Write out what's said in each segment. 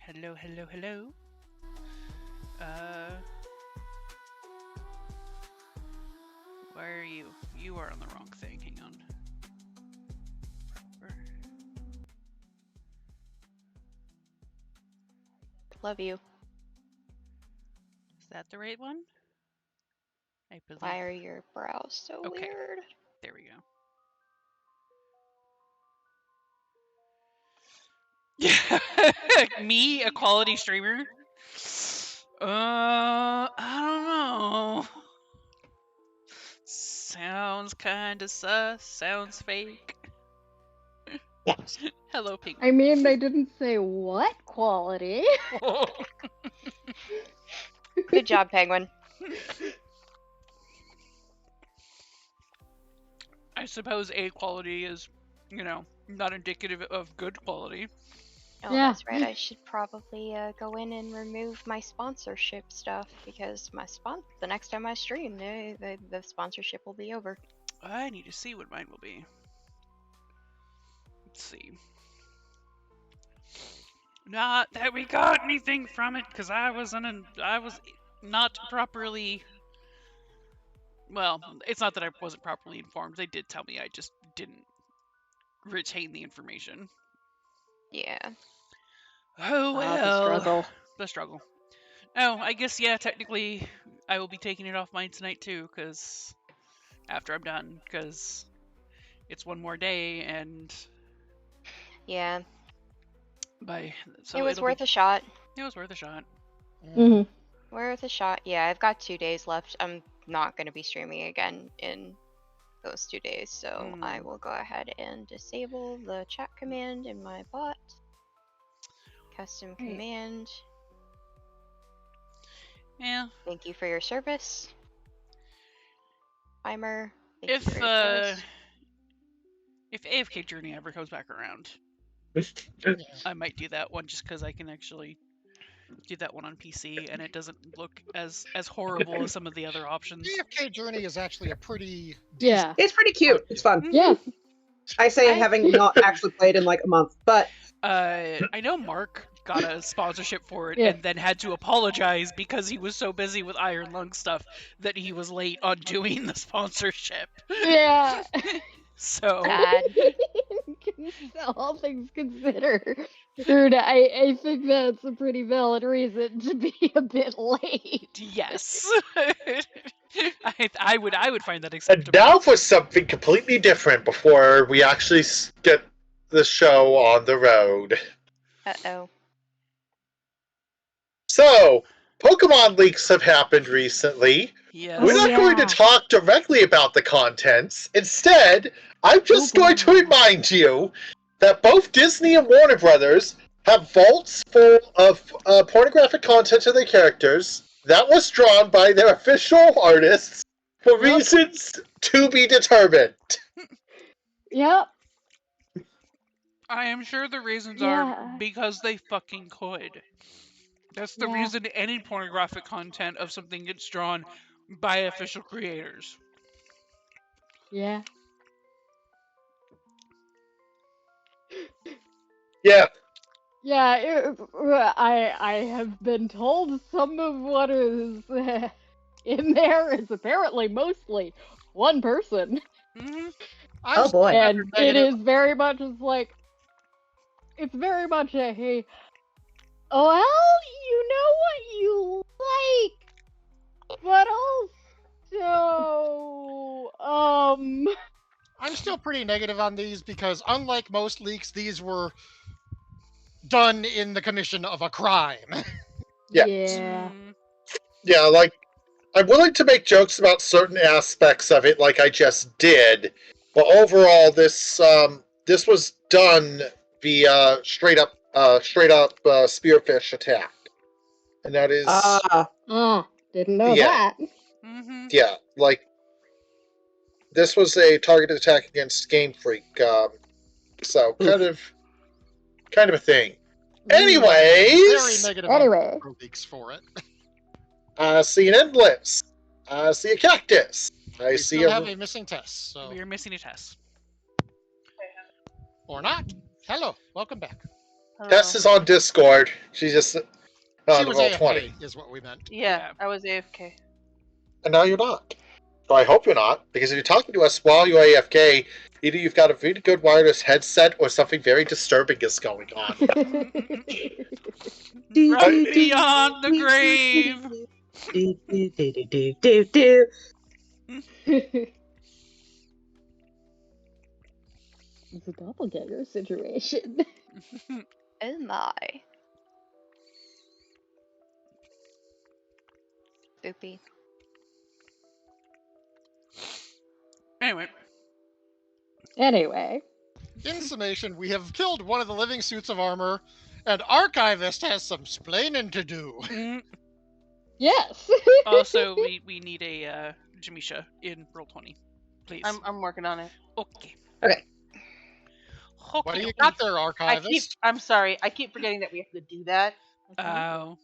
Hello, hello, hello. Where are you? You are on the wrong thing. Hang on. Love you. Is that the right one? I believe. Why are your brows so weird? There we go. Me, a quality streamer? I don't know. Sounds kinda sus. Sounds fake. Hello, Pink. I mean, they didn't say what quality. Good job, Penguin. I suppose A quality is, not indicative of good quality. Oh, Yeah. that's right. I should probably go in and remove my sponsorship stuff because the next time I stream, the sponsorship will be over. I need to see what mine will be. Let's see. Not that we got anything from it, because I was not properly. Well, it's not that I wasn't properly informed. They did tell me, I just didn't retain the information. Yeah. Oh well. The struggle. The struggle. Oh, I guess, yeah, technically I will be taking it off mine tonight too, because after I'm done, because it's one more day, and Yeah. So it was worth a shot. It was worth a shot. Mm-hmm. Worth a shot. Yeah, I've got 2 days left. I'm not going to be streaming again in those 2 days, so I will go ahead and disable the chat command in my bot. Custom command. Yeah. Thank you for your service. Timer. If AFK Journey ever comes back around, I might do that one just because I can actually do that one on PC and it doesn't look as horrible as some of the other options. AFK Journey is actually a pretty Yeah. It's pretty cute. It's fun. Yeah. I say having not actually played in like a month, but I know Mark got a sponsorship for it Yeah. and then had to apologize because he was so busy with Iron Lung stuff that he was late on doing the sponsorship. Yeah. So Sad. All things considered, I think that's a pretty valid reason to be a bit late. yes, I would find that And acceptable. now for something completely different before we actually get the show on the road. Uh-oh. So, Pokemon leaks have happened recently. Yes. We're not going to talk directly about the contents. Instead, I'm just going to remind you that both Disney and Warner Brothers have vaults full of pornographic content of their characters that was drawn by their official artists for reasons to be determined. Yep. I am sure the reasons Yeah. are because they fucking could. That's the Yeah. reason any pornographic content of something gets drawn by official creators. Yeah. Yeah, Yeah. I have been told some of what is in there is apparently mostly one person, Hmm I'm oh boy. and it negative. is very much just like it's very much a hey. Well, you know what you like, but also, I'm still pretty negative on these because, unlike most leaks, these were done in the commission of a crime. Yeah. yeah, yeah, like, I'm willing to make jokes about certain aspects of it, like I just did, but overall, this was done via straight up spearfish attack, and that is didn't know Yeah. that. hmm yeah, like this was a targeted attack against Game Freak, so kind of a thing. Very Anyways, negative Anyway. on leaks for it. I see an endless. I see a cactus. I We see still a. have a missing test, so We are missing a test. or not. Hello, welcome back. Tess is on Discord. She just She on was roll AFK, 20, is what we meant. Yeah, I was AFK. and now you're not. So I hope you're not, because if you're talking to us while you're AFK, either you've got a really good wireless headset or something very disturbing is going on. Right beyond the grave. It's a doppelganger situation. Oh my. Spoopy. Anyway, In summation, we have killed one of the living suits of armor, and Archivist has some splaining to do. mm, Yes. also we need a Jamisha in roll 20, please. I'm working on it. Okay. Okay. What do you Okay. got there, Archivist? I'm sorry. I keep forgetting that we have to do that Oh.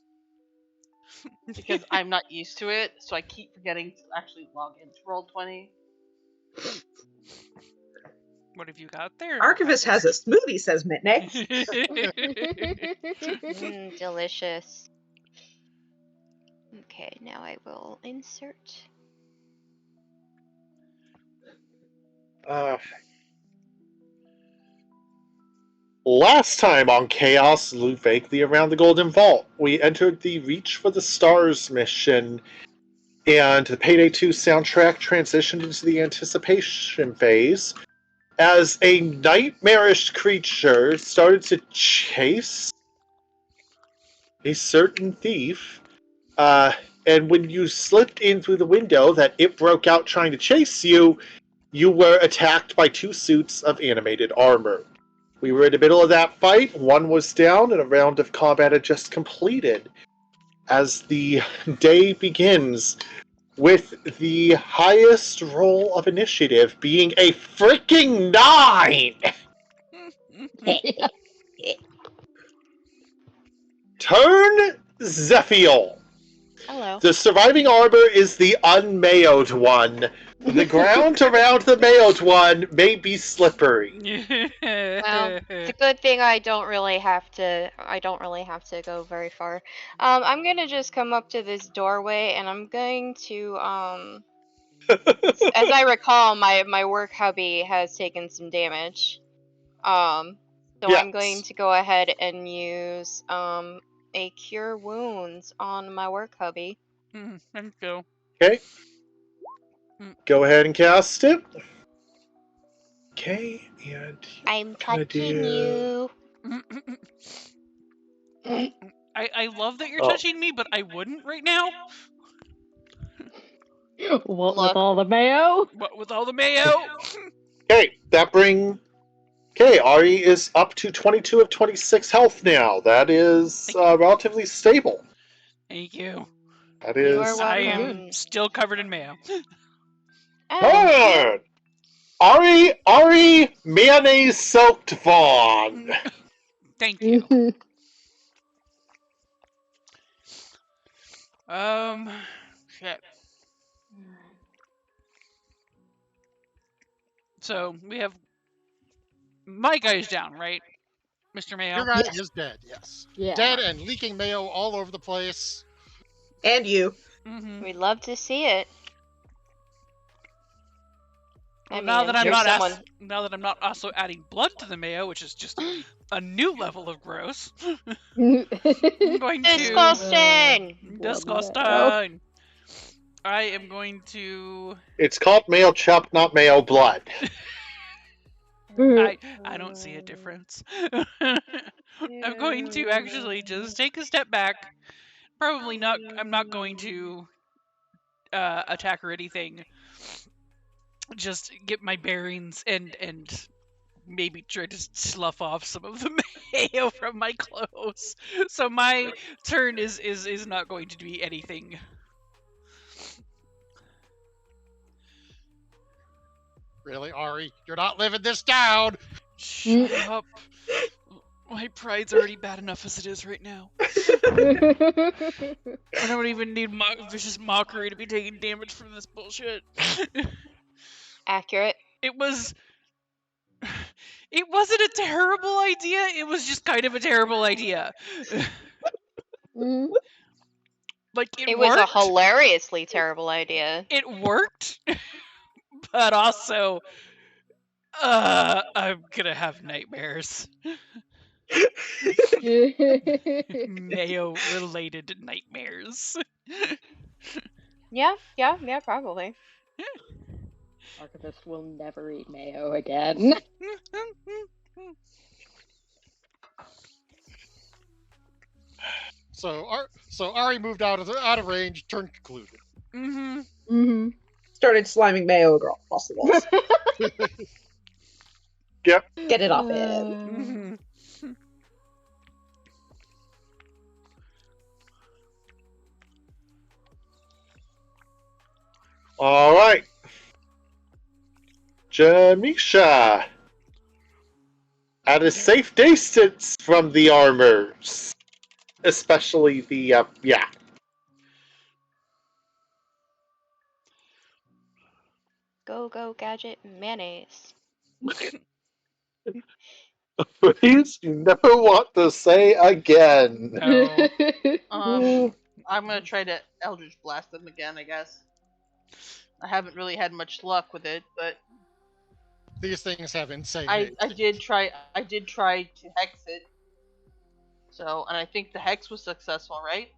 because I'm not used to it, so I keep forgetting to actually log into Roll20. What have you got there? Archivist has a smoothie, says Mitnick. Delicious. Okay, now I will insert. Last time on Chaos Loop Vaguely Around the Golden Vault, we entered the Reach for the Stars mission, and the Payday 2 soundtrack transitioned into the anticipation phase as a nightmarish creature started to chase a certain thief, and when you slipped in through the window that it broke out trying to chase you, you were attacked by two suits of animated armor. We were in the middle of that fight, one was down, and a round of combat had just completed. As the day begins, with the highest roll of initiative being a freaking 9! Turn Zephiel. Hello. The surviving arbor is the unmayowed one, The ground around the mailed one may be slippery. Well, it's a good thing I don't really have to go very far. I'm gonna just come up to this doorway and I'm going to as I recall, my work hubby has taken some damage. So I'm going Yes. to go ahead and use a cure wounds on my work hubby. Thank you. Okay. Mm. Go ahead and cast it. Okay, and I'm gonna touching do. you. I love that you're Oh. touching me, but I wouldn't right now. What Look. with all the mayo? What with all the mayo? Okay, that bring. Okay, Ari is up to 22 of 26 health now. That is Thank you. relatively stable. Thank you. That You is. are I am welcome. still covered in mayo. Oh, Good! Ari, mayonnaise soaked Vaughn. Thank you. Mhm. Shit. So we have my guy's down, right, Mr. Mayo? Your guy Yes. is dead, yes. Yeah. Dead and leaking mayo all over the place. And you. Mm-hmm. we'd love to see it. I Well, mean, now that I'm I'm sure not someone. now that I'm not also adding blood to the mayo, which is just a new level of gross. I'm going to Disgusting! disgusting. I am going to. It's called mayo chop, not mayo blood. I don't see a difference. I'm going to actually just take a step back. Probably not. I'm not going to attack or anything. Just get my bearings and maybe try to slough off some of the mayo from my clothes. So my turn is not going to be anything. Really, Ari? You're not living this down! Shut up. My pride's already bad enough as it is right now. I don't even need vicious mockery to be taking damage from this bullshit. Accurate. It wasn't a terrible idea, it was just kind of a terrible idea. Mhm. Like, It was a worked. hilariously terrible idea. It worked, but also, I'm gonna have nightmares. Mayo-related nightmares. Yeah, probably. Archivist will never eat mayo again. So Ari moved out of range, turn concluded. Mm-hmm. Mm-hmm. Started sliming mayo across the walls. Yep. Get it off him. Mm-hmm. All right. Jamisha. At a safe distance from the armors. Especially the, yeah. Go, gadget, mayonnaise. Please, you never want to say again. No. I'm gonna try to Eldritch Blast them again, I guess. I haven't really had much luck with it, but These things have insane I names. did try to hex it. So, and I think the hex was successful, right?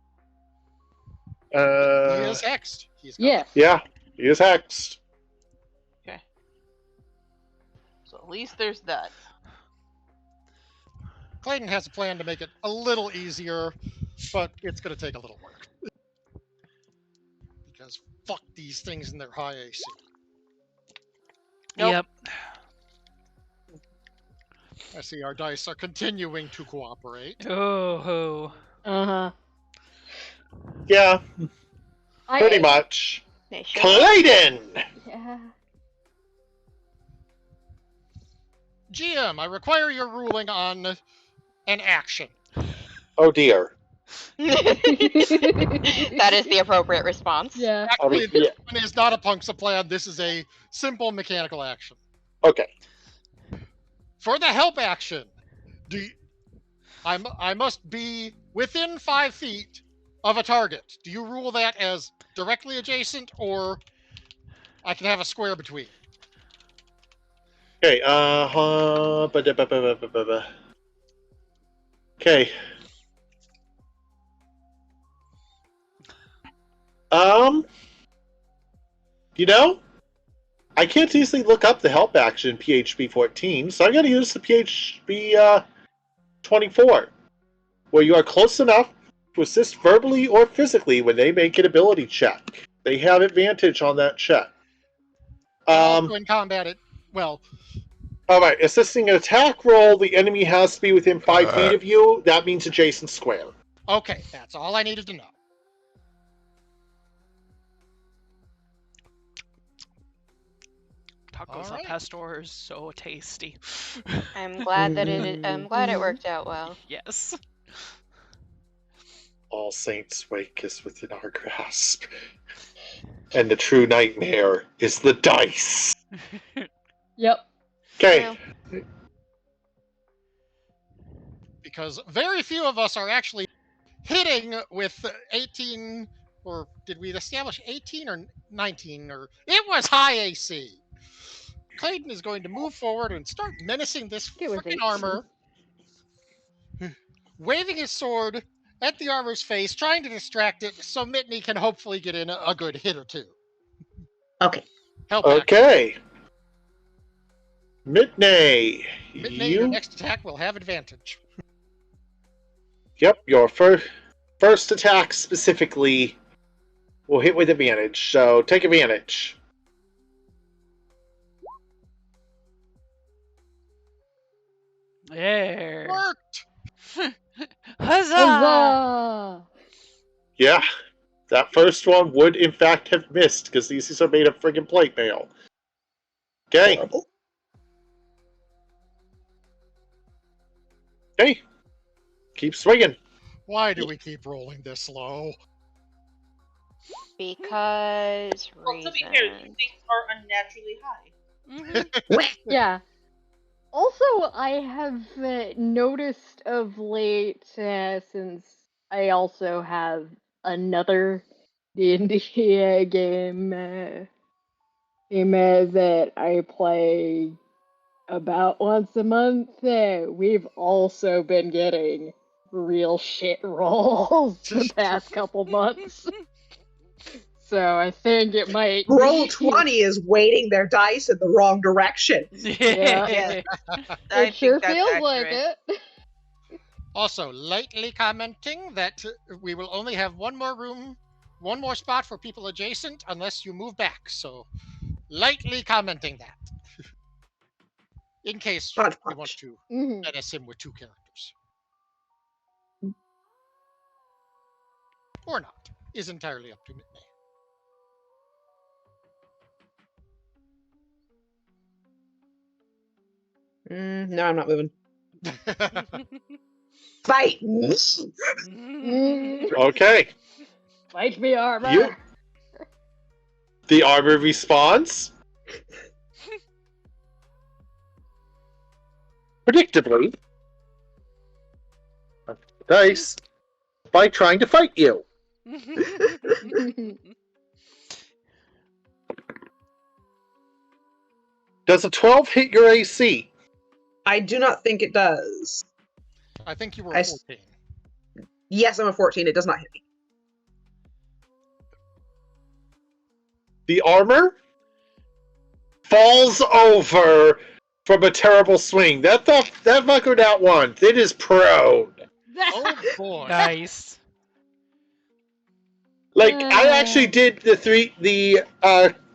He is hexed. He's got Yes. Yeah, he is hexed. Okay. So at least there's that. Clayton has a plan to make it a little easier, but it's going to take a little work. Because fuck these things in their high AC. Nope. Yep. I see our dice are continuing to cooperate. Oh. Uh-huh. Yeah, pretty much. They should. Clayton! Yeah. GM, I require your ruling on an action. Oh dear. That is the appropriate response. Yeah. Actually, yeah. this one is not a punks of plan. This is a simple mechanical action. Okay. For the help action, I must be within 5 feet of a target. Do you rule that as directly adjacent, or I can have a square between? Okay. Okay. You know, I can't easily look up the help action in PHP 14, so I'm going to use the PHP 24, where you are close enough to assist verbally or physically when they make an ability check. They have advantage on that check. Also in combat, well, All right, assisting an attack roll, the enemy has to be within 5 feet of you. That means adjacent square. okay, that's all I needed to know. Tacos al Alright. pastor is so tasty. I'm glad that I'm glad it worked out well. Yes. All Saints' Wake is within our grasp. And the true nightmare is the dice. Yep. Okay. Because very few of us are actually hitting with 18, or did we establish 18 or 19? Or it was high AC. Clayton is going to move forward and start menacing this It was freaking 18. armor, waving his sword at the armor's face, trying to distract it so Mitney can hopefully get in a good hit or two. Okay. Help back. Okay. Mitney, Mitney, your next attack will have advantage. Yep, your first attack specifically will hit with advantage, so take advantage. There. Worked! Huzzah! Huzzah! Yeah, that first one would in fact have missed, because these are made of friggin' plate mail. Okay. Horrible. Okay. Keep swinging. Why do we keep rolling this low? Because Well, to be fair, you reasons. things are unnaturally high. Yeah. Also, I have noticed of late, since I also have another D&D game that I play about once a month, we've also been getting real shit rolls the past couple months. So I think it might Roll be- 20 is weighting their dice in the wrong direction. Yeah. I It sure think that's feels like accurate. it. Also, lightly commenting that we will only have one more spot for people adjacent unless you move back. So, lightly commenting that. In case Punch, you want punch. to Mhm. menace him with 2 characters. Or not. Is entirely up to me. No, I'm not moving. Fight me! Okay. Fight me, armor. You- The armor responds. Predictably. Dice. By trying to fight you. Does a 12 hit your AC? I do not think it does. I think you were I a s- 14. Yes, I'm a 14. It does not hit me. The armor falls over from a terrible swing. That fucker that one. It is prone. Oh boy. Nice. Like I actually did the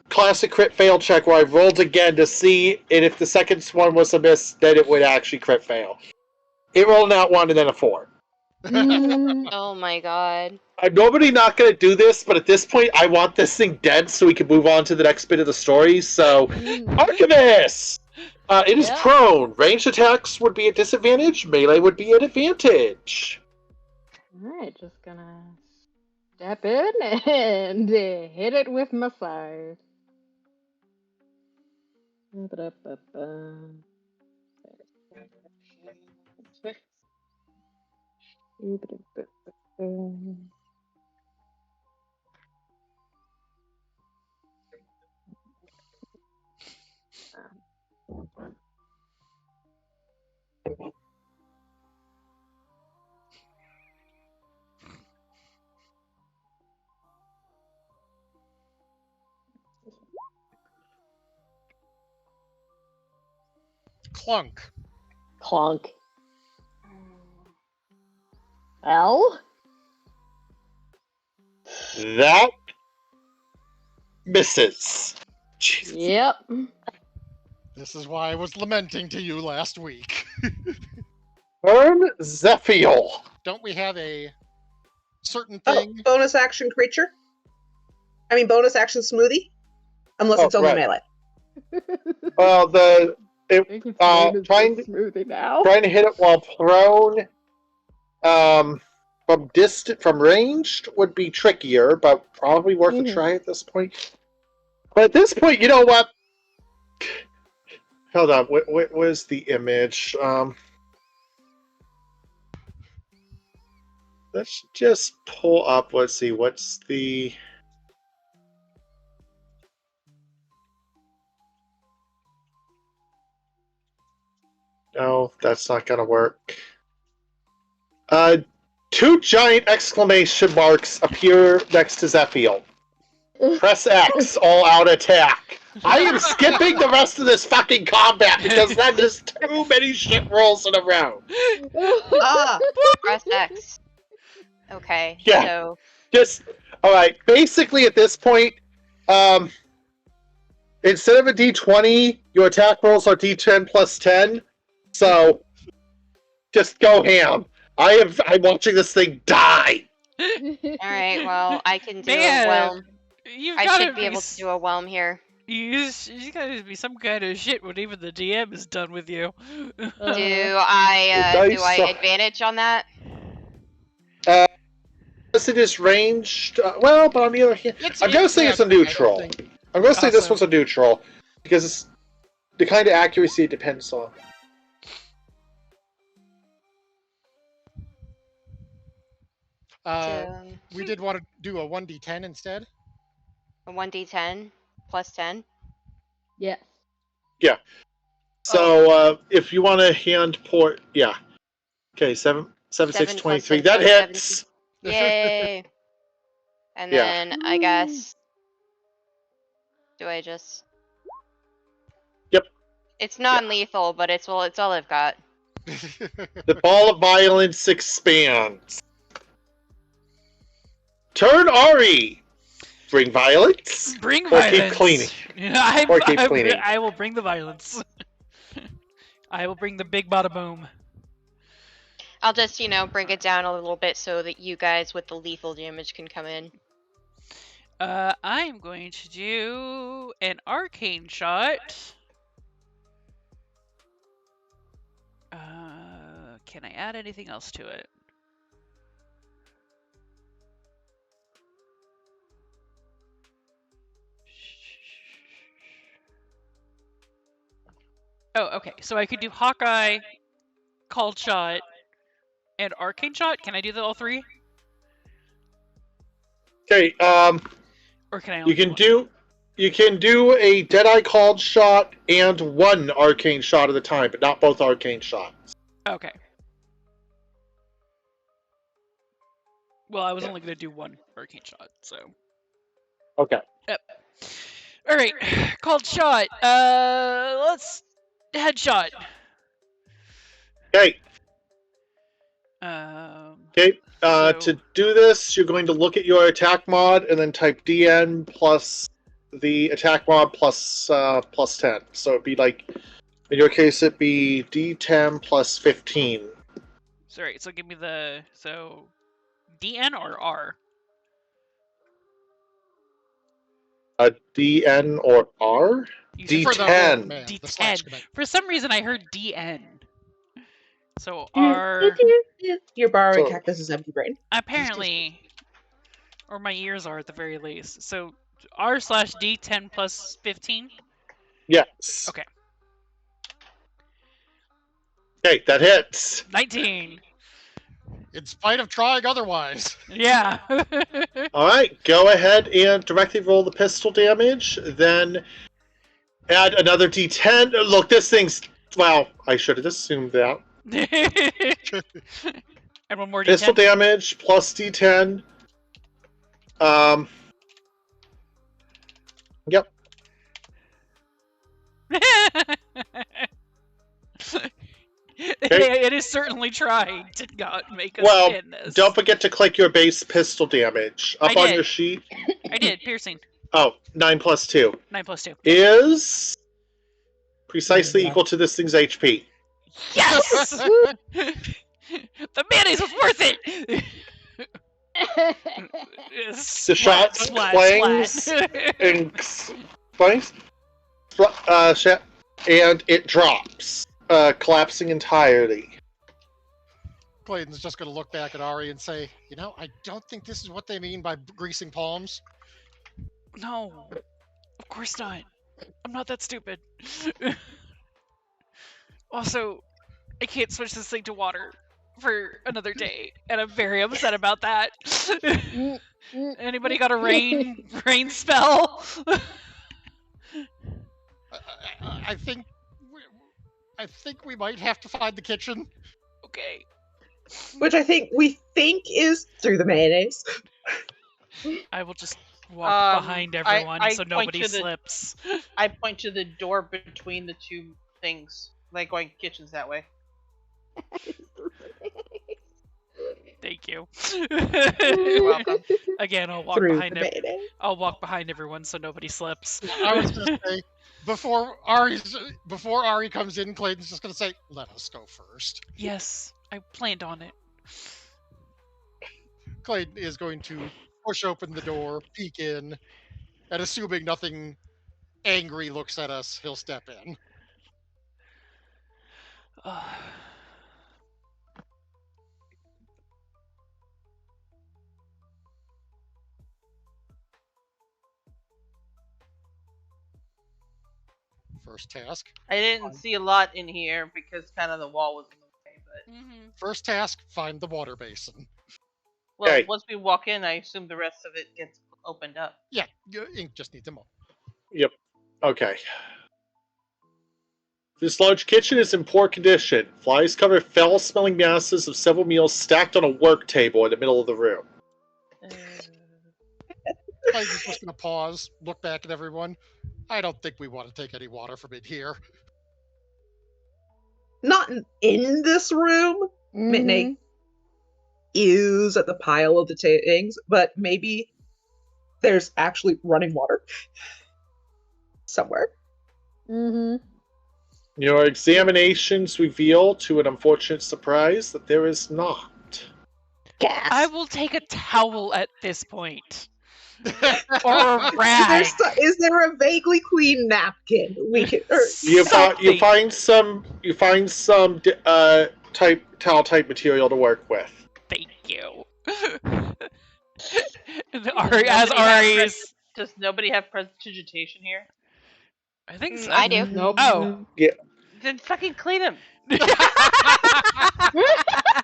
classic crit fail check where I rolled again to see if the second one was a miss, then it would actually crit fail. It rolled out 1 and then a 4. Oh my god. I'm normally not going to do this, but at this point I want this thing dead so we can move on to the next bit of the story. So, Archivist! It is Yeah. prone. Ranged attacks would be a disadvantage. Melee would be an advantage. Alright, just gonna step in and hit it with my scythe. Clunk. Clunk. L? That misses. Jesus. Yep. This is why I was lamenting to you last week. Turn Zephiel. Don't we have a certain Oh, thing? bonus action creature. I mean, bonus action smoothie. Unless Oh, it's only right. melee. Well, I think it's known as trying the smoothie now. to hit it while prone, from ranged would be trickier, but probably worth a try at this point. But at this point, you know what? Hold on, where's the image? Let's just pull up. Let's see, what's the... No, that's not gonna work. Two giant exclamation marks appear next to Zephiel. Press X, all out attack. I am skipping the rest of this fucking combat because that is too many shit rolls in a row. Ah, Press X. Okay. Yeah. So Just, alright, basically at this point, instead of a d20, your attack rolls are d10 plus 10, so just go ham. I'm watching this thing die. alright, well I can do Man, a whelm. You've I gotta should be able to do a whelm here. You gotta be some kind of shit when even the DM is done with you. Do I dice are- advantage on that? Unless it is ranged, well, but on the other hand, I'm gonna say it's a neutral. I'm gonna say this one's a neutral because the kind of accuracy it depends on. We did want to do a 1d10 instead. A 1d10 plus 10. Yes. Yeah. So if you want to hand port, yeah. Okay, 7, 6, 23. That hits. Yay! And Yeah. then I guess. Do I just? Yep. It's non-lethal, but it's all I've got. The ball of violence expands. Turn Ari. Bring violence. Bring Or violence. keep cleaning. Or keep cleaning. I will bring the violence. I will bring the big bada boom. I'll just, bring it down a little bit so that you guys with the lethal damage can come in. I am going to do an arcane shot. Can I add anything else to it? Oh, okay. So I could do Hawkeye, Called Shot, and Arcane Shot. Can I do all three? Okay, Or can I only you can do a Deadeye Called Shot and one Arcane Shot at a time, but not both Arcane Shots. Okay. Well, I was only going to do one Arcane Shot, so... Okay. Yep. Alright, Called Shot. Let's... Headshot. Okay. Okay. So- To do this, you're going to look at your attack mod and then type DN plus the attack mod plus 10. So it'd be like, in your case, it'd be D10 plus 15. Sorry, so give me the... So... DN or R? DN or R? You said For the D10. Hulkman, the D10. slash command. For some reason, I heard DN. So our You're borrowing So- Cactus's empty brain. apparently, or my ears are at the very least. So R/D 10 plus 15. Yes. Okay. Okay, that hits. 19. In spite of trying otherwise. Yeah. All right, go ahead and directly roll the pistol damage. Then add another D10. Look, this thing's. Well, I should have assumed that. And one more Pistol D10. damage plus D10. Yep. It is certainly trying to not make us Well, in this. don't forget to click your base pistol damage up I on did. your sheet. I did. Piercing. Oh, 9 plus 2 9 plus 2. is precisely equal to this thing's HP. Yes! The mayonnaise was worth it! The shot clangs and clangs, and it drops, collapsing entirely. Clayton's just going to look back at Ari and say, I don't think this is what they mean by greasing palms. No, of course not. I'm not that stupid. Also, I can't switch this thing to water for another day, and I'm very upset about that. Anybody got a rain spell? I think we might have to find the kitchen. Okay. Which we think is through the mayonnaise. I will just walk behind everyone I so point nobody to the- slips. I point to the door between the two things, like going kitchens that way. Thank you. You're welcome. Again, I'll walk Through behind the mayonnaise. I'll walk behind everyone so nobody slips. I was going to say, before Ari comes in, Clayton's just going to say, "Let us go first." Yes, I planned on it. Clayton is going to push open the door, peek in, and assuming nothing angry looks at us, he'll step in. First task. I didn't see a lot in here because kind of the wall was in the way, but First task, find the water basin. well, Okay. once we walk in, I assume the rest of it gets opened up. Yeah, you just need them all. Okay. This large kitchen is in poor condition. Flies cover foul-smelling masses of several meals stacked on a work table in the middle of the room. Clayton's just going to pause, look back at everyone. I don't think we want to take any water from in here. Not in this room. Mitney is at the pile of the things, but maybe there's actually running water somewhere. Your examinations reveal, to an unfortunate surprise, that there is not. Gas. I will take a towel at this point. Or a rag. Is there a vaguely clean napkin? We can. You Something. find some towel type material to work with. Thank you. As Ari is... Does nobody have prestidigitation here? I think so. I do. Nope. Oh. Then fucking clean him.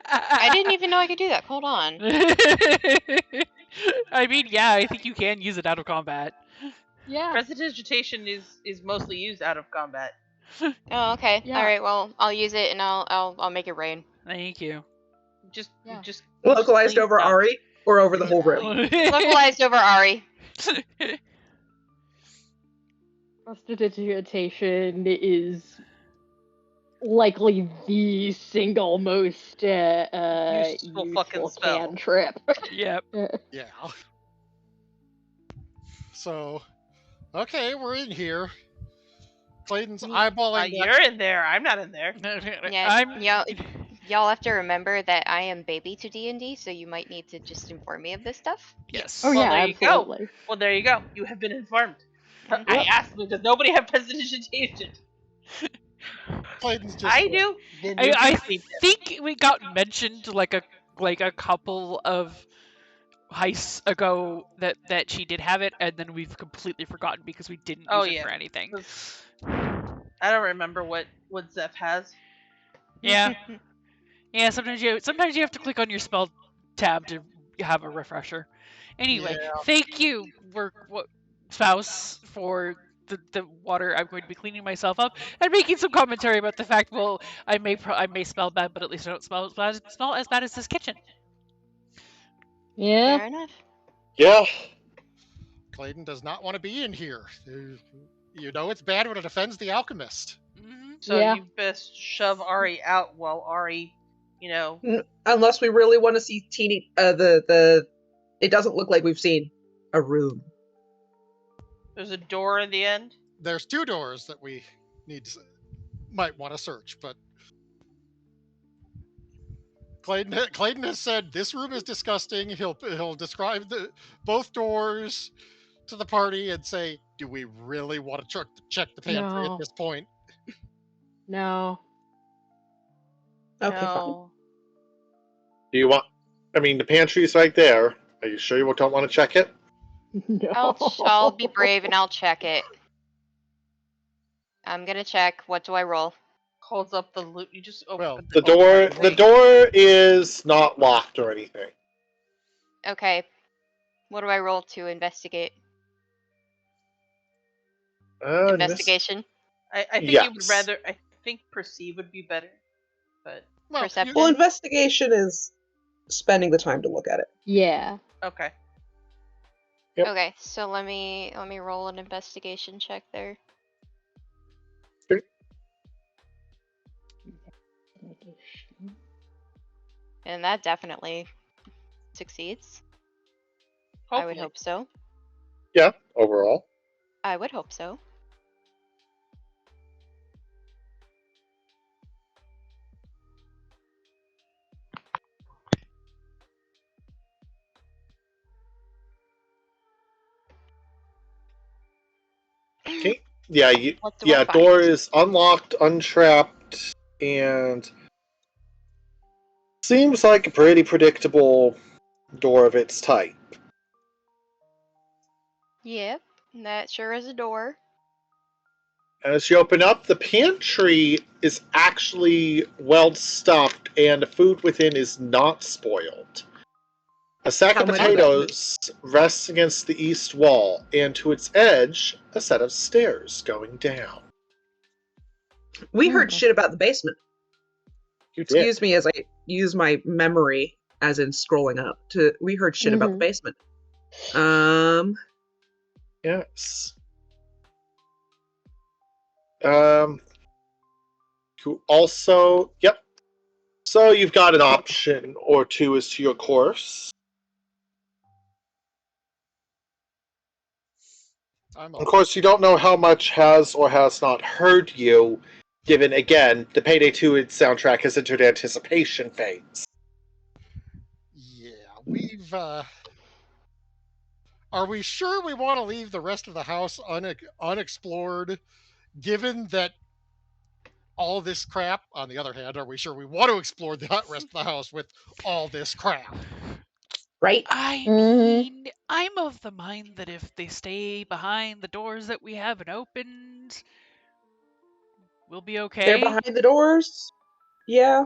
I didn't even know I could do that. Hold on. I mean, yeah, I think you can use it out of combat. Yeah. Prestidigitation is mostly used out of combat. Oh, okay. Yeah. All right. Well, I'll use it and I'll make it rain. Thank you. Just Localized clean over stuff. Ari or over the whole room? Localized over Ari. Prestidigitation is likely the single most Useful fucking useful spell. cantrip. Yep. Yeah. So, okay, we're in here. Clayton's eyeballing that. You're in there. I'm not in there. Yeah. Y'all have to remember that I am baby to D&D, so you might need to just inform me of this stuff. Yes. Oh Well, yeah, there you go. absolutely. Well, there you go. You have been informed. I asked me, does nobody have prestidigitation? Clayton's just. I do. Then you I perceived it. think we got mentioned like a couple of heists ago that she did have it, and then we've completely forgotten because we didn't Oh, use it yeah. for anything. I don't remember what Zeph has. Yeah, yeah. Sometimes you have to click on your spell tab to have a refresher. Anyway, Yeah. thank you, spouse, for the water. I'm going to be cleaning myself up and making some commentary about the fact. Well, I may smell bad, but at least I don't smell as bad as this kitchen. Yeah. Fair enough. Yeah. Clayton does not want to be in here. You know it's bad when it offends the alchemist. Mm-hmm. So Yeah. you best shove Ari out while Ari, Unless we really want to see teeny it doesn't look like we've seen a room. there's a door in the end. There's 2 doors that we might want to search, but Clayton has said this room is disgusting. He'll describe both doors to the party and say, "Do we really want to check the pantry at No. this point?" No. Okay, fine. No. Do you want? I mean, the pantry's right there. Are you sure you don't want to check it? No. I'll be brave and I'll check it. I'm gonna check. What do I roll? Holds up the loot. You just open Well, The door. The door is not locked or anything. Okay. What do I roll to investigate? Investigation? I think you would Yes. rather. I think perceive would be better, but well, Perception? Well, investigation is spending the time to look at it. Yeah. okay. Yep. Okay, so let me roll an investigation check there. Okay. And that definitely succeeds. I would Hopefully. hope so. Yeah. Overall. I would hope so. Okay. Yeah. What do I find? Door is unlocked, untrapped, and seems like a pretty predictable door of its type. Yep, that sure is a door. As you open up, the pantry is actually well stuffed, and the food within is not spoiled. A sack How of much potatoes rests against the east wall, and to its edge, a set of stairs going down. We heard Hmm. shit about the basement. You did. Excuse me as I use my memory, as in scrolling up. We heard shit about the basement. Yes. You also, yep. So you've got an option or two as to your course. Of course, you don't know how much has or has not heard you, given, again, the Payday 2 soundtrack has entered anticipation phase. Yeah, we've. Are we sure we want to leave the rest of the house unexplored, given that all this crap? On the other hand, are we sure we want to explore the rest of the house with all this crap? Right? I Mhm. mean, I'm of the mind that if they stay behind the doors that we haven't opened, we'll be okay. They're behind the doors. Yeah.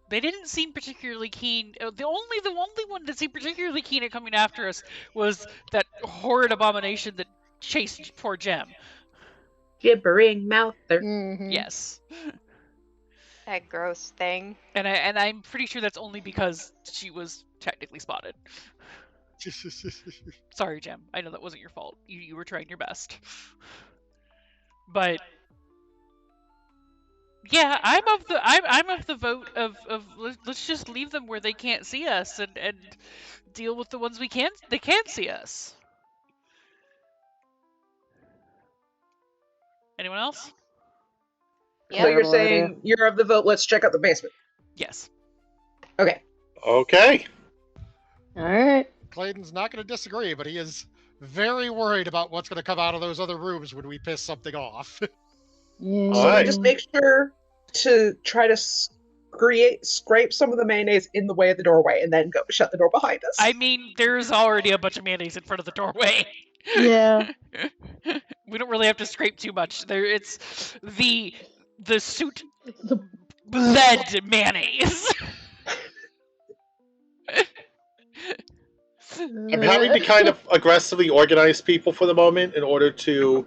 They didn't seem particularly keen. The only one that seemed particularly keen at coming after us was that horrid abomination that chased poor Gem. Gibbering mouther. Mhm. Yes, That gross thing. and I'm pretty sure that's only because she was technically spotted. Sorry, Gem. I know that wasn't your fault. You were trying your best. But yeah, I'm of the vote of let's just leave them where they can't see us and deal with the ones they can see us. Anyone else? Yep. So you're Terrible saying idea. you're of the vote, let's check out the basement. Yes. Okay. Okay. All right. Clayton's not going to disagree, but he is very worried about what's going to come out of those other rooms when we piss something off. Yeah. All So we right. just make sure to try to scrape some of the mayonnaise in the way of the doorway, and then go shut the door behind us. I mean, there's already a bunch of mayonnaise in front of the doorway. Yeah. We don't really have to scrape too much. It's the suit The- bled mayonnaise. I'm having to kind of aggressively organize people for the moment in order to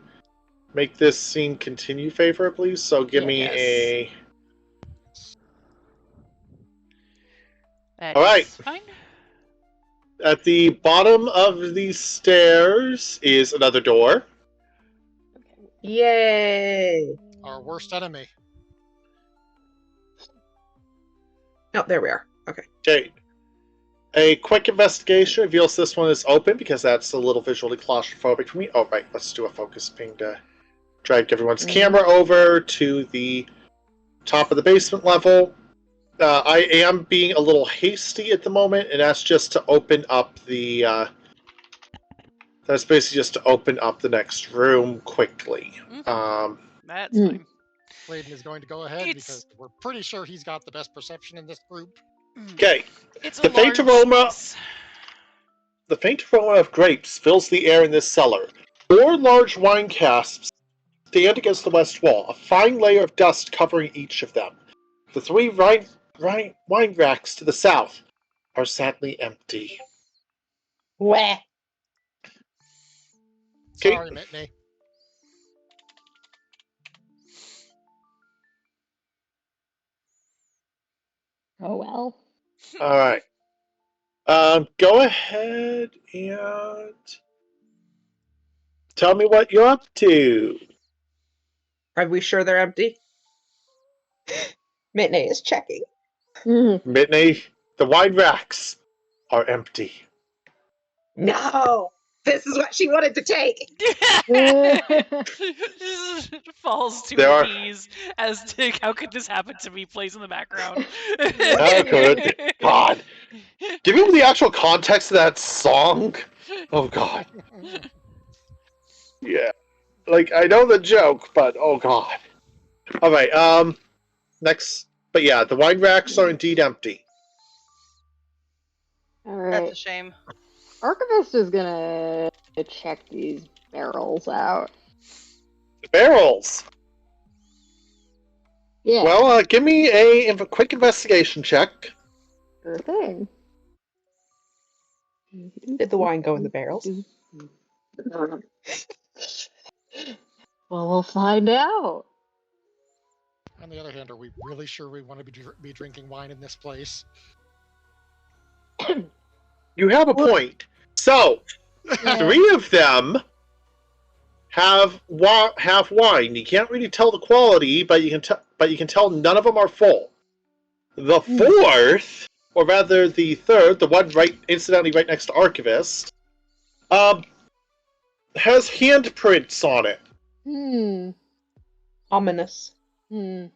make this scene continue favorably. So give me Yes. a. That All right. is fine. At the bottom of these stairs is another door. Yay! Our worst enemy. Oh, there we are. Okay. Okay. A quick investigation reveals this one is open because that's a little visually claustrophobic for me. Oh, right. Let's do a focus ping to drag everyone's camera over to the top of the basement level. I am being a little hasty at the moment, and that's just to open up the. That's basically just to open up the next room quickly. That's fine. Clayton is going to go ahead It's- because we're pretty sure he's got the best perception in this group. Okay. It's a The faint large aroma. space. The faint aroma of grapes fills the air in this cellar. 4 large wine casks stand against the west wall, a fine layer of dust covering each of them. The 3 wine racks to the south are sadly empty. Wah. Okay. Sorry, Mitney. Oh well. All right. Go ahead and tell me what you're up to. Are we sure they're empty? Mitney is checking. Midney, the wine racks are empty. No! This is what she wanted to take! Falls to There her are- knees as to how could this happen to me plays in the background. How could God? Give me the actual context of that song. Oh God. Yeah. Like I know the joke, but oh God. All right. Next, but yeah, the wine racks are indeed empty. All That's right. a shame. Archivist is gonna check these barrels out. The barrels. Yeah. Well, give me a quick investigation check. Sure thing. Did the wine go in the barrels? Well, we'll find out. On the other hand, are we really sure we want to be drinking wine in this place? You have a point. So, Yeah. 3 of them have wine. You can't really tell the quality, but you can tell none of them are full. The 4th, or rather the 3rd, the one incidentally right next to Archivist, has handprints on it. Ominous. Dun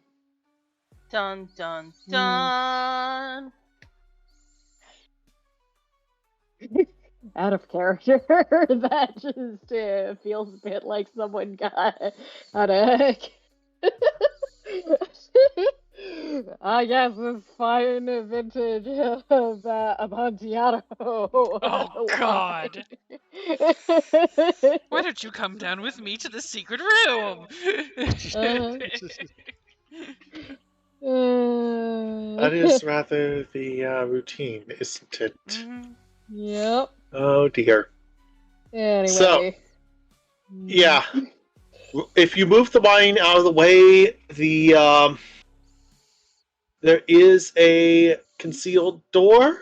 dun dun. Out of character. That just feels a bit like someone got a. I guess this fine vintage of Amontillado. Oh God! Why don't you come down with me to the secret room? That is rather the routine, isn't it? Yep. Oh dear. Anyway. So, yeah. If you move the wine out of the way, there is a concealed door.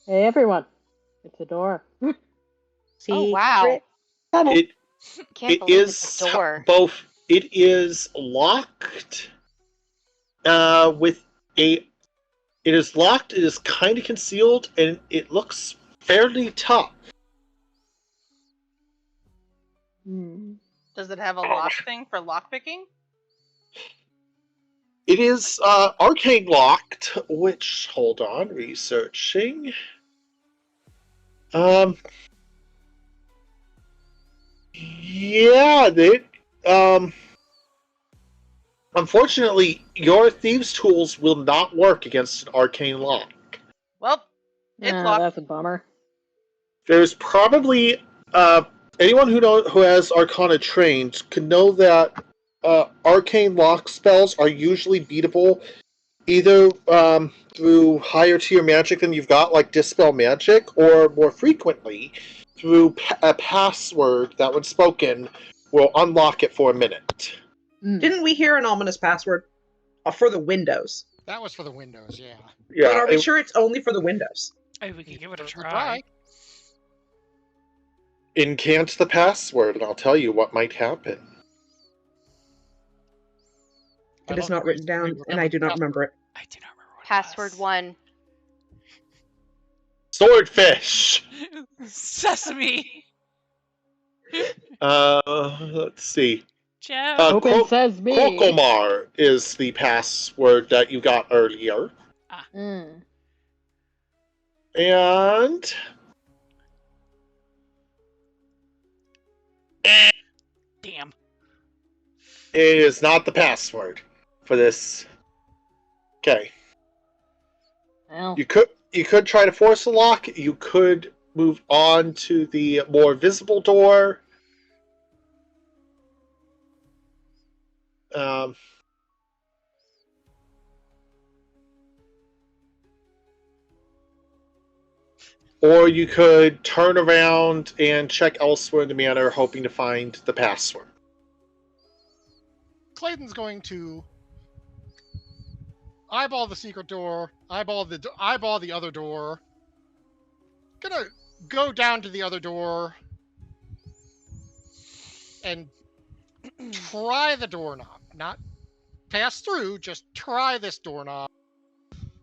Hey everyone, it's a door. Oh, wow. Tunnel. Can't It believe is it's a door. both. It is locked. With a. It is locked. It is kind of concealed, and it looks fairly tough. Does it have a lock thing for lockpicking? It is arcane locked, which, hold on, researching. Yeah, unfortunately, your thieves' tools will not work against an arcane lock. Well, it's Ah, locked. that's a bummer. There's probably anyone who has Arcana trained can know that arcane lock spells are usually beatable either through higher tier magic than you've got, like Dispel Magic, or more frequently through a password that, when spoken, will unlock it for a minute. Didn't we hear an ominous password for the Windows? That was for the Windows, yeah. Yeah, But are we sure it's only for the Windows? Hey, we could give it a Certainly try. incant the password, and I'll tell you what might happen. It is not written down, and I do not remember it. I do not remember what it Password was. 1. Swordfish! Sesame! Let's see. Jeff. Open Sesame. Krokomar is the password that you got earlier. Mm. And Damn. it is not the password for this. Okay. Well, You could try to force a lock. You could move on to the more visible door. Or you could turn around and check elsewhere in the manor, hoping to find the password. Clayton's going to eyeball the secret door, eyeball the other door. Gonna go down to the other door and try the doorknob. Not pass through, just try this doorknob.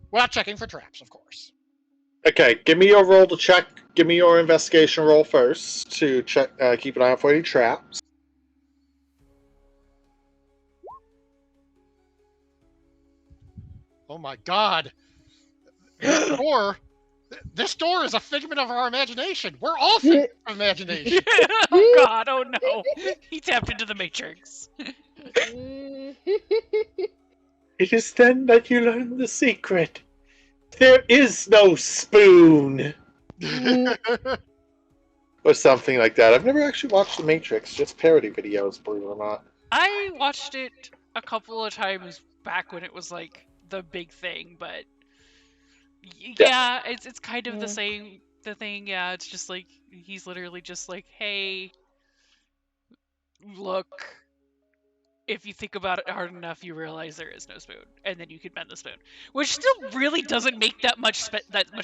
While checking for traps, of course. Okay, give me your roll to check. Give me your investigation roll first to check. Keep an eye out for any traps. Oh my god. This door is a figment of our imagination. We're all figments of imagination. Oh god, oh no. He tapped into the Matrix. It is then that you learn the secret. There is no spoon. Or something like that. I've never actually watched The Matrix, just parody videos, believe it or not. I watched it a couple of times back when it was like the big thing, but yeah, it's kind of the same thing. Yeah, it's just like he's literally just like, hey, look, if you think about it hard enough, you realize there is no spoon, and then you can bend the spoon, which still really doesn't make that much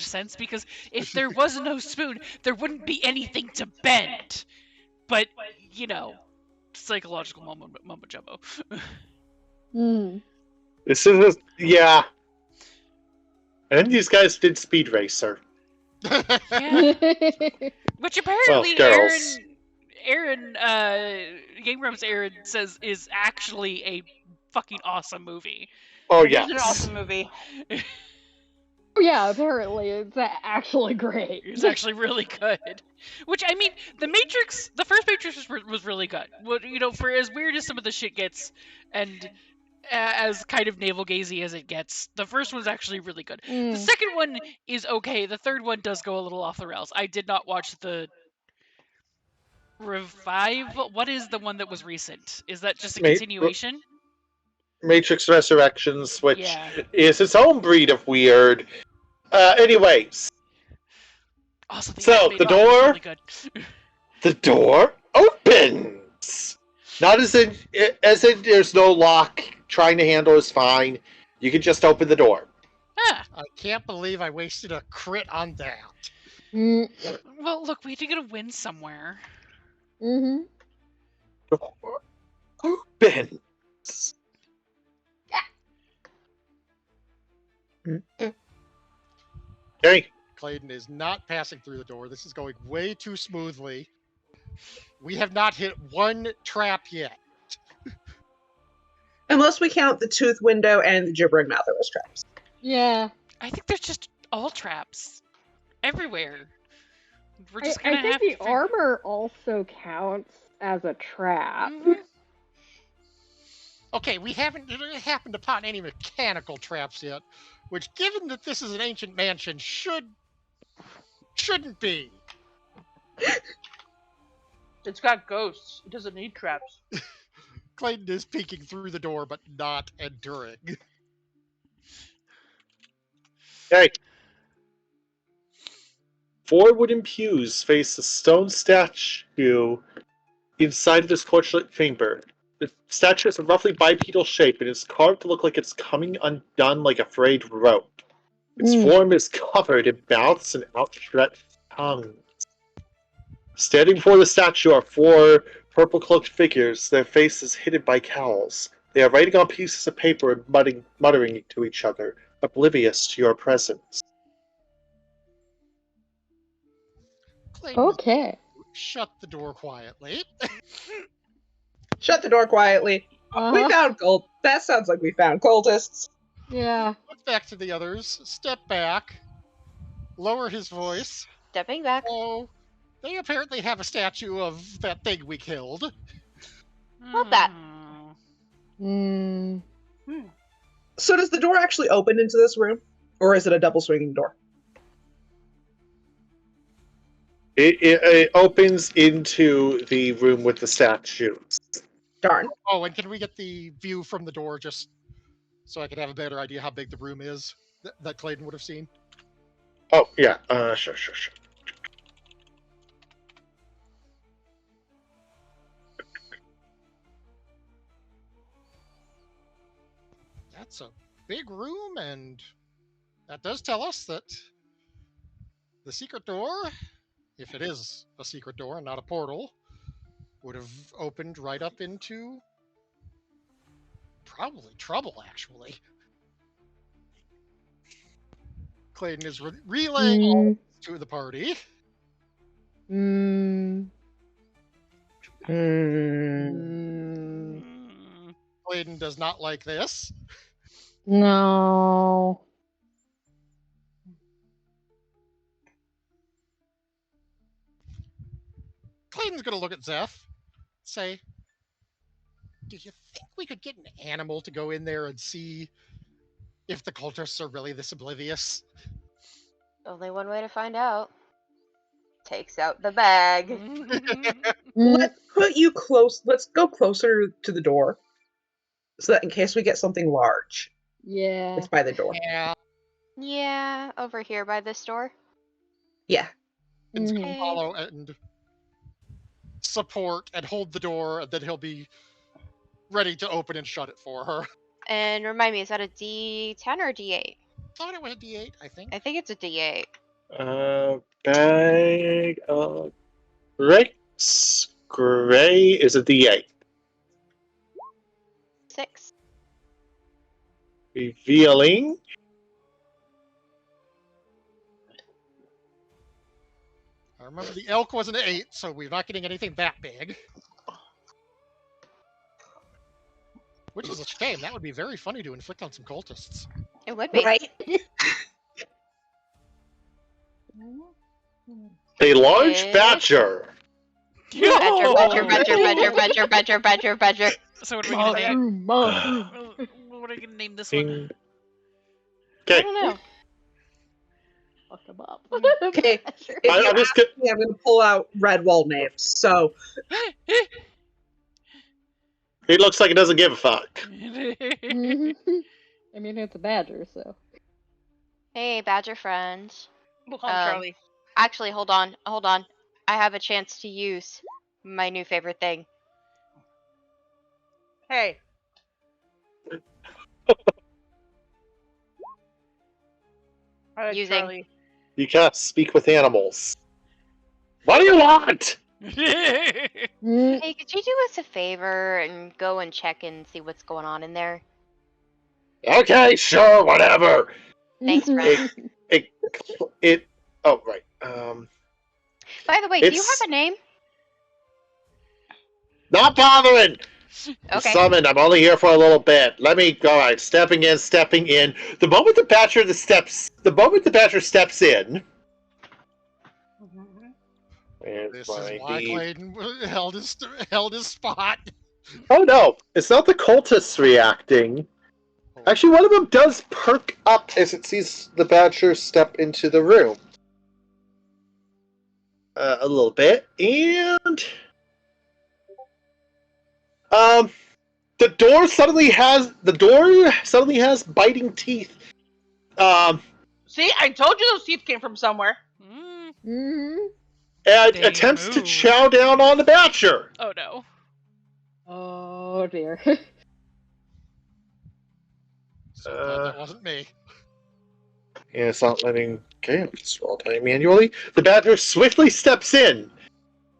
sense, because if there was no spoon, there wouldn't be anything to bend. But you know, psychological mumbo jumbo. This is yeah. And these guys did Speed Racer. Yeah. Which apparently girls. Aaron, Game Grumps Aaron says is actually a fucking awesome movie. Oh It yeah. is an awesome movie. Yeah, apparently it's actually great. It's actually really good. Which, I mean, the first Matrix was really good. You know, for as weird as some of the shit gets, and as kind of navel-gazy as it gets, the first one's actually really good. The second one is okay. The third one does go a little off the rails. I did not watch the Revive. What is the one that was recent? Is that just a continuation? Matrix Resurrections, which Yeah. is its own breed of weird. Anyways. Also, So, the door... really good. The door opens! Not as in there's no lock. Trying to handle is fine. You can just open the door. Ah. I can't believe I wasted a crit on that. Well, look, we had to get a win somewhere. Mm-hmm. Door opens. Okay. Clayton is not passing through the door. This is going way too smoothly. We have not hit one trap yet. Unless we count the tooth window and the gibbering mouth as traps. Yeah. I think there's just all traps everywhere. We're I just gonna think have the to armor also counts as a trap. Mhm. Okay, we haven't happened upon any mechanical traps yet, which, given that this is an ancient mansion, shouldn't be. It's got ghosts. It doesn't need traps. Clayton is peeking through the door, but not entering. Okay. 4 wooden pews face a stone statue inside this torchlit chamber. The statue is a roughly bipedal shape and is carved to look like it's coming undone like a frayed rope. Its form is covered in mouths and outstretched tongues. Standing before the statue are 4 purple-cloaked figures, their faces hidden by cowls. They are writing on pieces of paper and muttering to each other, oblivious to your presence. Clayton Okay. shut the door quietly. Shut the door quietly. We found gold. That sounds like we found cultists. Yeah. Look back to the others, step back, lower his voice. Stepping back. Oh, they apparently have a statue of that thing we killed. Love that. Mm. So does the door actually open into this room? Or is it a double swinging door? It opens into the room with the statues. Darn. Oh, and can we get the view from the door just so I can have a better idea how big the room is that Clayton would have seen? Oh, yeah. Sure. That's a big room, and that does tell us that the secret door, if it is a secret door and not a portal, would have opened right up into probably trouble, actually. Clayton is relaying all Mm. to the party. Mm. Hmm. Mm. Clayton does not like this. No. Clayton's going to look at Zeph, say, do you think we could get an animal to go in there and see if the cultists are really this oblivious? Only one way to find out. Takes out the bag. Mm. Let's put you close. Let's go closer to the door. So that in case we get something large, Yeah. it's by the door. Yeah. Yeah, over here by this door. Yeah. Clayton's going Mhm. to follow and support and hold the door, and then he'll be ready to open and shut it for her. And remind me, is that a D10 or a D8? Thought it was a D8, I think. I think it's a D8. Bag of bricks. Gray is a D8. 6. Revealing. I remember the elk was an 8, so we're not getting anything that big. Which is a shame. That would be very funny to inflict on some cultists. It would be. Right? A large Okay. badger. Badger. So what are we gonna name? Mushroom. What are we gonna name this one? I Okay, don't know. Fuck him up. Okay. Badger. If I'm you just ask me, I'm going to pull out Redwall names. So it looks like it doesn't give a fuck. Mhm. I mean, it's a badger, so. Hey, Badger friend. We'll call him Charlie. Actually, hold on. I have a chance to use my new favorite thing. Hey. All right, Using. Charlie. You can't speak with animals. What do you want? Mm. Hey, could you do us a favor and go and check and see what's going on in there? Okay, sure, whatever. Thanks, friend. It. Oh, right. By the way, do you It's- have a name? Not bothering. Okay. Summoned. I'm only here for a little bit. Let me go. All right, stepping in, stepping in. The moment the Badger steps in, and This is might why be. Clayton held his spot. Oh no, it's not the cultists reacting. Actually, one of them does perk up as it sees the Badger step into the room. A little bit, and the door suddenly has biting teeth. See, I told you those teeth came from somewhere. Mm-hmm. And They attempts to move. chow down on the Badger. Oh no. Oh dear. So glad that wasn't me. And it's not letting. Okay, I'll just roll time manually. The Badger swiftly steps in,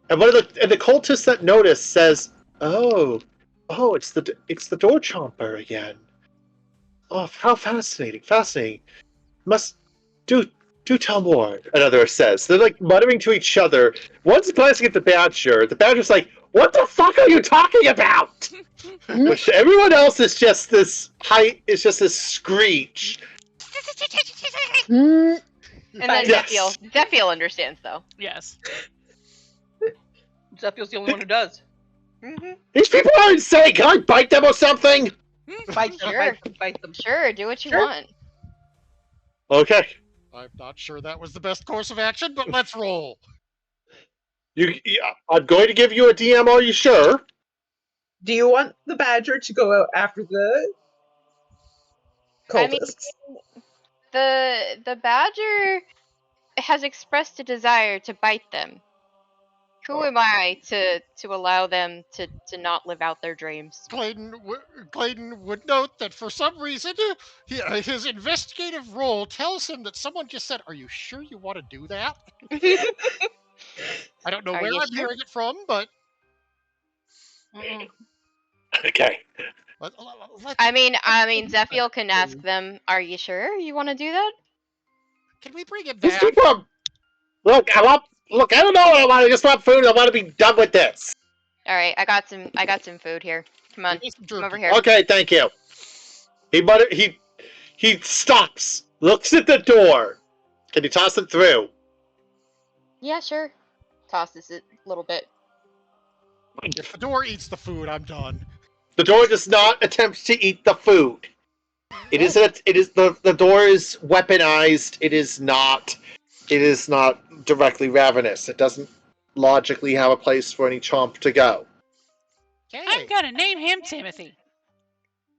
and the cultist that noticed says, "Oh, it's the door chomper again. Oh, how fascinating. Must do tell more." Another says. They're like muttering to each other. One's glancing at the Badger. The Badger's like, "What the fuck are you talking about?" Which everyone else is just this screech. Mm. And then Yes. Zephiel understands though. Yes. Zephiel's the only one who does. Mm-hmm. These people are insane. Can I bite them or something? Bite them, Sure. bite them, bite them. Sure, do what you Sure. want. Okay. I'm not sure that was the best course of action, but let's roll. I'm going to give you a DM. Are you sure? Do you want the Badger to go out after the I mean, cultists? the Badger has expressed a desire to bite them. Who am I to allow them to not live out their dreams? Clayton would note that for some reason, his investigative role tells him that someone just said, "Are you sure you want to do that?" I don't know Are where you I'm sure? hearing it from, but Mm-mm. Okay. let's, I mean, Zephiel can ask them, "Are you sure you want to do that?" can we bring it These back? people are. Look, I don't know what I want. I just want food. I want to be done with this. All right, I got some food here. Come on, Give me some come over jerky. here. Okay, thank you. He stops, looks at the door. Can you toss it through? Yeah, sure. Tosses it a little bit. If the door eats the food, I'm done. The door does not attempt to eat the food. The door is weaponized. It is not directly ravenous. It doesn't logically have a place for any chomp to go. Okay. I'm gonna name him Timothy.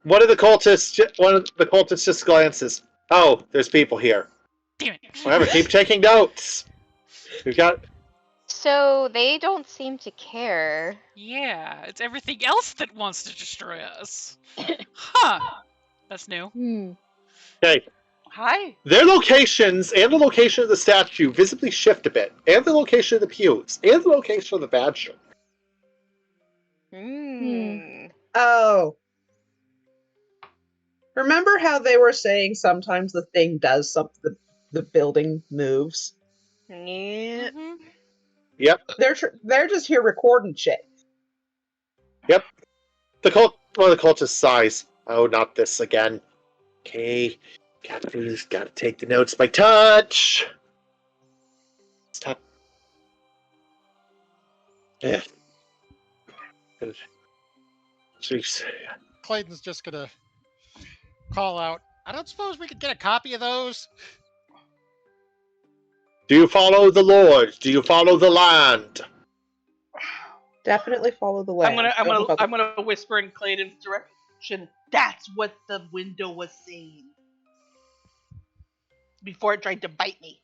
One of the cultists just glances. Oh, there's people here. Damn it. Whatever, keep taking notes. We've got. So they don't seem to care. Yeah, it's everything else that wants to destroy us. Huh. That's new. Okay, Hi. their locations and the location of the statue visibly shift a bit, and the location of the pews, and the location of the Badger. Oh. Remember how they were saying sometimes the thing does something, the building moves? Yeah. Mhm. Yep. They're just here recording shit. Yep. One of the cultists sighs. Oh, not this again. Okay. Gotta take the notes by touch. Stop. Yeah. Jeez. Clayton's just gonna call out, "I don't suppose we could get a copy of those?" Do you follow the Lord? Do you follow the land? Definitely follow the land. I'm gonna whisper in Clayton's direction. That's what the window was saying before it tried to bite me.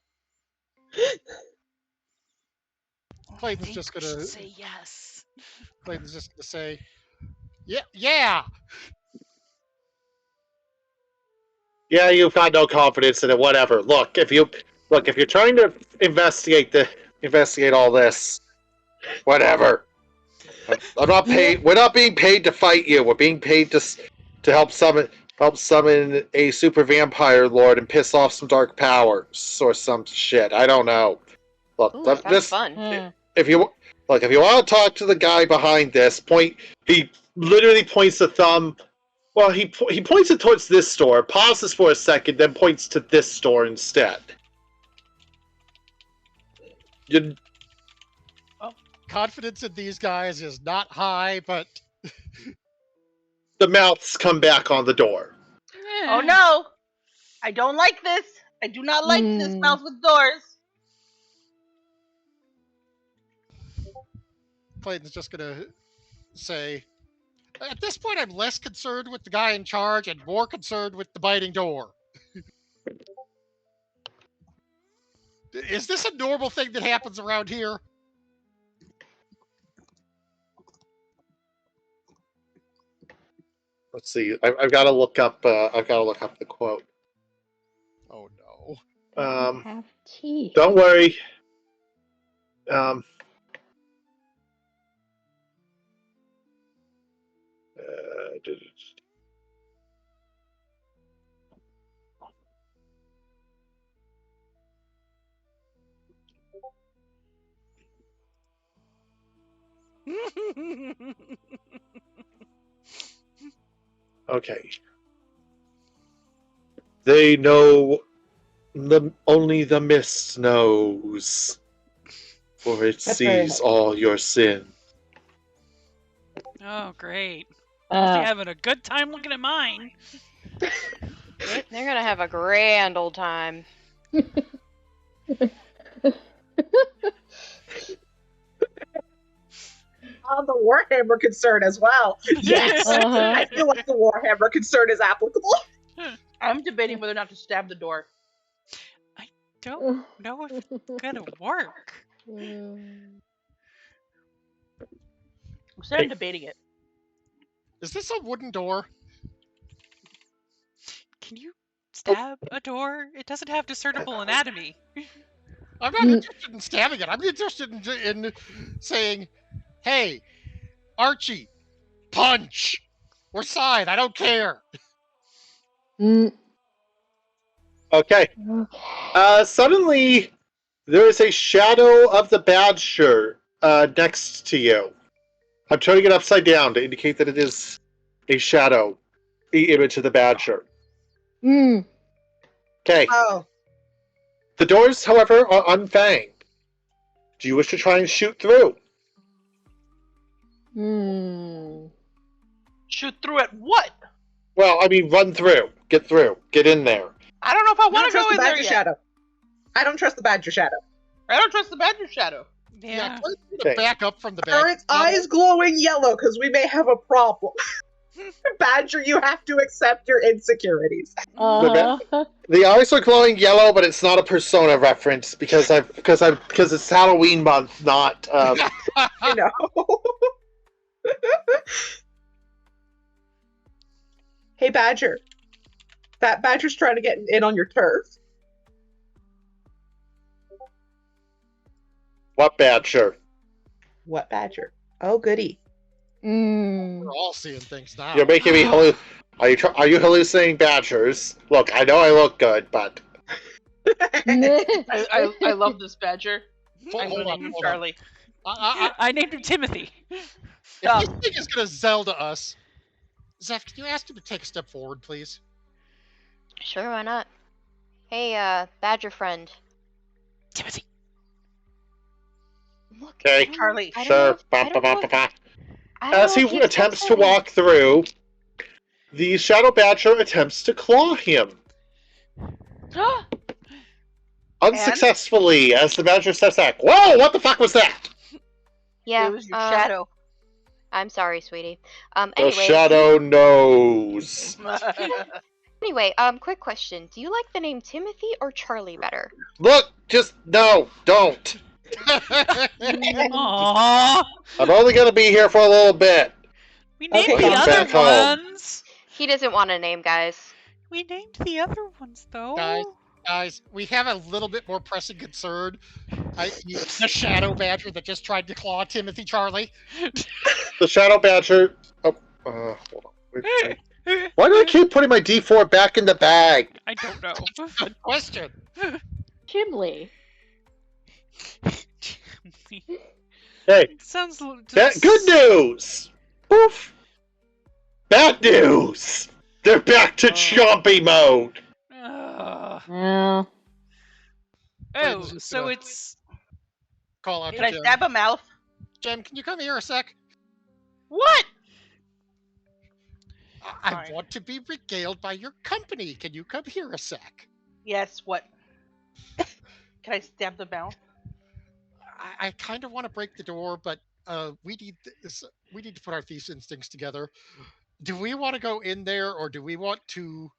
Clayton's I just think we gonna should say yes. Clayton's just gonna say, "Yeah." Yeah, you've got no confidence in it. Whatever. Look, if you're trying to investigate all this, whatever. I'm not paid. We're not being paid to fight you. We're being paid to help summon a super vampire lord and piss off some dark powers or some shit. I don't know. Look, Ooh, sounds fun. if you want to talk to the guy behind this, he literally points the thumb. Well, he points it towards this store, pauses for a second, then points to this store instead. You, Confidence in these guys is not high, but the mouths come back on the door. Oh no! I don't like this. I do not like this mouth with doors. Clayton's just gonna say, at this point, I'm less concerned with the guy in charge and more concerned with the biting door. Is this a normal thing that happens around here? Let's see. I've got to look up. I've got to look up the quote. Oh no. Have teeth. Don't worry. Okay. They know only the mist knows, for it That's very sees all your sin. Oh, great. Must be Uh, having a good time looking at mine. They're gonna have a grand old time. On the Warhammer concern as well. Yes, Uh-huh. I feel like the Warhammer concern is applicable. I'm debating whether or not to stab the door. Don't know if it's gonna work. I'm still debating it. Is this a wooden door? Can you stab a door? It doesn't have discernible anatomy. I'm not interested in stabbing it. I'm interested in saying, hey, Archie, punch! Or side, I don't care. Mm, Okay. Suddenly, there is a shadow of the Badger next to you. I'm turning it upside down to indicate that it is a shadow, the image of the Badger. mm. Okay. Oh, The doors, however, are unfanged. Do you wish to try and shoot through? Mm. Shoot through at what? Well, I mean, run through. Get through. Get in there. I don't know if I I want don't to go trust the in there Badger yet. Shadow. I don't trust the Badger Shadow. I don't trust the Badger Shadow. Yeah. Clayton's gonna Okay. back up from the back. Are its eyes glowing yellow? Because we may have a problem. Badger, you have to accept your insecurities. Uh-huh. The eyes are glowing yellow, but it's not a Persona reference because it's Halloween month, not. You know. Hey, Badger. That Badger's trying to get in on your turf. What Badger? What Badger? Oh, goody. Mm. We're all seeing things now. You're making me Are you hallucinating Badgers? Look, I know I look good, but I love this Badger. I'm Hold gonna on, name him hold on. Charlie. I named him Timothy. If this thing is gonna Zelda us, Zeph, can you ask him to take a step forward, please? Sure, why not? Hey, Badger friend. Timothy. Look, Okay. I don't know- Charlie. I don't know sure. if- I don't know if- I don't As know he if he's attempts to sensitive. walk through, the Shadow Badger attempts to claw him. Unsuccessfully, as the Badger steps back. Whoa, what the fuck was that? Yeah, It was your shadow. I'm sorry, sweetie. The Anyway, Shadow knows. Quick question. Do you like the name Timothy or Charlie better? Look, just no, don't. Aww. I'm only gonna be here for a little bit. We named Okay, the I'm other back home. ones. He doesn't want a name, guys. We named the other ones, though. Guys, we have a little bit more pressing concern. The Shadow Badger that just tried to claw Timothy Charlie. The Shadow Badger. Oh, hold on. Why do I keep putting my D4 back in the bag? I don't know. Good question. Chimley. Hey, Sounds good news! Poof! Bad news! They're back to chompy mode! Yeah. Clayton's Oh, just so gonna it's call out Can I to Jem. stab a mouth? Jem, can you come here a sec? What? I Fine. want to be regaled by your company. Can you come here a sec? Yes, what? Can I stab the mouth? I kind of want to break the door, but we need this. We need to put our thieves' instincts together. Do we want to go in there, or do we want to?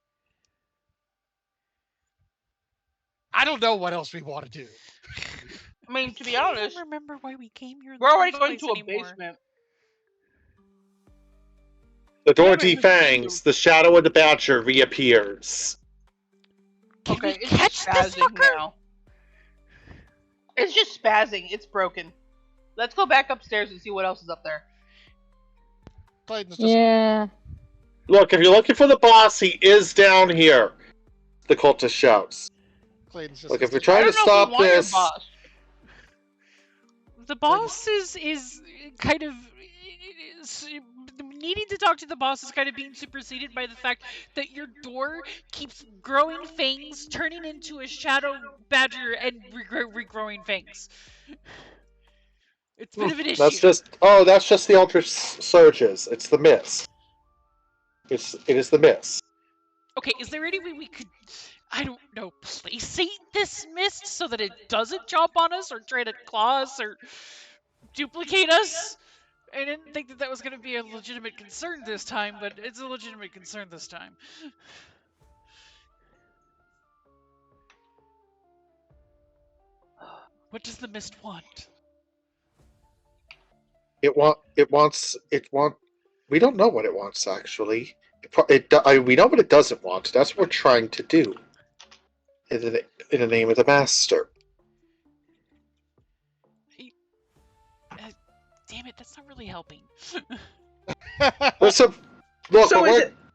I don't know what else we want to do. I mean, to be can't honest, even remember why we came here in we're the already first going place to a anymore. basement. The door Damn it. defangs, the shadow of the badger reappears. Can Okay, we it's catch just this spazzing fucker? now. It's just spazzing. It's broken. Let's go back upstairs and see what else is up there. Clayton's just Yeah. Look, if you're looking for the boss, he is down here. The cultist shouts. Clayton's just Look, if gonna you're say, I trying to don't know if stop we want your this, boss. The boss is kind of needing to talk to the boss is kind of being superseded by the fact that your door keeps growing fangs, turning into a shadow badger, and regrowing fangs. It's a bit of an issue. that's just the Eldritch Surges. It's the mist. It is the mist. Okay, is there any way we could, I don't know, placate this mist so that it doesn't jump on us or try to claw us or duplicate us? I didn't think that was going to be a legitimate concern this time, but it's a legitimate concern this time. What does the mist want? It wants. We don't know what it wants actually. We know what it doesn't want. That's what we're trying to do. In the name of the master. Damn it, that's not really helping. Listen, look, So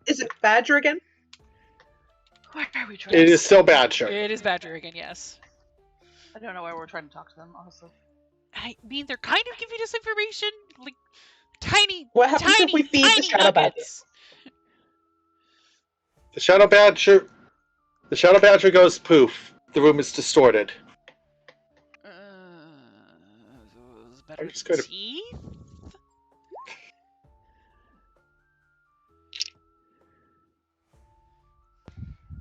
is it Badger again? Where are we trying? it is still Badger. It is Badger again, yes. I don't know why we're trying to talk to them, honestly. I mean, they're kind of giving us information, like tiny, What happens tiny, if we feed the tiny Shadow Badger? nuggets. The Shadow Badger goes poof. The room is distorted. Is better I'm just gonna- teeth?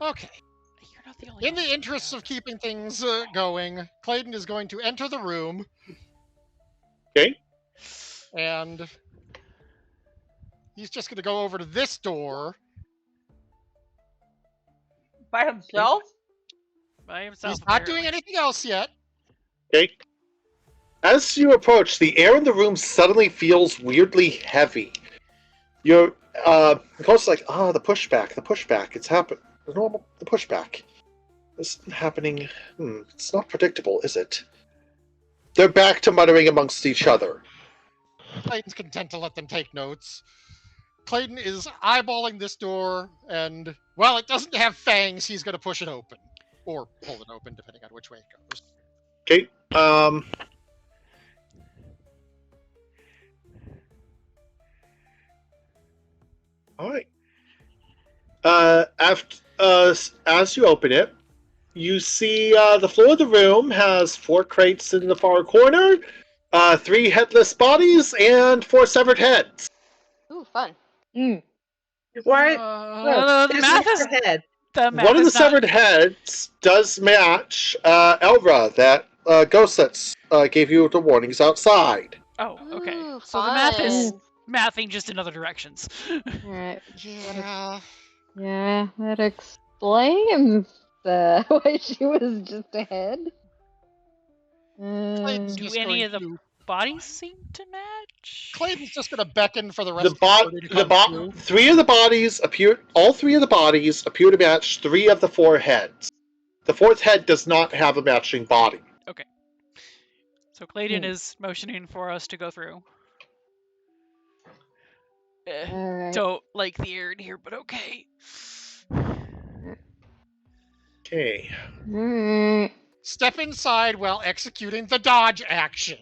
okay. You're not the only In one the who interests knows. of keeping things going, Clayton is going to enter the room. Okay. And he's just going to go over to this door. By himself? By himself. He's not doing anything else yet. Okay. As you approach, the air in the room suddenly feels weirdly heavy. You're close, like, the pushback. It's happened. The pushback. This isn't happening. It's not predictable, is it? They're back to muttering amongst each other. Clayton's content to let them take notes. Clayton is eyeballing this door, and while it doesn't have fangs, he's going to push it open. Or pull it open, depending on which way it goes. Okay. All right. As you open it, you see the floor of the room has 4 crates in the far corner, 3 headless bodies, and 4 severed heads. Ooh, fun. Why? The There's math an is extra head. the math One of the is not- severed heads does match Elra, that ghost that gave you the warnings outside. Oh, okay. Ooh, So the math is fun. mathing just in other directions. Alright. Yeah. Yeah, that explains why she was just ahead. Clayton's Do just any going of the to- bodies seem to match? Clayton's just going to beckon for the rest The of the party to come through. 3 of the bodies appear. All 3 of the bodies appear to match 3 of the 4 heads. The 4th head does not have a matching body. So Clayton is motioning for us to go through. Alright. Don't like the air in here, but okay. Okay. Alright. Step inside while executing the dodge action.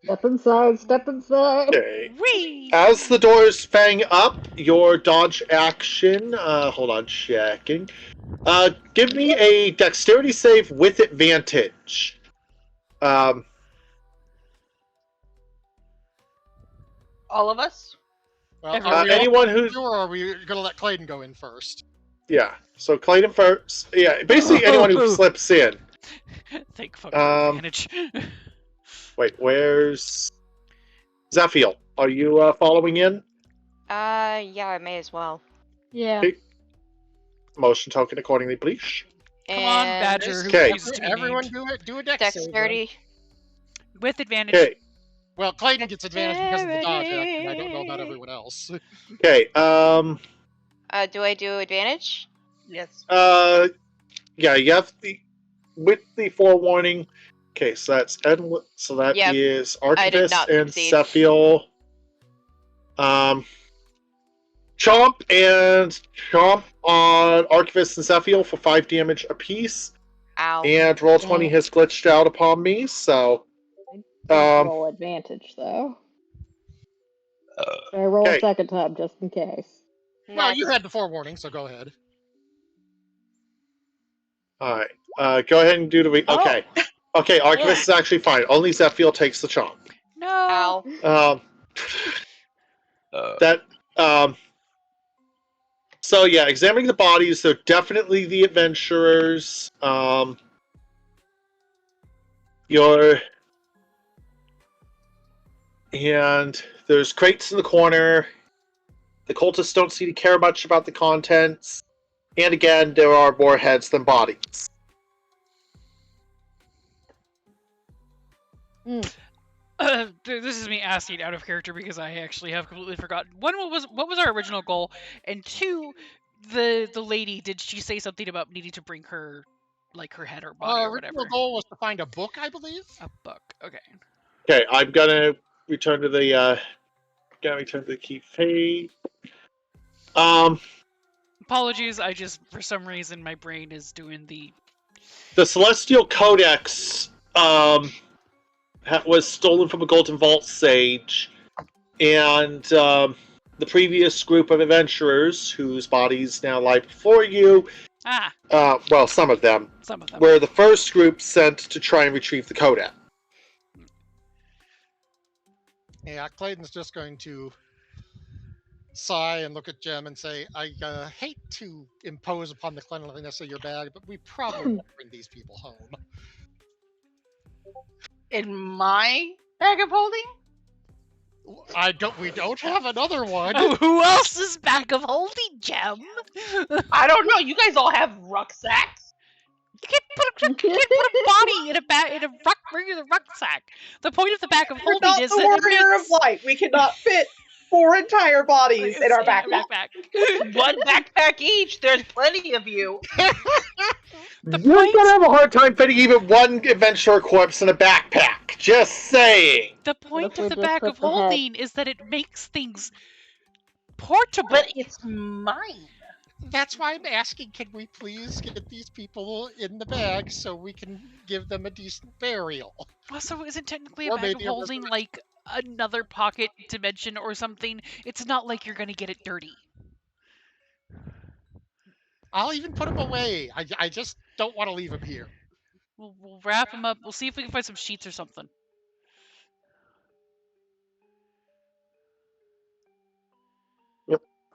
Step inside, step inside. Okay. Whee! As the doors bang up, your dodge action. Hold on, checking. Give me a dexterity save with advantage. All of us? Well, Everyone. are we all anyone who's or are we gonna let Clayton go in first? yeah. So Clayton first. Yeah, basically anyone who slips in. Thank fuck for advantage. Wait, where's Zephiel? Are you following in? Yeah, I may as well. Yeah. Okay. Motion token accordingly, please. Come on, And Badger, who Okay. refuses to be Everyone named. do a dex save. dexterity. With advantage. Okay. Well, Clayton gets advantage because of the dodge action. I don't know about everyone else. Okay. Do I do advantage? Yes. Yeah, you have with the forewarning. Okay, so that's so that Yep, is I did Archivist not and succeed. Zephiel. Chomp on Archivist and Zephiel for 5 damage apiece. Ow. And roll 20 has glitched out upon me, so Roll advantage though. I roll okay. a second time just in case. Well, you Nice. had the forewarning, so go ahead. Alright. Go ahead and do the okay. Okay, Archivist is actually fine. Only Zephiel takes the chomp. No. Ow. So yeah, examining the bodies, they're definitely the adventurers. And there's crates in the corner. The cultists don't seem to care much about the contents. And again, there are more heads than bodies. This is me asking out of character because I actually have completely forgotten. One, what was our original goal, and two, the lady, did she say something about needing to bring her, like her head or body or Original whatever? goal was to find a book, I believe. A book. Okay. Okay, I'm gonna return to the key page. Apologies, I just for some reason my brain is doing the Celestial Codex was stolen from a Golden Vault Sage, and the previous group of adventurers, whose bodies now lie before you, well, some of them, were the first group sent to try and retrieve the Codex. Yeah, Clayton's just going to sigh and look at Jem and say, I hate to impose upon the cleanliness of your bag, but we probably won't bring these people home. In my bag of holding? We don't have another one. Oh, who else's bag of holding, Jem? I don't know. You guys all have rucksacks. You can't put a body in a regular rucksack. The point of the bag of We're holding not is the that warrior of light. We cannot fit 4 entire bodies in our backpack. One backpack each. There's plenty of you. You're gonna have a hard time fitting even one adventurer corpse in a backpack. Just saying. The point of the bag of holding is that it makes things portable. But it's mine. That's why I'm asking, can we please get these people in the bag so we can give them a decent burial? Well, so isn't technically Or a bag of maybe a holding like another pocket dimension or something? It's not like you're gonna get it dirty. I'll even put them away. I just don't want to leave them here. We'll wrap them up. We'll see if we can find some sheets or something.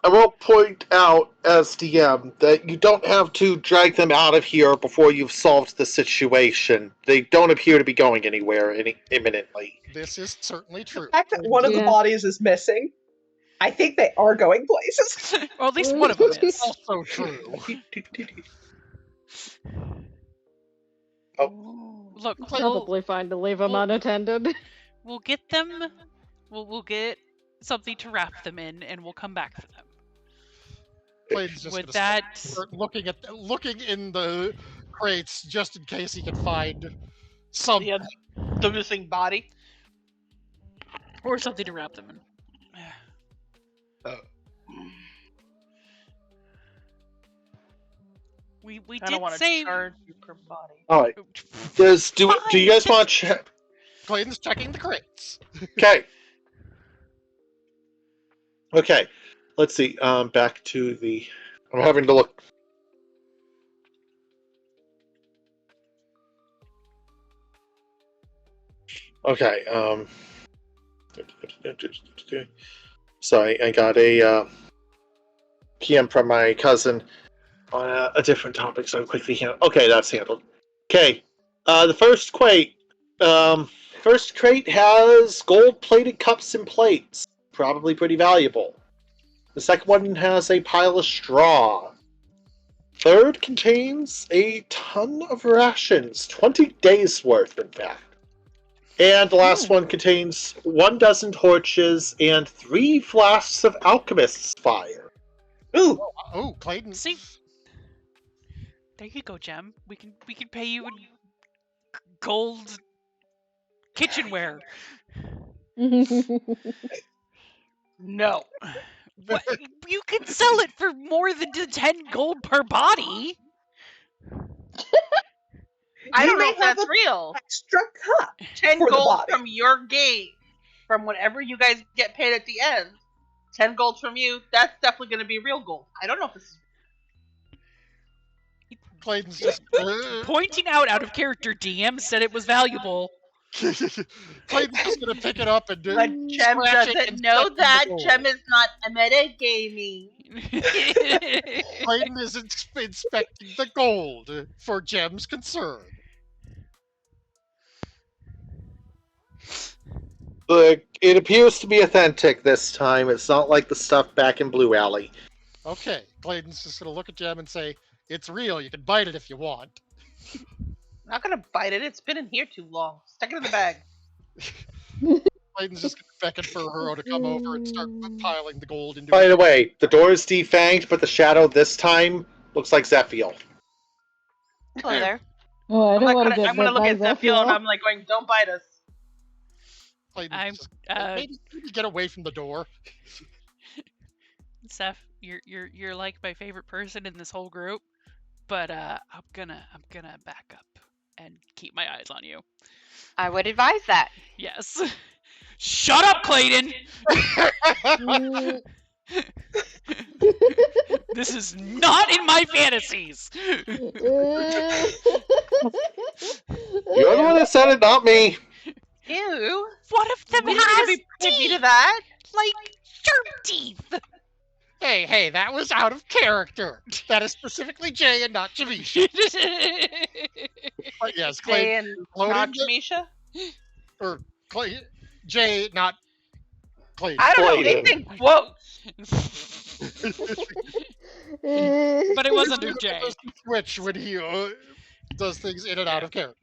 I will point out, as DM, that you don't have to drag them out of here before you've solved the situation. They don't appear to be going anywhere imminently. This is certainly true. The fact that one of the bodies is missing, I think they are going places. Or at least one of them is. Also true. Look, Probably fine to leave them unattended. We'll get them. We'll get something to wrap them in, and we'll come back for them. Clayton's just With gonna that, start looking in the crates just in case he can find some the missing body or something to wrap them in. We I don't did want to say. charge you per body. All right. Do you guys want to check? Clayton's checking the crates. Okay. Okay. Let's see. Back to the. I'm having to look. Okay. Sorry, I got a PM from my cousin on a different topic, so I'm quickly handled. Okay, that's handled. Okay. The first crate. First crate has gold-plated cups and plates. Probably pretty valuable. The second one has a pile of straw. Third contains a ton of rations, 20 days worth, in fact. And the last one contains 12 torches and 3 flasks of alchemist's fire. Ooh, Oh, Clayton. See, there you go, Gem. We can pay you in gold kitchenware. No. What? You can sell it for more than 10 gold per body. I You don't know may if have that's a- real. extra cup 10 for the gold body. from your gate, from whatever you guys get paid at the end. 10 gold from you, that's definitely going to be real gold. I don't know if this is. Clayton's just Pointing out of character, DM said it was valuable. Clayton's just gonna pick it up and But Gem scratch it doesn't and know stuff in the that. gold. Gem is not a metagaming. Clayton is inspecting the gold for Gem's concern. It appears to be authentic this time. It's not like the stuff back in Blue Alley. Okay, Clayton's just gonna look at Gem and say, "It's real. You can bite it if you want." I'm not going to bite it. It's been in here too long. Stick it in the bag. Clayton's just gonna beckon for her to come over and start piling the gold into. By the way, the door is defanged, but the shadow this time looks like Zephiel. Hello there. Oh, I don't want to get I'm gonna bit look by at Zephiel and Zephiel. I'm like going, don't bite us. Clayton's I'm just, maybe get away from the door. Seth, you're like my favorite person in this whole group, but I'm gonna back up and keep my eyes on you. I would advise that. Yes. Shut up, Clayton. This is not in my fantasies. You're the one that said it, not me. Ew. One of them We need to has be privy to teeth, that. like sharp teeth. Hey, that was out of character. That is specifically Jay and not Javisha. But yes, Clayton Jay and loading not the- Jamisha. or Jay, not Clayton. I don't know. Clayton. It's in quotes. But it was under Jay. Switch when he does things in and out of character.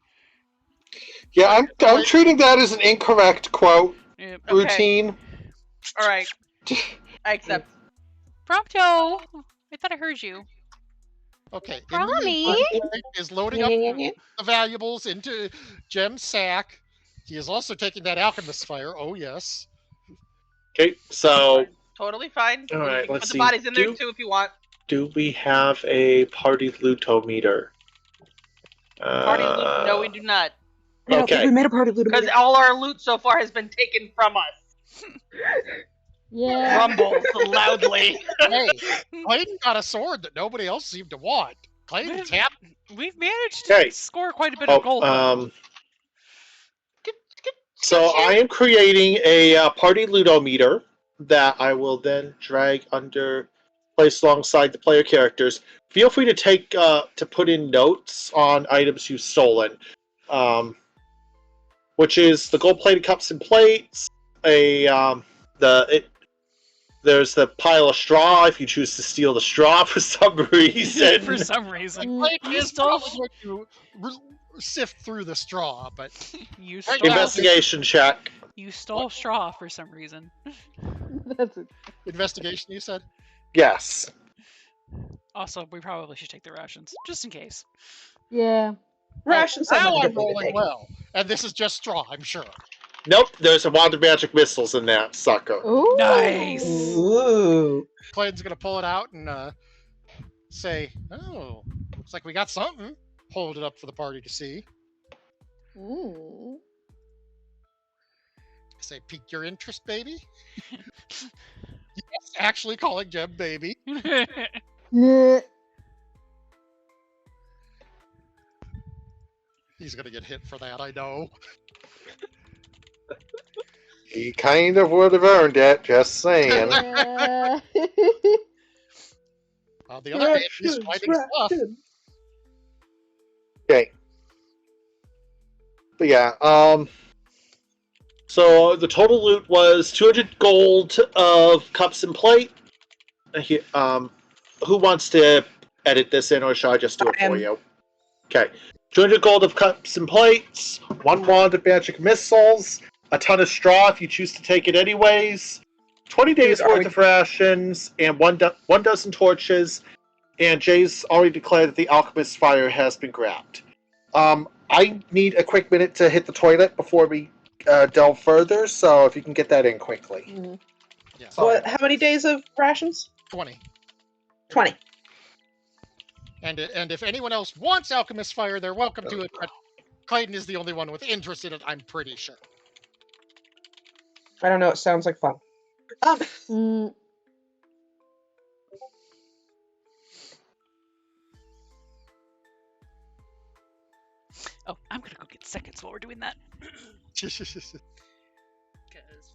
Yeah, I'm treating that as an incorrect quote Yep. Okay. routine. All right. I accept. Prompto. I thought I heard you. Okay. in the Promise. meantime, Clayton is loading up the valuables into Gem's sack. He is also taking that alchemist fire. Oh yes. Okay, so Totally fine. All right, You can let's put see. the bodies in there Do- too if you want. do we have a party lutometer? Party loot? No, we do not. I don't think Okay. we made a party loot. Because all our loot so far has been taken from us. Yeah. Rumbles loudly. Hey, Clayton got a sword that nobody else seemed to want. Clayton's happy. We've managed to Okay. score quite a bit of gold. though. So I am creating a party ludometer that I will then drag place alongside the player characters. Feel free to take to put in notes on items you've stolen, which is the gold-plated cups and plates. There's the pile of straw if you choose to steal the straw for some reason. For some reason. Clayton You is stole, probably going to sift through the straw, but you Right stole, now- Investigation check. you stole straw for some reason. That's it. investigation, you said? Yes. Also, we probably should take the rations, just in case. Yeah. Rations sound Now like a I'm good thing to rolling take. well. And this is just straw, I'm sure. Nope. There's a wand of magic missiles in that sucker. Ooh. Nice. Ooh. Clayton's going to pull it out and say, oh, looks like we got something. Hold it up for the party to see. Ooh. Say, pique your interest, baby? Yes, actually calling Jem baby. Nah. He's gonna get hit for that, I know. He kind of would have earned it, just saying. Yeah. The other baby is Rations, finding stuff. rations. Okay. But yeah, so the total loot was 200 gold of cups and plate. Who wants to edit this in, or should I just do it I for am. you? Okay. 200 gold of cups and plates, 1 wand of magic missiles, a ton of straw if you choose to take it anyways, 20 days Dude, are worth we- of rations, and one dozen torches, and Jay's already declared that the alchemist's fire has been grabbed. I need a quick minute to hit the toilet before we delve further, so if you can get that in quickly. Mhm. Yes. What? How many days of rations? 20. 20. And if anyone else wants Alchemist Fire, they're welcome to it, but Clayton is the only one with interest in it, I'm pretty sure. I don't know. It sounds like fun. Mm. Oh, I'm gonna go get seconds while we're doing that. Because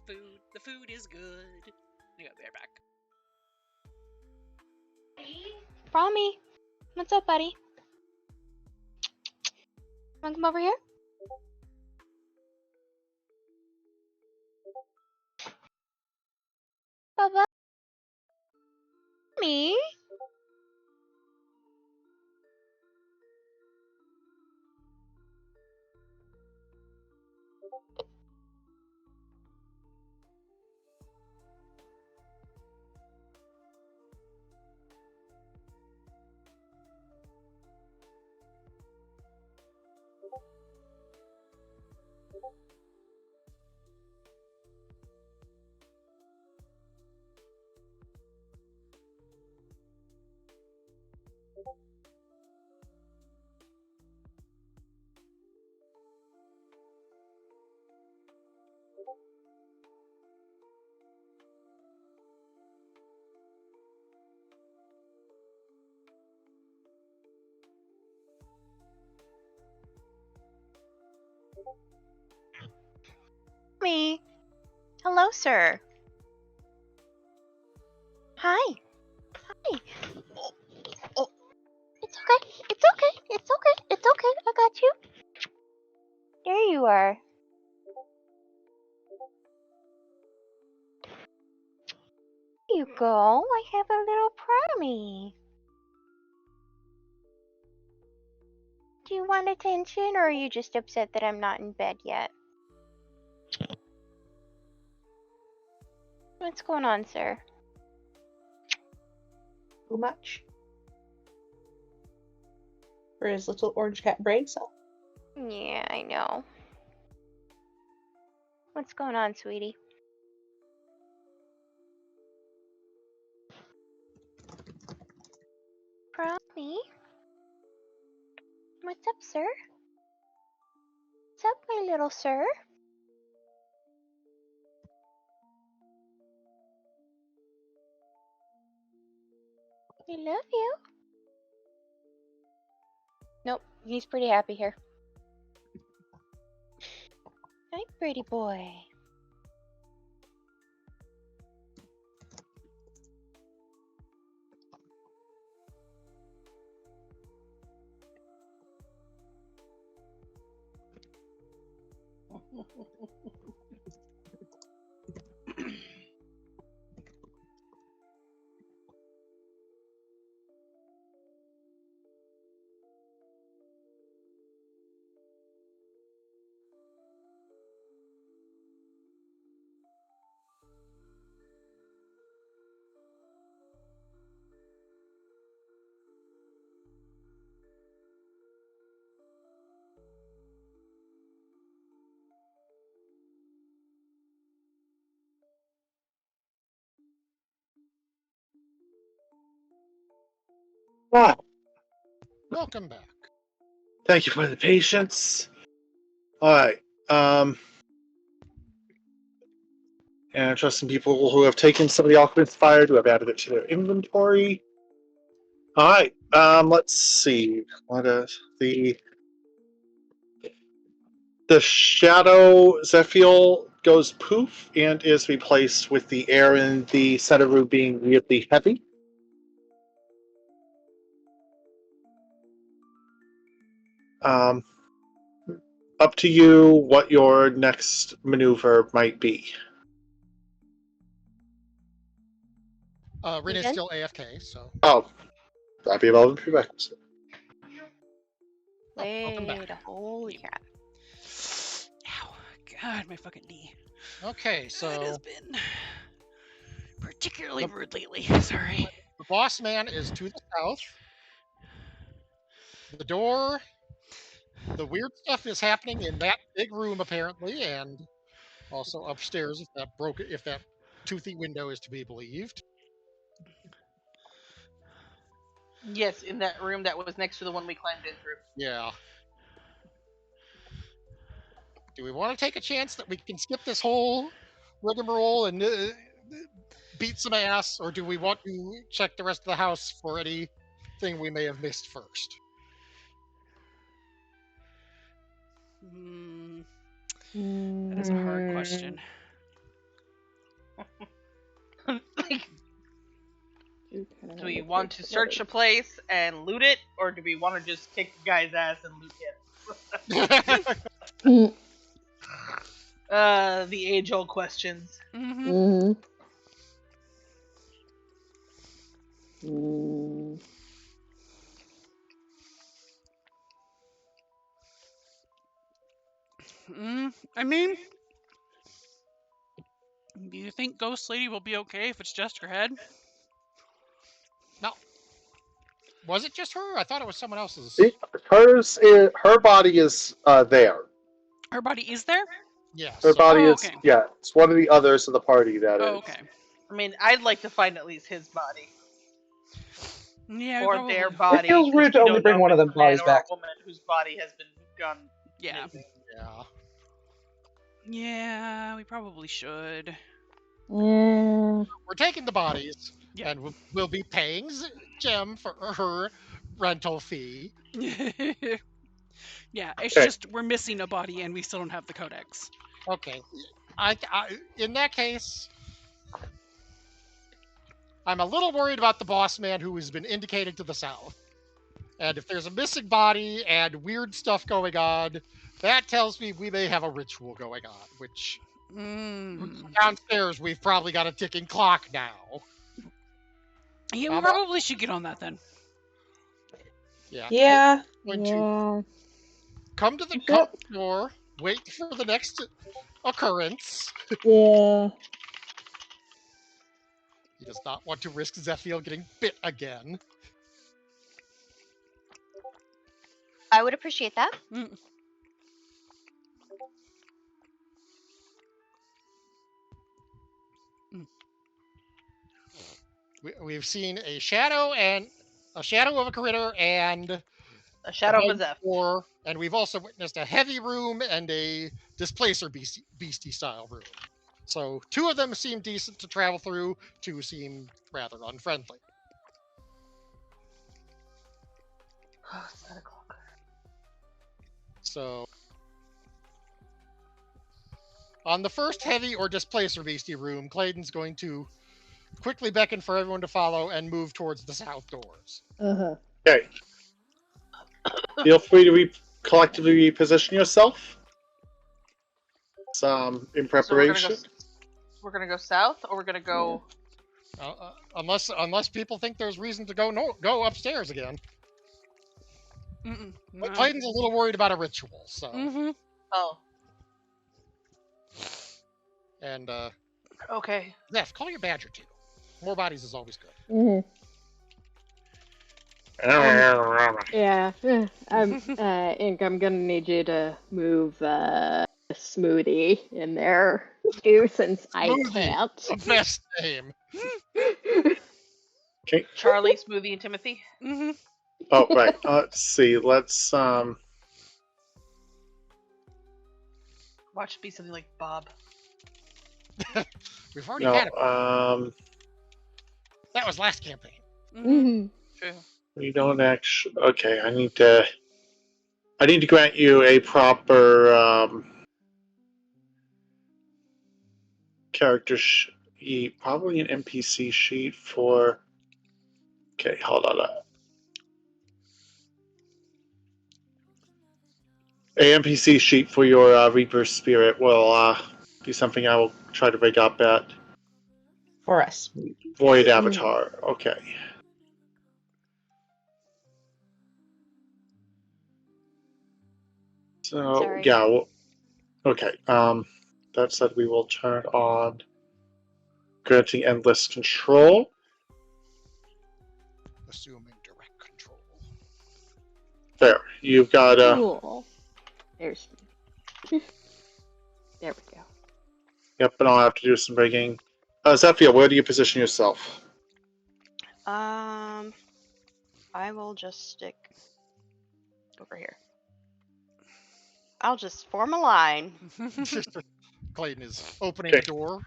the food is good. Yeah, they're back. Rami, what's up, buddy? Wanna come over here? Baba? Me? Me. Hello, sir. Hi. Hi. Oh, it's okay. It's okay. It's okay. It's okay. I got you. There you are. There you go. I have a little Prommy. Do you want attention, or are you just upset that I'm not in bed yet? What's going on, sir? Too much for his little orange cat brain cell. Yeah, I know. What's going on, sweetie? Prommy? What's up, sir? What's up, my little sir? I love you. Nope, he's pretty happy here. Hi, pretty boy. Wow. Welcome back. Thank you for the patience. Alright. And trust some people who have taken some of the alchemist's fire to have added it to their inventory. All right. Let's see. What is the shadow Zephiel goes poof and is replaced with the air in the center room being weirdly heavy. Up to you what your next maneuver might be. Rene's Ethan? still AFK, so Oh, that'd be a relevant prerequisite. welcome back. Wait, holy crap. Ow. God, my fucking knee. Okay, It so has been particularly rude lately. Sorry. the boss man is to the south. The door, the weird stuff is happening in that big room apparently, and also upstairs if that toothy window is to be believed. Yes, in that room that was next to the one we climbed in through. Yeah. Do we want to take a chance that we can skip this whole rigmarole and beat some ass, or do we want to check the rest of the house for anything we may have missed first? That is a hard question. Like, Do kinda do we wanna want take to search a another- place and loot it, or do we want to just kick the guy's ass and loot him? The age-old questions. Mm-hmm. I mean, do you think Ghost Lady will be okay if it's just her head? No. Was it just her? I thought it was someone else's. Her body is there. Her body is there? Yes. Her so- body Oh, is okay. yeah. It's one of the others of the party that is. Oh, okay. I mean, I'd like to find at least his body. Yeah, we Or probably. their body. feels 'cause rude to we only don't bring know one if of it's them a man bodies or back. a woman whose body has been gone. Yeah. Yeah. Yeah, we probably should. We're taking the bodies, Yeah. and we'll be paying Jem for her rental fee. Yeah, it's Okay. just we're missing a body and we still don't have the codex. Okay. I in that case, I'm a little worried about the boss man who has been indicated to the south. And if there's a missing body and weird stuff going on, that tells me we may have a ritual going on, which downstairs we've probably got a ticking clock now. Yeah, we probably should get on that then. Yeah. Yeah. Going to come to the door, wait for the next occurrence. Yeah. He does not want to risk Zephiel getting bit again. I would appreciate that. We've seen a shadow of a critter and A shadow of a Zeph. And we've also witnessed a heavy room and a displacer beastie style room. So 2 of them seem decent to travel through, 2 seem rather unfriendly. Oh, it's 9 o'clock. So on the first heavy or displacer beastie room, Clayton's going to quickly beckon for everyone to follow and move towards the south doors. Okay. Feel free to collectively reposition yourself. In preparation. So we're gonna go south, or we're gonna go. Unless people think there's reason to go upstairs again. No. Clayton's a little worried about a ritual, so. Oh. And Okay. Zeph, call your badger too. More bodies is always good. Yeah. Ink, I'm gonna need you to move Smoothie in there too, since I Smoothie. can't. The best name. Okay. Charlie, Smoothie, and Timothy. Oh right. Let's see. Let's Watch it be something like Bob. We've already No, had it. That was last campaign. Mm-hmm. True. we don't actually. Okay, I need to grant you a proper character sheet, probably an NPC sheet for. Okay, hold on. A NPC sheet for your Reaper Spirit will be something I will try to rig up at For us. Void Avatar. Okay. So Sorry. yeah, okay. That said, we will turn on granting endless control. Assuming direct control. There, you've got Cool. There's. There we go. Yep, and I'll have to do some rigging. Zephyr, where do you position yourself? I will just stick over here. I'll just form a line. Clayton is opening Okay. the door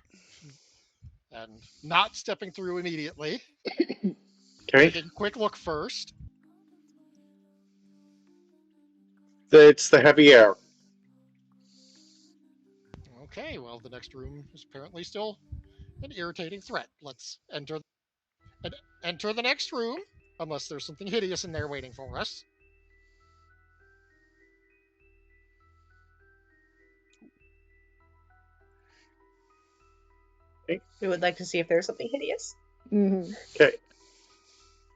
and not stepping through immediately. Okay. Taking a quick look first. It's the heavy air. Okay, well, the next room is apparently still an irritating threat. Let's enter the next room, unless there's something hideous in there waiting for us. We would like to see if there's something hideous. Mm-hmm. Okay.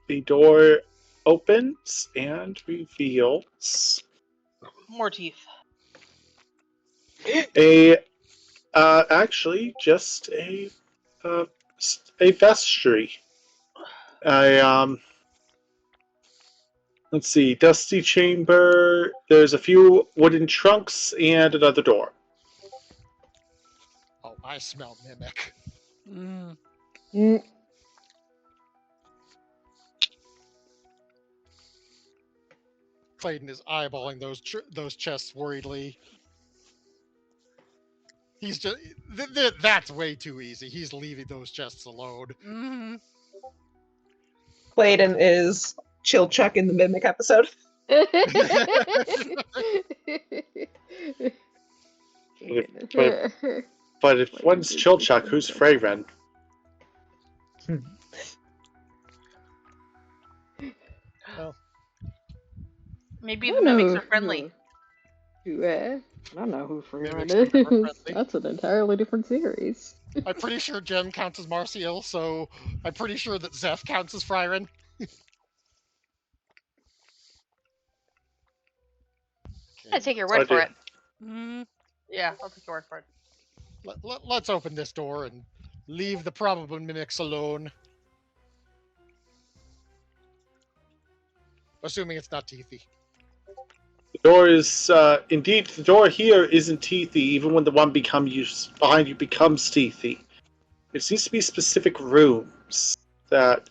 The door opens and reveals More teeth. actually just a vestry. Let's see, dusty chamber. There's a few wooden trunks and another door. Oh, I smell mimic. Mm. Clayton is eyeballing those chests worriedly. He's just that's way too easy. He's leaving those chests alone. Mm-hmm. Clayton is chill Chuck in the Mimic episode. But if one's Chilchuck, who's Fraven? Well, Maybe the mimics are friendly. I don't know who Mimics Freeman are never is. friendly. That's an entirely different series. I'm pretty sure Jem counts as Marcial, so I'm pretty sure that Zeph counts as Fryren. I'm gonna take your word for it. Mm-hmm. Yeah, I'll take your word for it. Let's open this door and leave the probable mimics alone. Assuming it's not teethy. The door is indeed the door here isn't teethy, even when the one behind you becomes teethy. It seems to be specific rooms that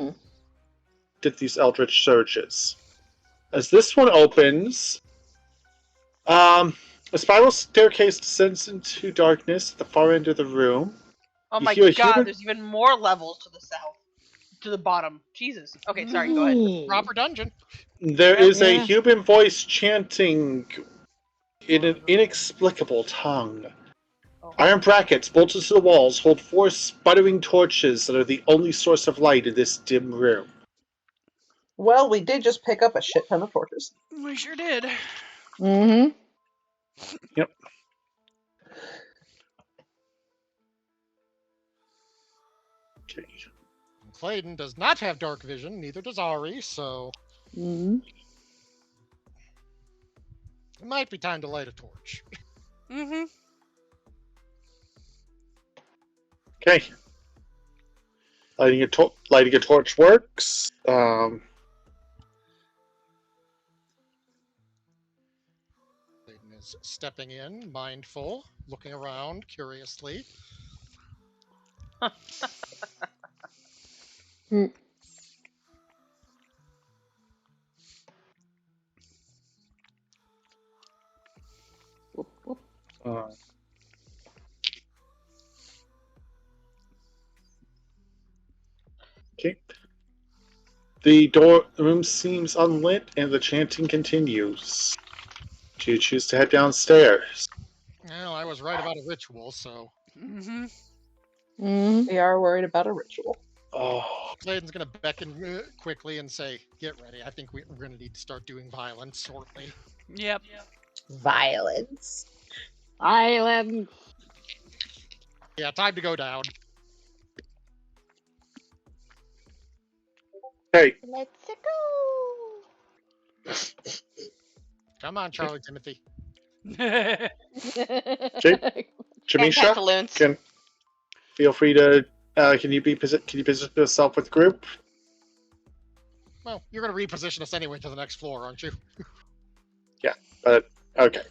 did these eldritch surges. As this one opens, a spiral staircase descends into darkness at the far end of the room. Oh You my hear a god, human- there's even more levels to the south. To the bottom. Jesus. Okay, sorry, go ahead. Proper dungeon. There is a Yeah. human voice chanting in an inexplicable tongue. Oh. Iron brackets bolted to the walls hold 4 sputtering torches that are the only source of light in this dim room. Well, we did just pick up a shit ton of torches. We sure did. Mm-hmm. Yep. Okay. Clayton does not have dark vision, neither does Ari, so Mm-hmm. it might be time to light a torch. Mm-hmm. Okay. Lighting a torch works. Clayton is stepping in, mindful, looking around curiously. Whoop, whoop. Okay. The room seems unlit, and the chanting continues. Do you choose to head downstairs? Well, I was right about a ritual, so Mm-hmm. We are worried about a ritual. Oh, Clayton's gonna beckon quickly and say, "Get ready. I think we're gonna need to start doing violence shortly." Yep. Violence. Island. Yeah, time to go down. hey, Let's go. Come on, Charlie Timothy. Jamisha, Pantaloons. can feel free to. Can you position yourself with group? Well, you're gonna reposition us anyway to the next floor, aren't you? Okay. Okay.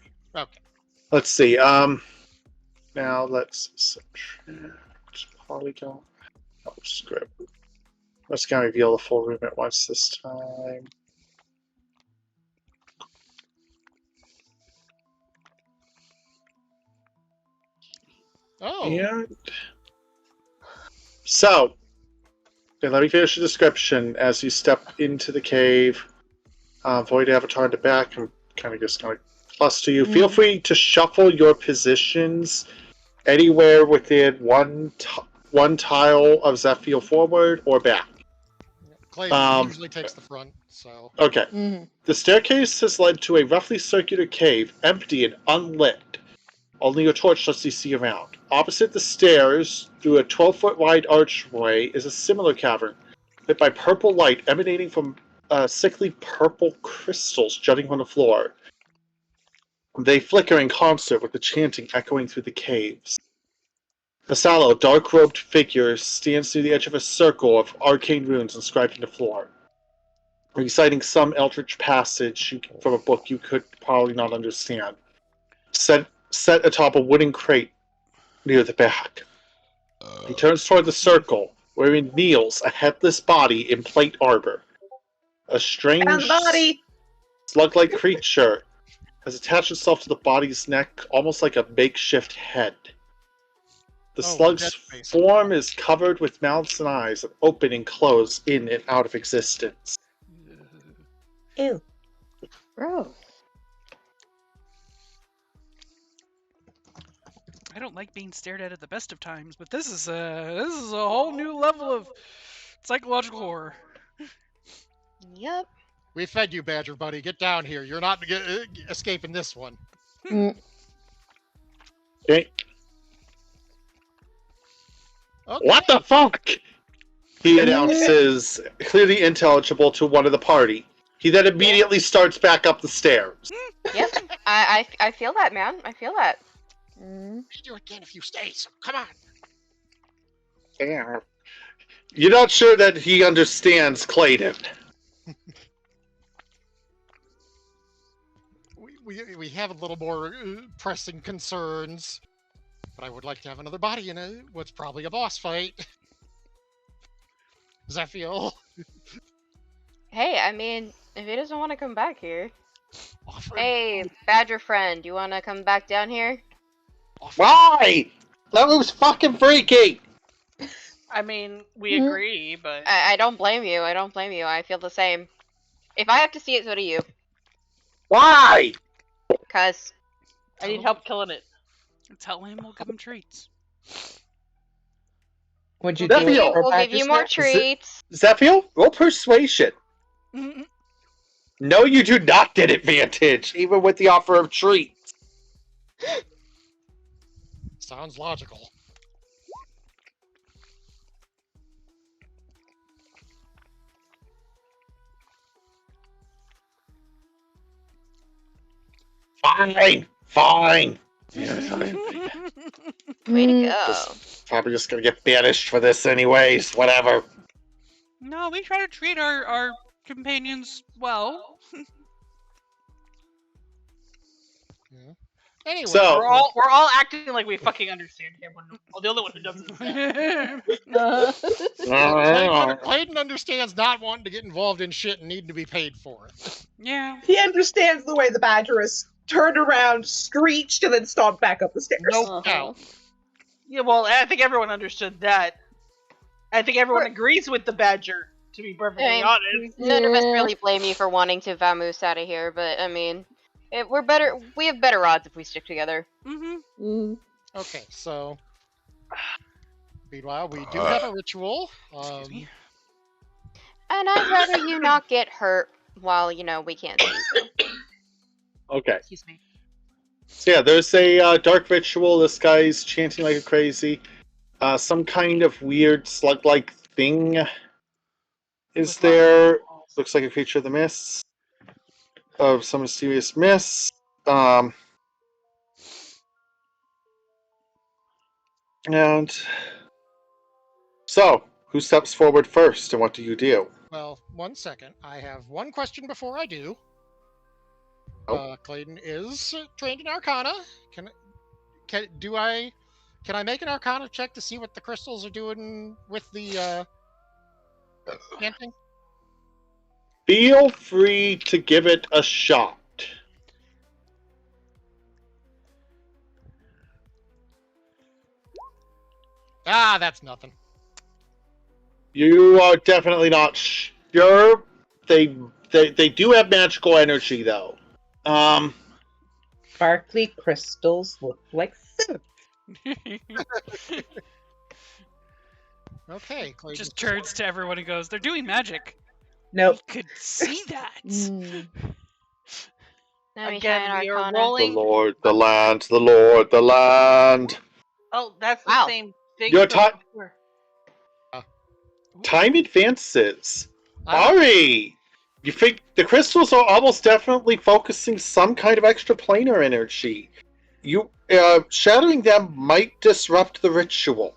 Let's see. Now let's subtract polygon. Oh, script. Let's kind of reveal the full room at once this time. Oh. And so, okay, let me finish the description. As you step into the cave, Void Avatar in the back, I'm kind of just going to cluster you. Feel free to shuffle your positions anywhere within one tile of Zephyr forward or back. Clayton usually takes the front, so. Okay. Mhm. The staircase has led to a roughly circular cave, empty and unlit. Only a torch lets you see around. Opposite the stairs, through a 12-foot wide archway, is a similar cavern, lit by purple light emanating from sickly purple crystals jutting from the floor. They flicker in concert with the chanting echoing through the caves. A sallow, dark-robed figure stands near the edge of a circle of arcane runes inscribed in the floor, reciting some eldritch passage from a book you could probably not understand. Set atop a wooden crate near the back. He turns toward the circle, wherein kneels a headless body in plate armor. A strange Found the body! slug-like creature has attached itself to the body's neck, almost like a makeshift head. The slug's Dead Space. form is covered with mouths and eyes that open and close in and out of existence. Ew. Gross. I don't like being stared at the best of times, but this is a whole new level of psychological horror. Yep. We fed you, Badger Buddy. Get down here. You're not escaping this one. Mm. Okay. Okay. What the fuck? He announces, clearly intelligible to one of the party. He then immediately starts back up the stairs. Yep. I feel that, man. I feel that. We can do it again if you stay, so come on. Yeah. You're not sure that he understands Clayton. We have a little more pressing concerns, but I would like to have another body in what's probably a boss fight. Zephyr. Hey, I mean, if he doesn't want to come back here. Offer. Hey, Badger friend, you want to come back down here? Why? That was fucking freaky! I mean, we agree, but I don't blame you. I don't blame you. I feel the same. If I have to see it, so do you. Why? Cause I need help killing it. Tell him we'll give him treats. Would you We'll do give it you- for we'll give you more Badger's treats. Zephyr, roll persuasion. No, you do not get advantage, even with the offer of treats. Sounds logical. Fine. Way to go. Probably just gonna get banished for this anyways, whatever. No, we try to treat our companions well. Anyway, So- We're all acting like we fucking understand him when the only one who doesn't is Zach. Clayton understands not wanting to get involved in shit and needing to be paid for it. Yeah. He understands the way the badger is turned around, screeched, and then stomped back up the stairs. No doubt. Yeah, well, I think everyone understood that. I think everyone agrees with the badger. To be perfectly I mean, honest. none of us Yeah. really blame you for wanting to vamoose out of here, but I mean, we're better. We have better odds if we stick together. Mm. Okay, so meanwhile, we do have a ritual. Excuse me. And I'd rather you not get hurt while we can't see you. Okay. Excuse me. So yeah, there's a dark ritual. This guy's chanting like a crazy. Some kind of weird slug-like thing is With there. Looks like a creature of the mists. Of some mysterious mist. And so, who steps forward first, and what do you do? Well, 1 second. I have one question before I do. Oh. Clayton is trained in Arcana. Can I make an Arcana check to see what the crystals are doing with the chanting? Feel free to give it a shot. Ah, that's nothing. You are definitely not sure. They do have magical energy, though. Sparkly crystals look like food. Okay, Clayton. Just turns to everyone and goes, "They're doing magic. Nope. We could see that." Mm. Let me Again, try an we are Arcana. The rolling. Lord, the land, the Lord, the land. Oh, that's the Wow. same thing. Your from ti- before. Time advances. Ah, Ari, you think the crystals are almost definitely focusing some kind of extraplanar energy. You shattering them might disrupt the ritual.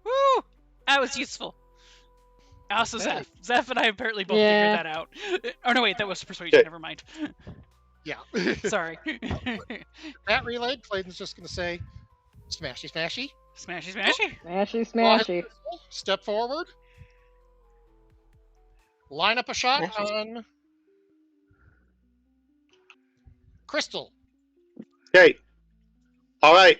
Woo! That was useful. Also, Okay. Zeph and I apparently both Yeah. figured that out. Oh no, wait, that was persuasion. Okay. Never mind. yeah. Sorry. That relayed, Clayton's just going to say, smashy, smashy. Smashy, smashy. Smashy, Draw his smashy. crystal, step forward. Line up a shot Smashy. on Crystal. Okay. All right.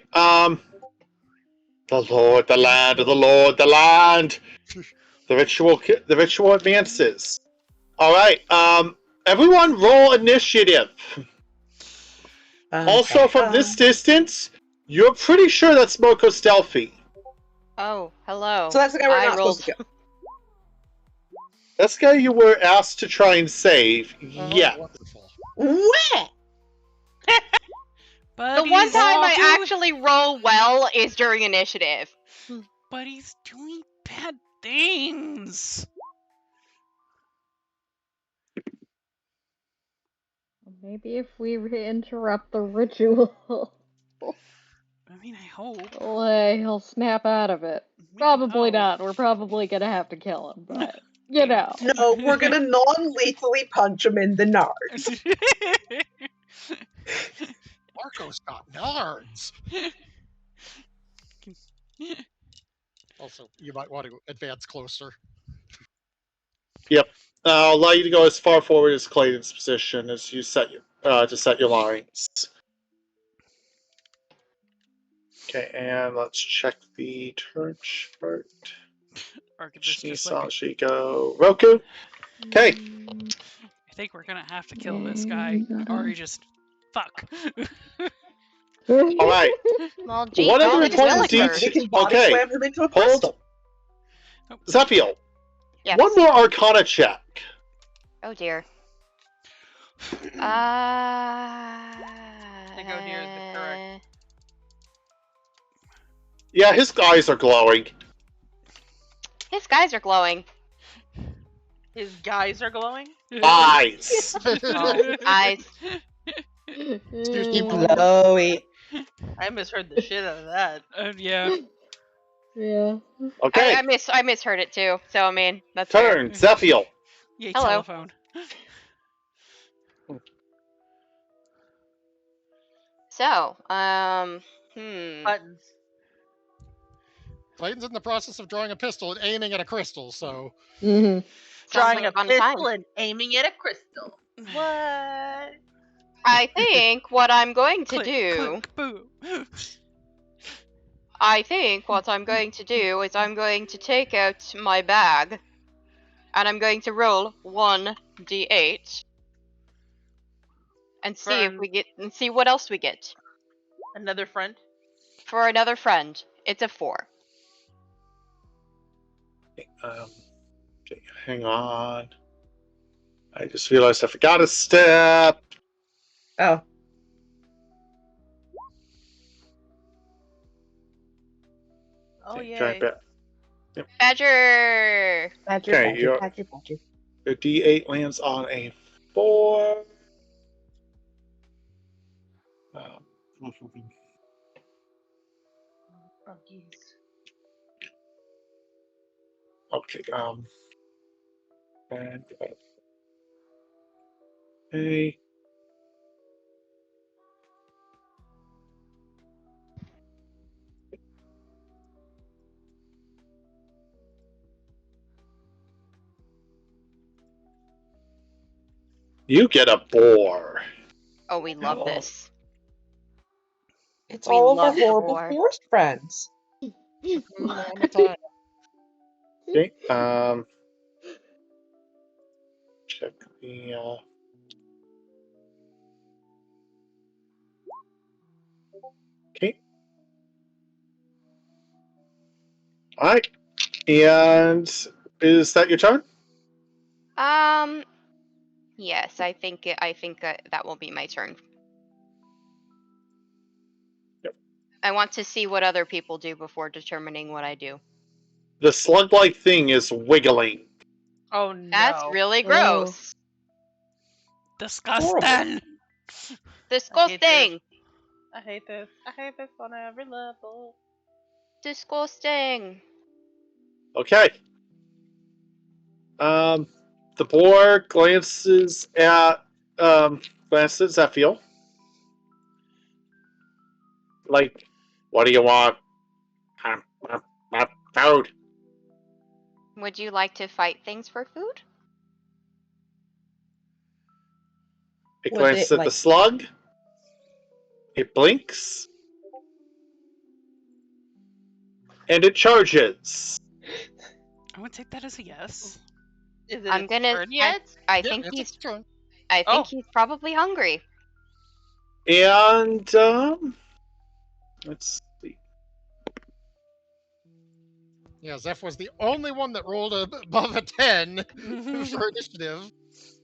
The Lord, the land, the Lord, the land. The ritual advances. All right. Everyone, roll initiative. Also, from this distance, you're pretty sure that's Moko stealthy. Oh, hello. So that's the guy we're I not rolled. supposed to kill. That's the guy you were asked to try and save. Oh, Yeah. wonderful. What? The one time I actually roll well is during initiative. But he's doing bad things. Maybe if we interrupt the ritual, I mean, I hope. he'll snap out of it. We Probably can not. We're probably gonna have to kill him, but you know. No, we're gonna non-lethally punch him in the nards. hope. Marco's got nards. Also, you might want to advance closer. Yep. I'll allow you to go as far forward as Clayton's position as you set your lines. Okay, and let's check the turn chart. Archivist just like, Shisashi go Roku. Okay. I think we're gonna have to kill this guy. Ari just fuck. All right. Well, gee, What call other it important Willikers. details? We can body Okay. slam him into a Hold. crystal. Zephiel, Yes. one more Arcana check. Oh dear. I think O'Dear is the correct. Yeah, his eyes are glowing. His guys are glowing. His guys are glowing. Eyes. Oh, Eyes. Excuse me, Blowy. I misheard the shit out of that. Yeah. Yeah. Okay. I misheard it too. So I mean, that's fair. Turn. Zephiel. Yay, Hello. telephone. So, Buttons. Clayton's in the process of drawing a pistol and aiming at a crystal, so Mm-hmm. Drawing like a a fun pistol time. and aiming at a crystal. What? I think what I'm going to Click, do click, boom. I think what I'm going to do is I'm going to take out my bag and I'm going to roll 1d8 and see if we get and see what else we get. Another friend. For another friend, it's a 4. Okay, hang on. I just realized I forgot a step. Oh. Oh Okay, yeah. try back. Badger! Badger, Okay, badger, badger, badger. Your D8 lands on a 4. Buggies. Okay, and okay. You get a boar. Oh, we love Oh. this. It's We all of our love horrible war. forest friends. One at a time. Okay, check the, okay. Alright, and is that your turn? Yes, I think that will be my turn. Yep. I want to see what other people do before determining what I do. The slug-like thing is wiggling. Oh no. That's really Oh. gross. Disgusting. Disgusting. I hate this. I hate this on every level. Disgusting. Okay. The boar glances at Zephiel. Like, what do you want? Food. Would you like to fight things for food? It Would glances it, at the slug. It blinks. And it charges. I would take that as a yes. Is it I'm its gonna. turn yet? I Yeah, think it's he's. its turn. I think he's probably hungry. And let's see. Yeah, Zeph was the only one that rolled above a 10 for initiative,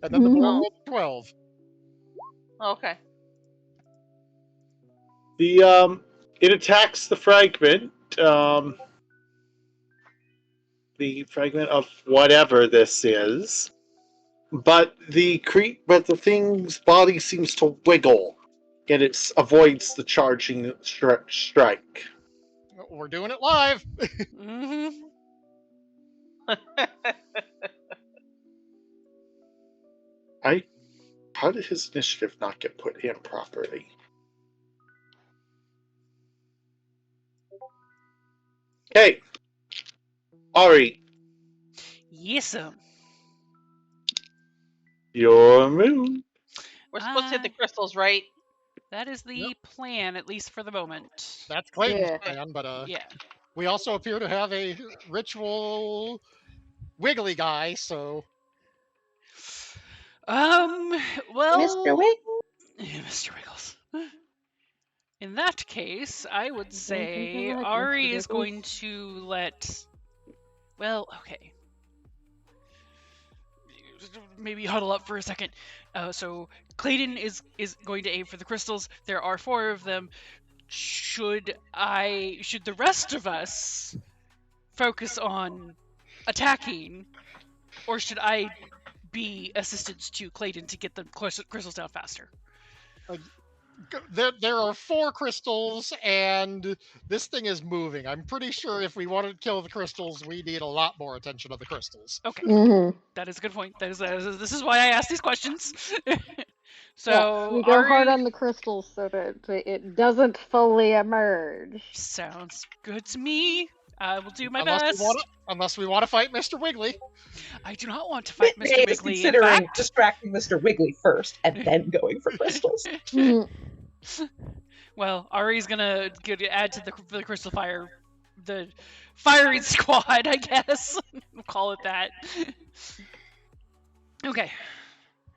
and then the boar rolled a 12. Okay. The it attacks the fragment. The fragment of whatever this is. But the thing's body seems to wiggle, and it avoids the charging strike. We're doing it live. Mm-hmm. How did his initiative not get put in properly? Okay, Ari, Yes'm. your move. We're supposed to hit the crystals, right? That is the Yep. plan, at least for the moment. That's Clayton's Yeah. plan, but Yeah. we also appear to have a ritual wiggly guy, so Well, Mr. Wiggles. Mr. Wiggles. In that case, I would Don't think say I like Ari Mr. is going to let. Well, okay. Maybe huddle up for a second. So Clayton is going to aim for the crystals. There are 4 of them. Should the rest of us focus on attacking, or should I be assistance to Clayton to get the crystals down faster? there are 4 crystals, and this thing is moving. I'm pretty sure if we wanted to kill the crystals, we need a lot more attention of the crystals. Okay, Mm-hmm. that is a good point. This is why I asked these questions. So Yes, we go Ari, hard on the crystals so that it doesn't fully emerge. sounds good to me. I will do my Unless best. unless we want to fight Mr. Wiggly. I do not want to fight Mitney Mr. is Wiggly. In considering fact, distracting Mr. Wiggly first and then going for crystals. Mm. Well, Ari's gonna add to the crystal fire, the firing squad, I guess. We'll call it that. Okay.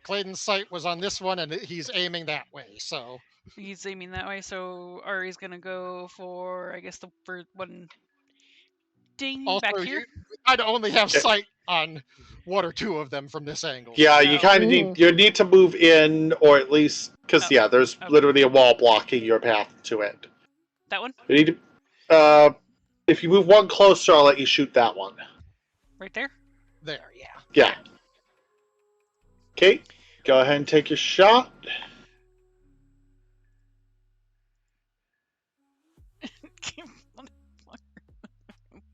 Clayton's sight was on this one, and he's aiming that way. So He's aiming that way, so Ari's gonna go for, I guess, the first one. Ding, also, back here. I'd only have sight on one or two of them from this angle. Yeah, Oh. you kind of need to move in, or at least because there's literally a wall blocking your path to it. That one? You need to. If you move one closer, I'll let you shoot that one. Right there? There, yeah. Yeah. Okay, go ahead and take your shot.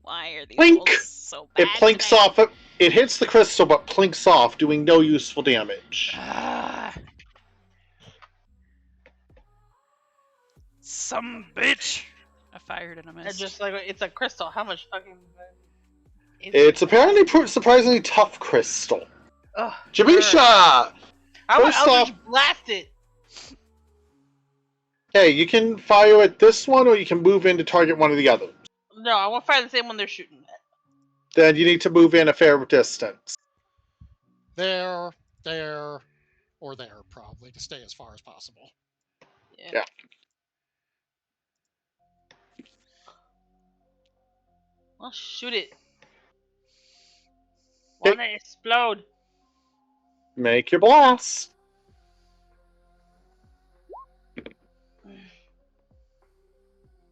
Why are these Plink! rolls so bad? It plinks today? off. It hits the crystal, but plinks off, doing no useful damage. Some bitch! I fired and I missed. And just like it's a crystal. How much fucking? It's apparently surprisingly tough crystal. Ugh, Jamisha! I'm First Eldritch off- blast it. Hey, you can fire at this one, or you can move in to target one of the others. No, I want to fire the same one they're shooting at. Then you need to move in a fair distance. There, or there, probably, to stay as far as possible. Yeah. Well, shoot it. Okay. Wanna explode? Make your blast.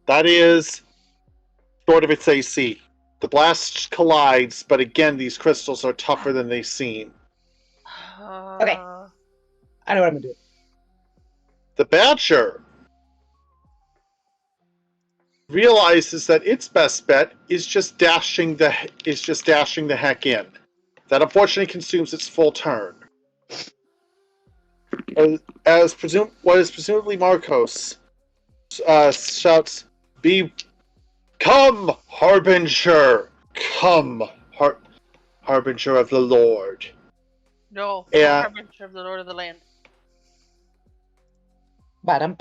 That is short of its AC. The blast collides, but again, these crystals are tougher than they seem. Okay. I know what I'm gonna do. The Badger realizes that its best bet is just dashing the heck in. That unfortunately consumes its full turn. What is presumably Marcos shouts, "Come, Harbinger! Come, Harbinger of the Lord!" No, Yeah. Harbinger of the Lord of the Land. Bottom.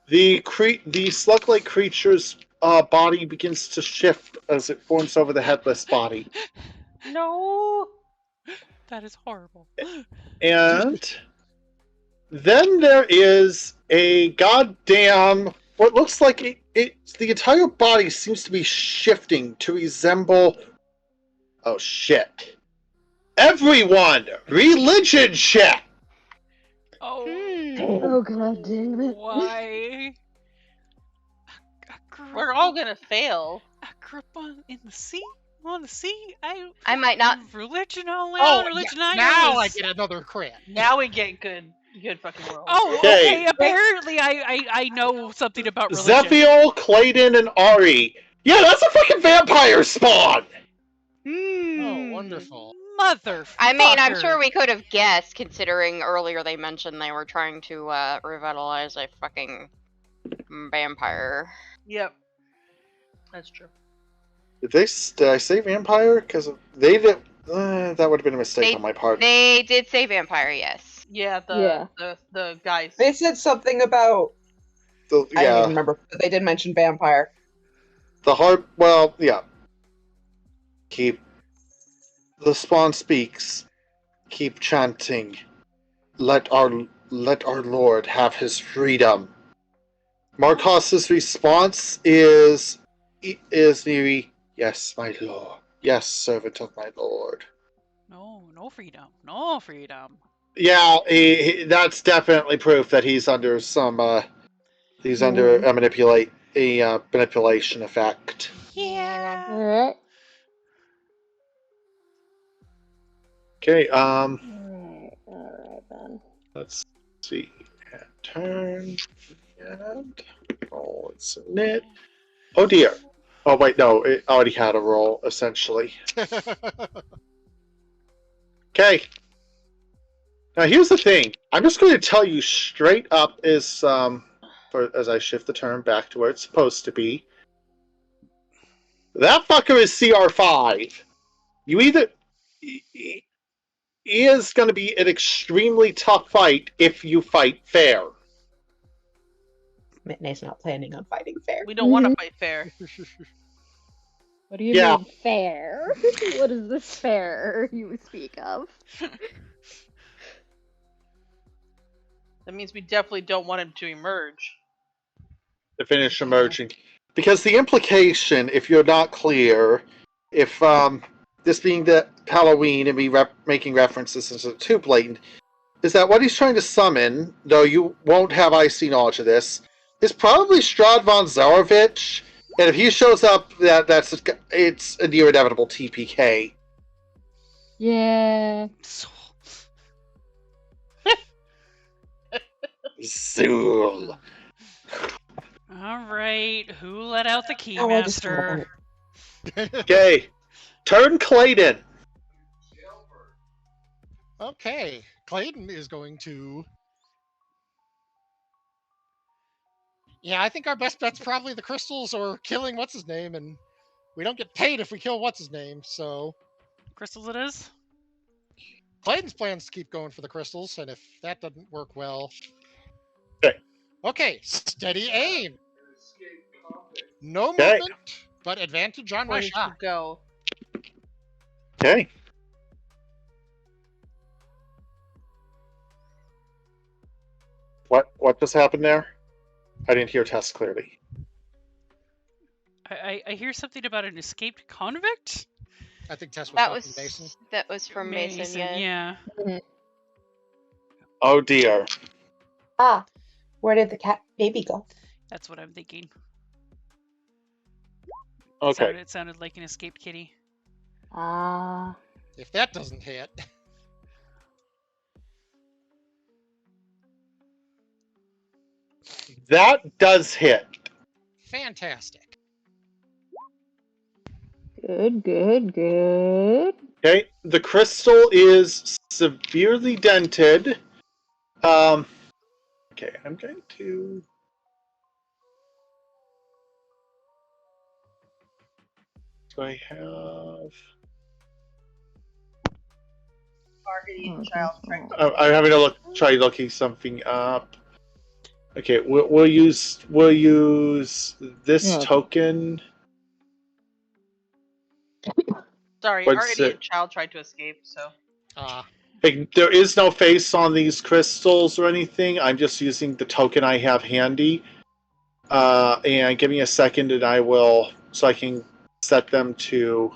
The slug-like creature's body begins to shift as it forms over the headless body. No. That is horrible. And then there is a goddamn, what looks like the entire body seems to be shifting to resemble, oh shit. Everyone, religion check! Oh. Oh god damn it. Why? We're all gonna fail. I grew up in the sea. On the sea. I might not. Religion all Oh, out. Religion yeah, I now I was- get another crit. Now we get good fucking rolls. Oh, Okay. okay. Apparently, I know something about religion. Zephiel, Clayton, and Ari. Yeah, that's a fucking vampire spawn! Oh, wonderful. Mother. I mean, I'm sure we could have guessed, considering earlier they mentioned they were trying to revitalize a fucking vampire. Yep. That's true. Did I say vampire? Because they did. That would have been a mistake on my part. They did say vampire, yes. Yeah, Yeah. the guys. They said something about. I don't even remember, but they did mention vampire. The heart. Well, yeah. The spawn speaks. Keep chanting. Let our Lord have his freedom. Marcos's response is nearly, yes, my lord. Yes, servant of my lord. No freedom. No freedom. Yeah, that's definitely proof that he's under some. He's under a manipulation effect. Yeah. Alright. Okay. Alright then. Let's see. Turn and roll and submit. Oh dear. Oh wait, no, it already had a roll essentially. Okay. Now here's the thing. I'm just going to tell you straight up as I shift the turn back to where it's supposed to be. That fucker is CR5. You either is going to be an extremely tough fight if you fight fair. Mitney's not planning on fighting fair. We don't want to fight fair. What do you Yeah. mean fair? What is this fair you speak of? That means we definitely don't want him to emerge. To finish emerging. Because the implication, if you're not clear, if this being the Halloween and me making references isn't too blatant, is that what he's trying to summon, though you won't have IC knowledge of this, is probably Strahd von Zarovich, and if he shows up, it's a near inevitable TPK. Yeah. Zool. All right, who let out the keymaster? Okay, turn Clayton. Okay, Clayton is going to. Yeah, I think our best bet's probably the crystals or killing what's his name, and we don't get paid if we kill what's his name. So Crystals it is. Clayton's plans to keep going for the crystals, and if that doesn't work well, okay, steady aim. No Okay. movement, but advantage on my Where did you shot. go? Okay. What just happened there? I didn't hear Tess clearly. I hear something about an escaped convict. I think Tess was That talking was to Mason. that was from Mason. Yeah. Yeah. Oh dear. Ah, where did the cat baby go? That's what I'm thinking. Okay. It sounded like an escaped kitty. Ah. If that doesn't hit, That does hit. fantastic. Good, good, good. Okay. The crystal is severely dented. Okay, I'm going to. Do I have? Guardian child trying to I'm having to try looking something up. Okay, we'll use this Yeah. token. Sorry, What's our idiot it? child tried to escape, so. Like, there is no face on these crystals or anything. I'm just using the token I have handy. And give me a second, and I will, so I can set them to.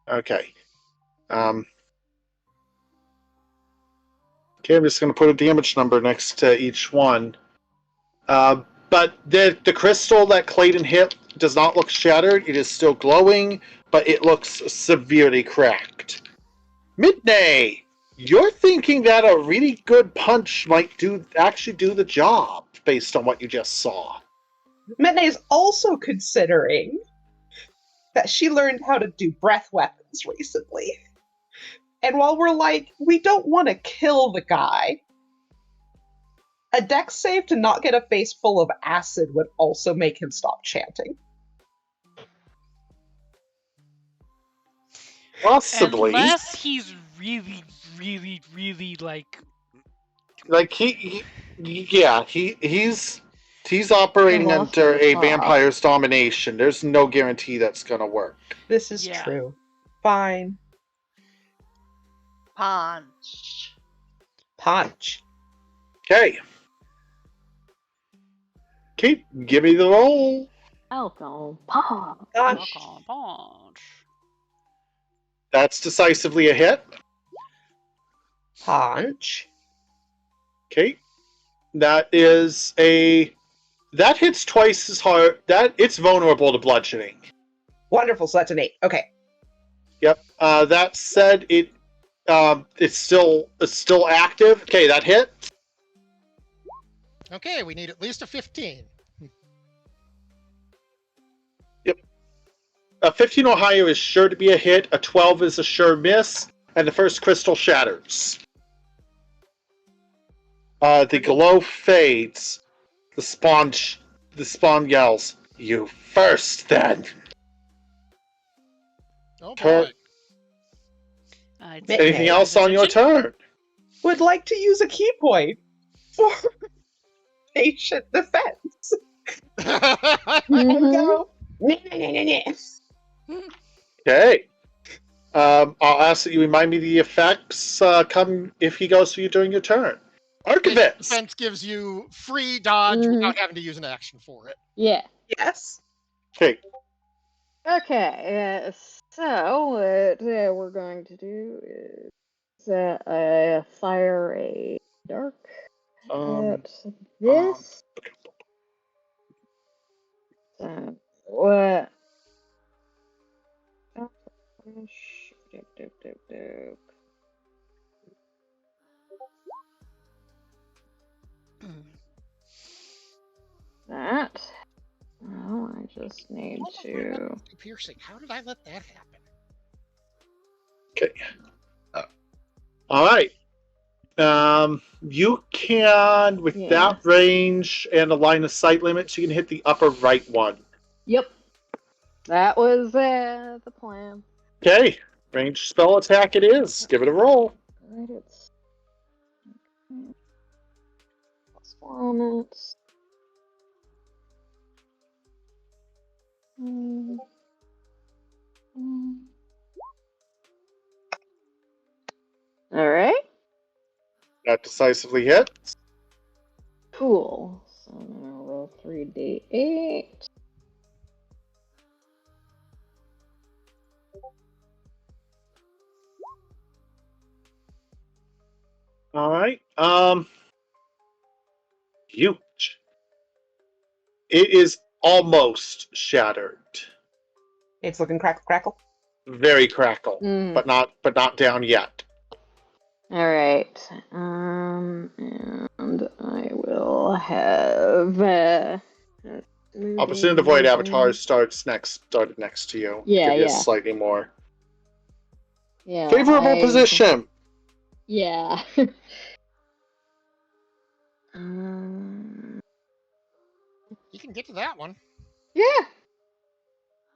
Okay. Okay, I'm just going to put a damage number next to each one. But the crystal that Clayton hit does not look shattered. It is still glowing, but it looks severely cracked. Midday, you're thinking that a really good punch might actually do the job, based on what you just saw. Mitney is also considering that she learned how to do breath weapons recently. And while we're like, we don't want to kill the guy, a dex save to not get a face full of acid would also make him stop chanting. Possibly. Unless he's really, really, really like He's operating under a vampire's domination. There's no guarantee that's gonna work. This is Yeah. true. Fine. Punch. Punch. Okay. Okay, give me the roll. Falcon punch. Punch. punch. That's decisively a hit. Punch. Okay. That hits twice as hard. It's vulnerable to bludgeoning. Wonderful, so that's an 8. Okay. Yep. That said, it's still active. Okay, that hit. Okay, we need at least a 15. Yep. A 15 or higher is sure to be a hit. A 12 is a sure miss, and the first crystal shatters. The glow fades. The spawn yells, "You first, then!" Oh Tur- boy. I'd Anything say Anything pay else on your attention. turn? Would like to use a key point for patient defense. Mhm. Okay. I'll ask that you remind me the effects come if he goes for you during your turn. Archivist! Defense gives you free dodge without having to use an action for it. Yeah. Yes. Okay. Okay. So what we're going to do is fire a dark at this. What? That. Oh, I just need to. Piercing. How did I let that happen? Okay. All right. You can, with that range and a line of sight limits, you can hit the upper right one. Yep. That was the plan. Okay. Range spell attack it is. Give it a roll. Alright, it's +4 on it. Alright. That decisively hits. Cool. So I'm gonna roll 3d8. All right. Huge. It is almost shattered. It's looking crackle. Very crackle, but not down yet. Alright. And I will have I'll presume the Void Avatar started next to you. Yeah, Give you yeah. a slightly more Yeah. favorable position. Yeah. You can get to that one. Yeah.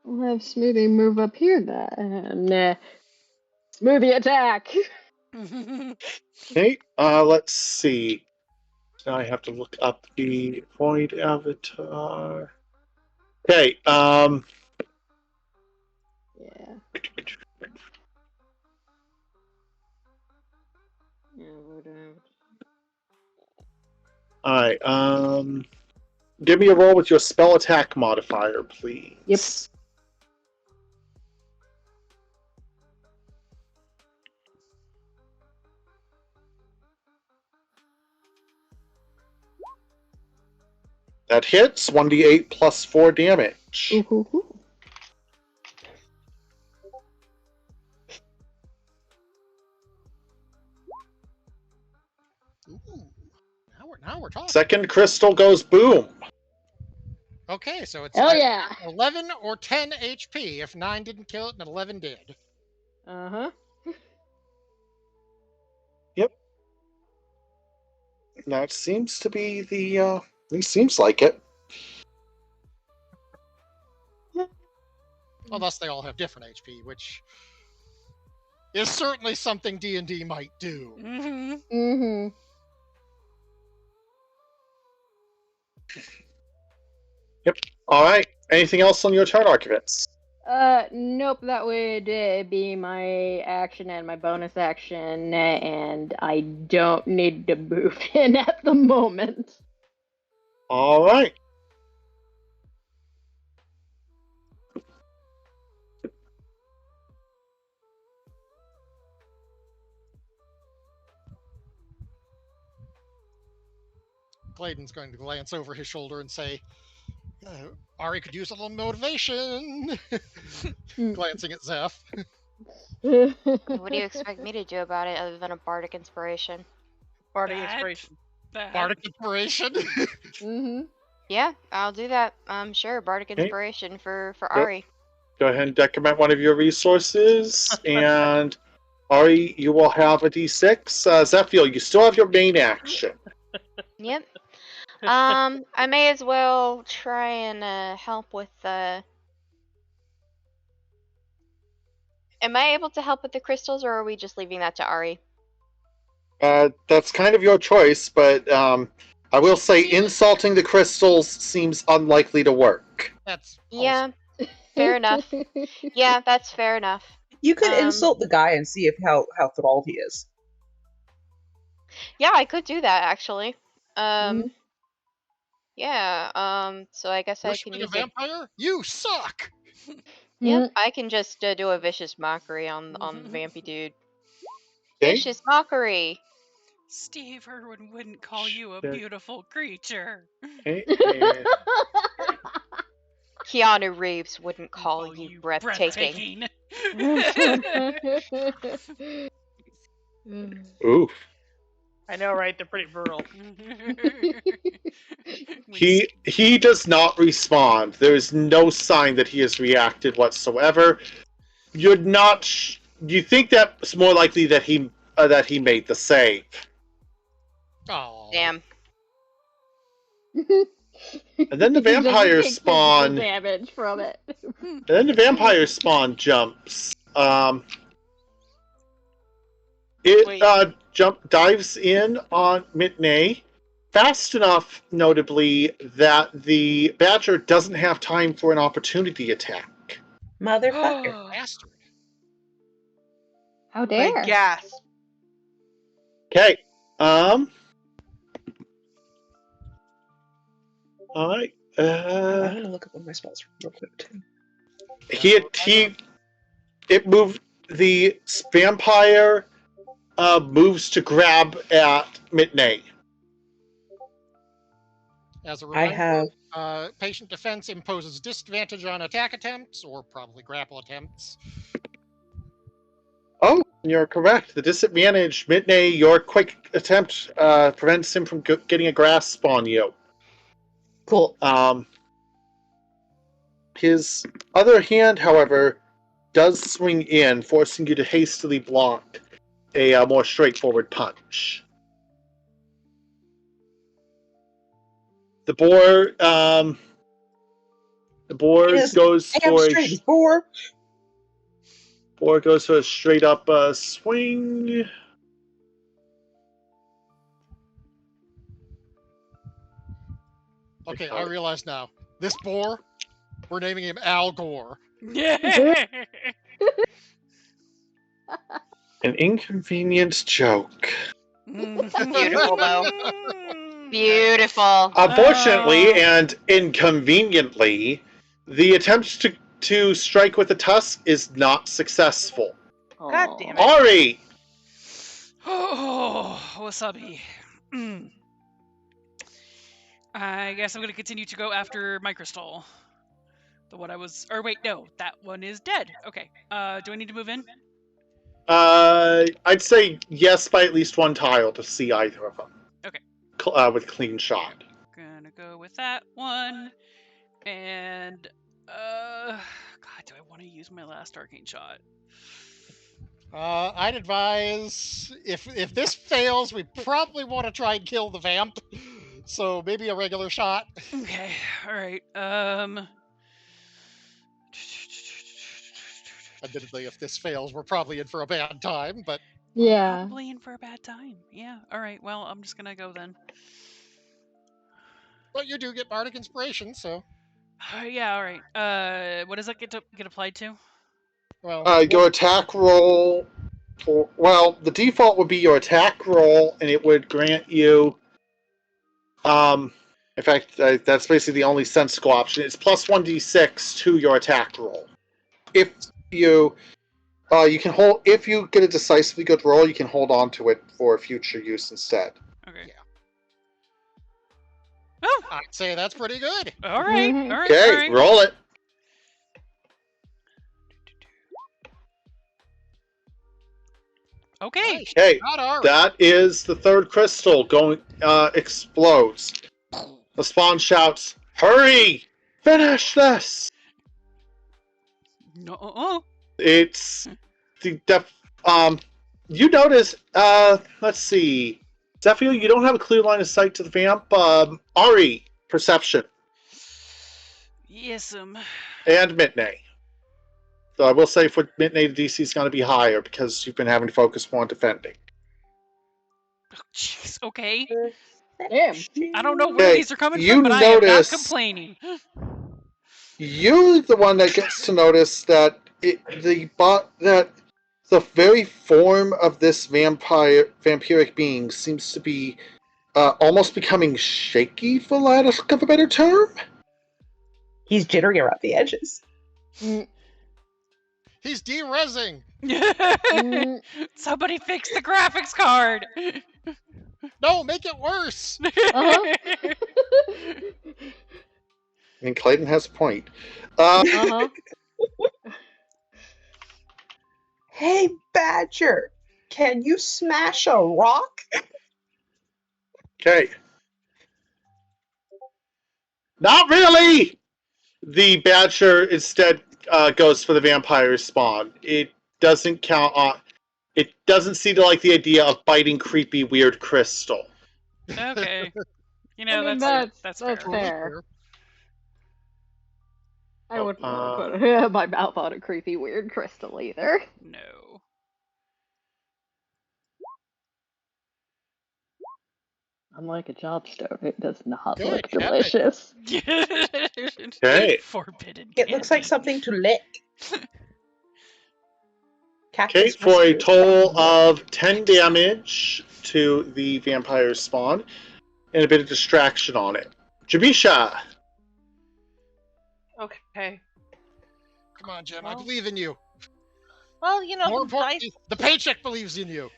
We'll have Smoothie move up here then. Smoothie attack! Okay, let's see. Now I have to look up the Void Avatar. Okay, Yeah. Alright, give me a roll with your spell attack modifier, please. Yep. That hits 1d8 plus 4 damage. Ooh. Ooh. Now we're talking. Second crystal goes boom. Okay, so it's Hell yeah! 11 or 10 HP if 9 didn't kill it and 11 did. Uh-huh. Yep. That seems to be the, at least seems like it. Well, thus they all have different HP, which is certainly something D&D might do. Mm-hmm. Yep. Alright. Anything else on your turn, Archivist? Nope, that would be my action and my bonus action, and I don't need to move in at the moment. Alright. Clayton's going to glance over his shoulder and say, Ari could use a little motivation. Glancing at Zeph. What do you expect me to do about it other than a bardic inspiration? Bardic inspiration. Bardic inspiration? Mm-hmm. Yeah, I'll do that. Sure, bardic Okay. inspiration for Ari. Go ahead and decrement one of your resources, and Ari, you will have a d6. Zephiel, you still have your main action. Yep. I may as well try and help with Am I able to help with the crystals, or are we just leaving that to Ari? That's kind of your choice, but I will say insulting the crystals seems unlikely to work. That's Yeah, fair enough. Yeah, that's fair enough. You could insult the guy and see if how thralled he is. Yeah, I could do that actually. Mhm. Yeah. So I guess I Worshiping can a use it. vampire? You suck! Yep, I can just do a vicious mockery on the vampy dude. Okay. Vicious mockery. Steve Irwin wouldn't call you a beautiful creature. Okay. Keanu Reeves wouldn't call Call you breathtaking. Oof. I know, right? They're pretty brutal. He does not respond. There is no sign that he has reacted whatsoever. You're not. You think that's more likely that he made the save. Oh. Damn. And then the He doesn't vampire take spawn. physical damage from it. And then the vampire spawn jumps. Wait. Dives in on Mitney fast enough, notably, that the badger doesn't have time for an opportunity attack. Motherfucker. Bastard. How I dare? gasp. Okay. All right. I'm gonna look up one of my spells real quick too. It moved. The vampire moves to grab at Mitney. As a I reminder, have patient defense imposes disadvantage on attack attempts, or probably grapple attempts. Oh, you're correct. The disadvantage, Mitney, your quick attempt prevents him from getting a grasp on you. cool. His other hand, however, does swing in, forcing you to hastily block a more straightforward punch. The boar goes for a straight up swing. Okay, I realize now. This boar, we're naming him Al Gore. Yeah. An inconvenient joke. Beautiful, though. Beautiful. Unfortunately and inconveniently, the attempt to strike with the tusk is not successful. God damn it. Ari! Oh, wasabi. I guess I'm gonna continue to go after my crystal. The one I was, or wait, no, that one is dead. Okay. Do I need to move in? I'd say yes by at least one tile to see either of them. Okay. With clean shot. Gonna go with that one, and God, do I want to use my last arcane shot? I'd advise if this fails, we probably want to try and kill the vamp. So maybe a regular shot. Okay, all right. Admittedly, if this fails, we're probably in for a bad time. But Yeah. Probably in for a bad time. Yeah. All right. Well, I'm just gonna go then. but you do get bardic inspiration, so Yeah. All right. What does that get applied to? well, Your attack roll. The default would be your attack roll, and it would grant you. In fact, that's basically the only sensible option. It's plus 1d6 to your attack roll. If you can hold, if you get a decisively good roll, you can hold on to it for future use instead. Okay. Yeah. Oh. I'd say that's pretty good. All right. Mhm. All right. Okay, all right. roll it. Okay. Nice. Okay, Not all right. that is the third crystal going explodes. The spawn shouts, "Hurry! Finish this!" No. It's the you notice, let's see. Zephyr, you don't have a clear line of sight to the vamp. Ari, perception. Yes. And Mitney. Though I will say for Midnight, the DC is going to be higher because you've been having to focus more on defending. Jeez, okay. Damn. I don't know where Okay, these are coming you from, but I am not notice- complaining. You're the one that gets to notice that that the very form of this vampiric being seems to be almost becoming shaky, for lack of a better term. He's jittery around the edges. Mm, He's de-resing. mm, Somebody fix the graphics card. No, make it worse. uh-huh. I mean, Clayton has a point. Uh-huh. Hey, Badger, can you smash a rock? Okay. Not really! The Badger instead goes for the vampire spawn. It doesn't count on. It doesn't seem to like the idea of biting creepy, weird crystal. Okay. You I know, mean, that's fair. fair. I wouldn't uh, want to put my mouth on a creepy, weird crystal either. No. Unlike a jobstone, it does not Good, look have it. delicious. Okay. Forbidden It looks like candy. something to lick. Okay, Cactus for a whiskers. total of 10 damage to the vampire spawn, and a bit of distraction on it. Jabisha! Okay. Come on, Jim. I Well, believe in you. Well, you know, More the dice. importantly, the paycheck believes in you.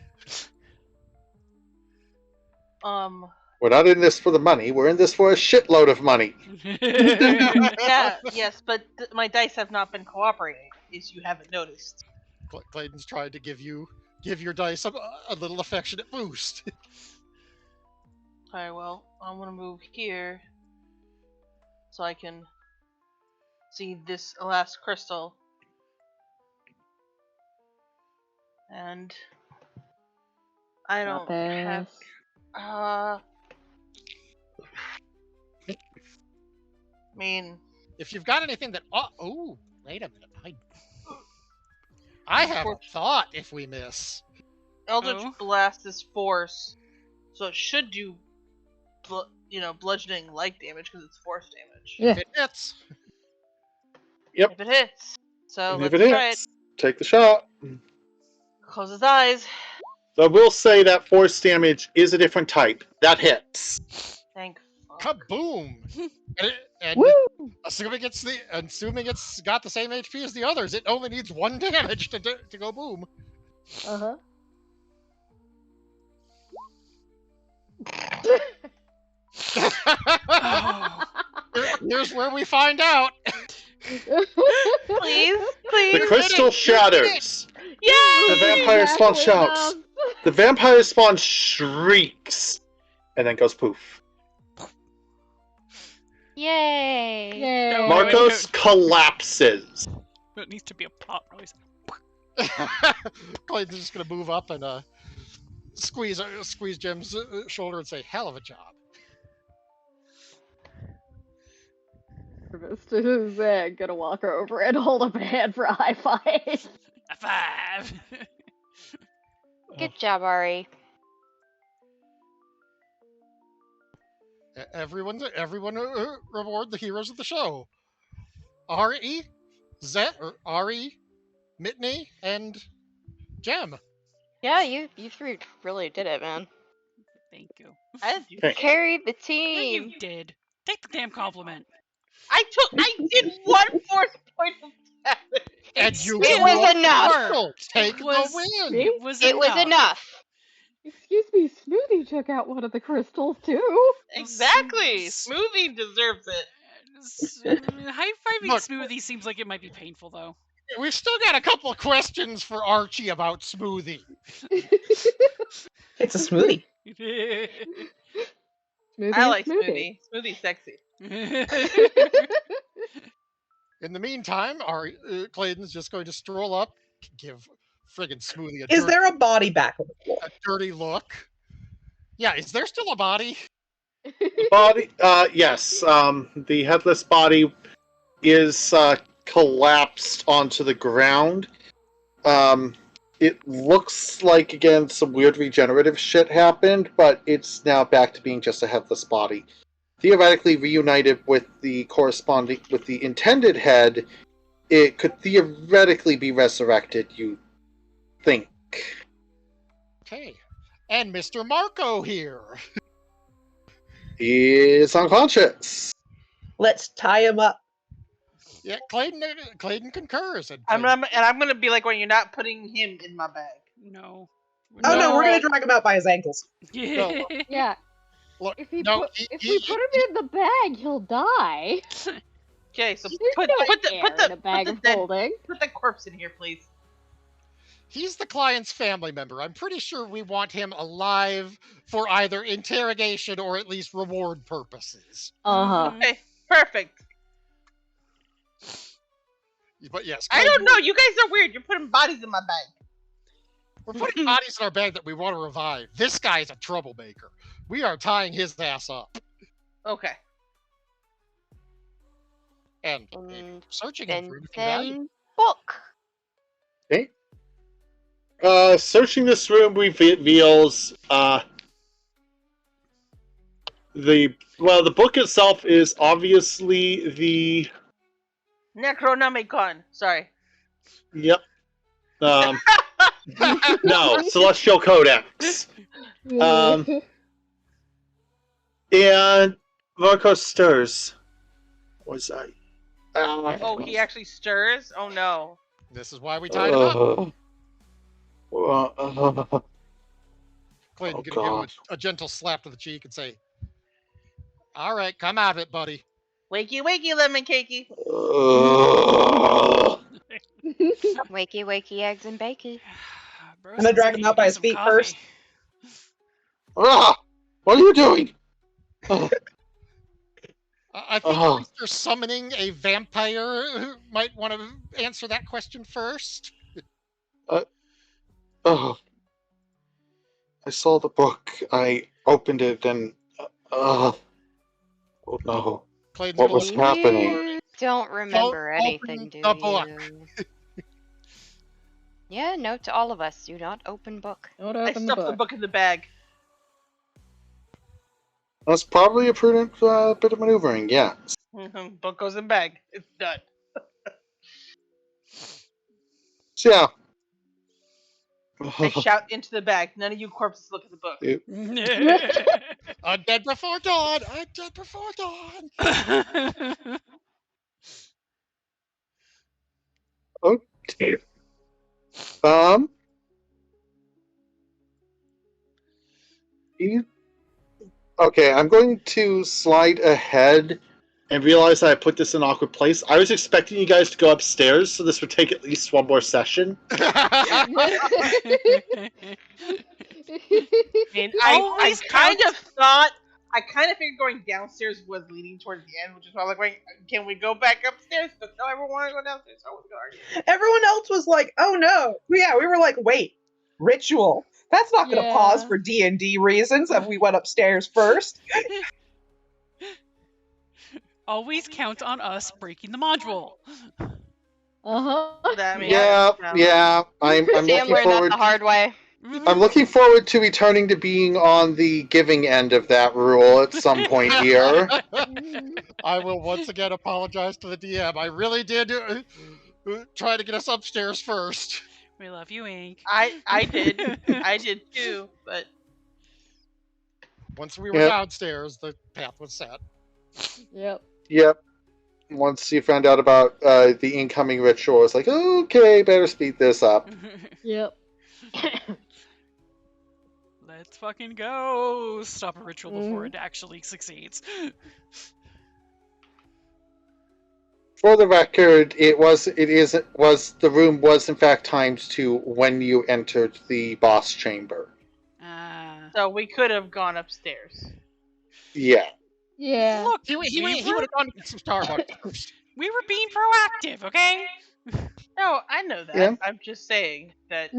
We're not in this for the money, we're in this for a shitload of money. Yeah, yes, but my dice have not been cooperating, if you haven't noticed. Clayton's trying to give your dice a little affectionate boost. Alright, well, I'm gonna move here so I can see this last crystal. And I Not don't have this. I mean, If you've got anything that wait a minute. I have a thought if we miss. Eldritch Oh. Blast is force, so it should do bludgeoning light damage because it's force damage. Yeah. If it hits, Yep. If it hits. So And let's if it try hits, take the shot. it. Close his eyes. So I will say that force damage is a different type. That hits. Thank fuck. kaboom! and Woo! assuming it's got the same HP as the others, it only needs 1 damage to go boom. Uh-huh. Oh. Here's where we find out. Please, please. The crystal shatters. Yay! The vampire spawn shouts. The vampire spawn shrieks. And then goes poof. Yay! Yay. No, Marcos collapses. It needs to be a pop noise. Clayton's just gonna move up and squeeze Jim's shoulder and say, "Hell of a job." Mr. gonna walk over and hold up a hand for a high five. A 5. Good job, Ari. Everyone reward the heroes of the show. Ari, Ari, Mitney, and Jem. Yeah, you three really did it, man. Thank you. I did. Okay. Carried the Yeah, team. you did. Take the damn compliment. I did 1 force point of damage. And you It was enough. Take It was- the win. It was It was enough. Excuse me, Smoothie took out one of the crystals too. Exactly. Smoothie deserves it. High-fiving Look. Smoothie seems like it might be painful, though. We've still got a couple of questions for Archie about Smoothie. It's a smoothie. Smoothie I is like smoothie. Smoothie's sexy. In the meantime, Clayton's just going to stroll up, give friggin' Smoothie Is there a body back on the floor? a dirty look. Yeah, is there still a body? Body, yes. The headless body is collapsed onto the ground. It looks like, again, some weird regenerative shit happened, but it's now back to being just a headless body. Theoretically reunited with the intended head, it could theoretically be resurrected, you think. Okay. And Mr. Marco here. He is unconscious. Let's tie him up. Yeah, Clayton concurs. And I'm gonna be like, when you're not putting him in my bag. No. Oh no, we're No. gonna drag him out by his ankles. Yeah. Yeah. Look, If we no, put him in the bag, he'll die. Okay, so There's put no the air in a bag of holding. put the corpse in here, please. he's the client's family member. I'm pretty sure we want him alive for either interrogation or at least reward purposes. Uh-huh. Okay, perfect. But yes, I Clayton, don't know. You guys are weird. You're putting bodies in my bag. we're putting bodies in our bag that we want to revive. This guy's a troublemaker. We are tying his ass up Okay. and And searching him then for anything valuable. book. Okay. Searching this room reveals the book itself is obviously the Necronomicon. Sorry. yep. No, Celestial Codex. And Marco stirs. Was I? Oh, he actually stirs? Oh no. This is why we tied him up. Clayton Oh, gonna give him God. a gentle slap to the cheek and say, "All right, come out of it, buddy." Wakey, wakey, lemon cakey. Wakey, wakey, eggs and bacon. Bro, I'm gonna drag him out by his some feet coffee. first. What are you doing? I think Mr. Summoning a vampire might want to answer that question first. Oh, I saw the book. I opened it and oh no! Clayton's What gonna was look- happening? You don't remember Don't anything, open do the book. you? Yeah, note to all of us: do not open book. Don't I open the stuffed the book. book in the bag. That's probably a prudent bit of maneuvering. Yeah. Book goes in bag. It's done. So yeah. I shout into the bag. None of you corpses look at the book. I'm dead before dawn. I'm dead before dawn. Okay. Okay, I'm going to slide ahead and realize that I put this in an awkward place. I was expecting you guys to go upstairs, so this would take at least one more session. I mean, I kind of thought, I kind of figured going downstairs was leading towards the end, which is why I'm like, wait, can we go back upstairs? But no, everyone wanted to go downstairs, so I was going to argue. Everyone else was like, "Oh no!" Yeah, we were like, "Wait, ritual? That's not going to pause for D&D reasons." And we went upstairs first. Always count on us breaking the module. Uh-huh. That means Yeah. I'm Sam looking learned that forward. the hard way. I'm looking forward to returning to being on the giving end of that rule at some point here. I will once again apologize to the DM. I really did try to get us upstairs first. We love you, Ink. I did. I did too, but Once we were Yep. downstairs, the path was set. Yep. Yep. Once you found out about the incoming ritual, it's like, okay, better speed this up. Yep. Let's fucking go! Stop a ritual before it actually succeeds. For the record, the room was in fact timed to when you entered the boss chamber. so we could have gone upstairs. Yeah. Yeah. Look, He would have gone to get some Starbucks first. we were being proactive, okay? No, I know that. Yeah. I'm just saying that.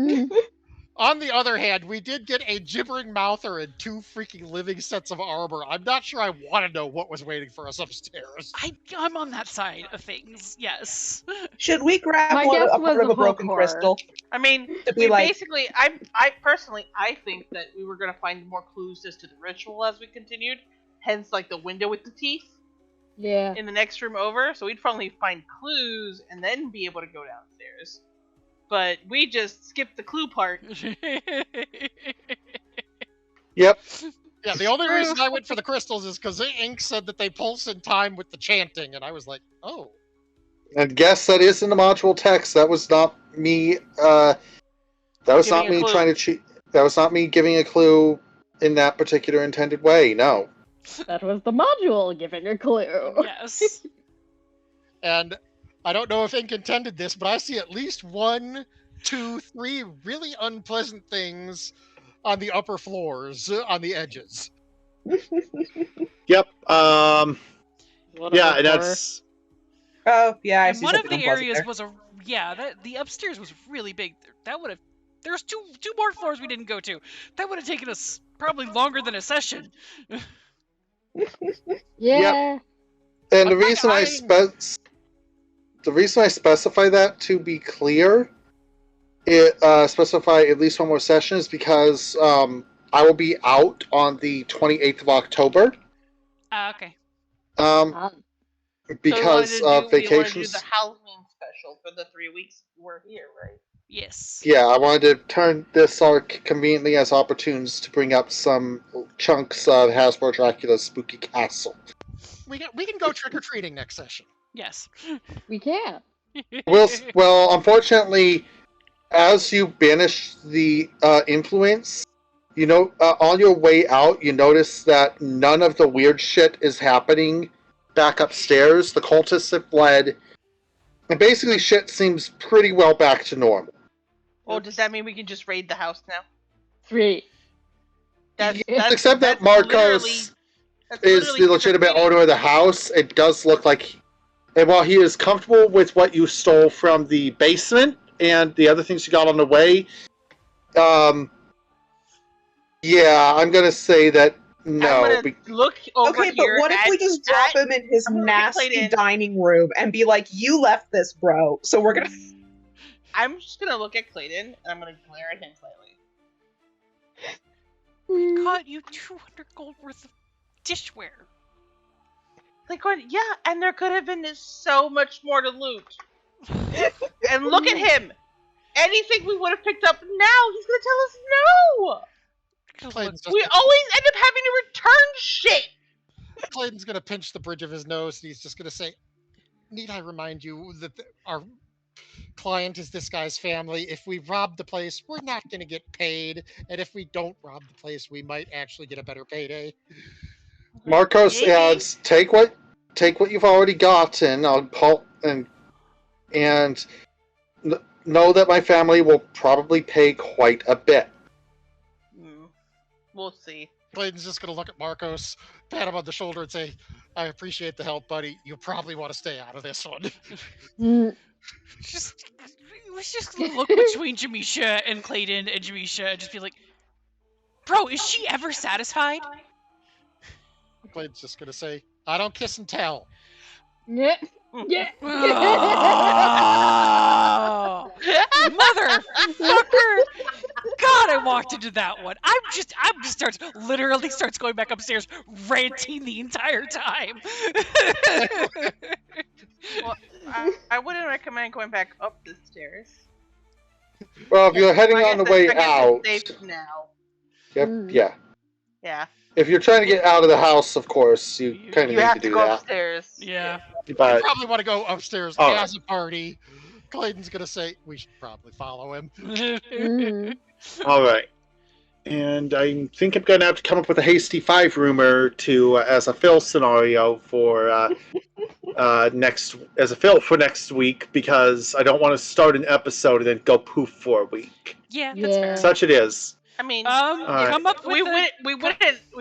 On the other hand, we did get a gibbering mouther and 2 freaking living sets of armor. I'm not sure I want to know what was waiting for us upstairs. I'm on that side of things. Yes. Should we grab My one guess a was part of a a broken Volcor. crystal? I mean, To be we like, basically, I personally, I think that we were gonna find more clues as to the ritual as we continued. Hence, like the window with the teeth Yeah. in the next room over. So we'd probably find clues and then be able to go downstairs. But we just skipped the clue part. Yep. Yeah, the only reason I went for the crystals is because Ink said that they pulse in time with the chanting, and I was like, oh. And guess that is in the module text. That was not me. That was Giving not a me clue. trying to cheat. That was not me giving a clue in that particular intended way. No. That was the module giving a clue. Yes. And I don't know if Ink intended this, but I see at least 1, 2, 3 really unpleasant things on the upper floors, on the edges. Yep. What a Yeah, and Volcor. that's. oh yeah, I And see one of something the unpleasant areas there. was the upstairs was really big. That would have. There's two more floors we didn't go to. That would have taken us probably longer than a session. Yeah. And the Okay, reason the reason I specify that, to be clear, it specify at least one more session is because I will be out on the 28th of October. Okay. Because so we wanted to of do, We wanted to vacations. do the Halloween special for the 3 weeks we're here, right? Yes. Yeah, I wanted to turn this arc conveniently as opportunities to bring up some chunks of Hasbro Dracula's Spooky Castle. We can go trick-or-treating next session. Yes. We can. Well, unfortunately, as you banish the influence, you know, on your way out, you notice that none of the weird shit is happening back upstairs. The cultists have fled, and basically shit seems pretty well back to normal. Well, does that mean we can just raid the house now? 3. Except that Marcos is the legitimate owner of the house. It does look like, and while he is comfortable with what you stole from the basement and the other things you got on the way, yeah, I'm gonna say that no. I'm gonna look over Okay, but here what if we at- just drop at- him in his I'm gonna nasty Clayton. dining room and be like, "You left this, bro." So we're gonna. I'm just gonna look at Clayton and I'm gonna glare at him slightly. Got you 200 gold worth of dishware. Like, going, yeah, and there could have been so much more to loot. And look at him. Anything we would have picked up now, he's gonna tell us no. Clayton's, We always end up having to return shit. Clayton's gonna pinch the bridge of his nose, and he's just gonna say, "Need I remind you that our client is this guy's family? If we rob the place, we're not gonna get paid, and if we don't rob the place, we might actually get a better payday." Marcos Maybe. adds, take what you've already gotten. And know that my family will probably pay quite a bit. We'll see. Clayton's just gonna look at Marcos, pat him on the shoulder, and say, "I appreciate the help, buddy. You probably want to stay out of this one." Let's just look between Jamisha and Clayton and Jamisha and just be like, bro, is she ever satisfied? Clayton's just gonna say, "I don't kiss and tell." Yeah. Yeah. Oh, motherfucker! God, I walked into that one. I'm just literally starts going back upstairs, ranting the entire time. Well, I wouldn't recommend going back up the stairs. Well, if you're heading on the way I guess out, it's safe now. yeah. Yeah. If you're trying to get out of the house, of course, you kind of You need have to to do go that. upstairs. Yeah. You But probably want to go upstairs All as a party. Clayton's gonna say, "We should probably follow him." all right, and I think I'm going to have to come up with a hasty 5 rumor to as a fill scenario for next for next week, because I don't want to start an episode and then go poof for a week. Yeah, that's fair. Such it is. I mean, Come up with we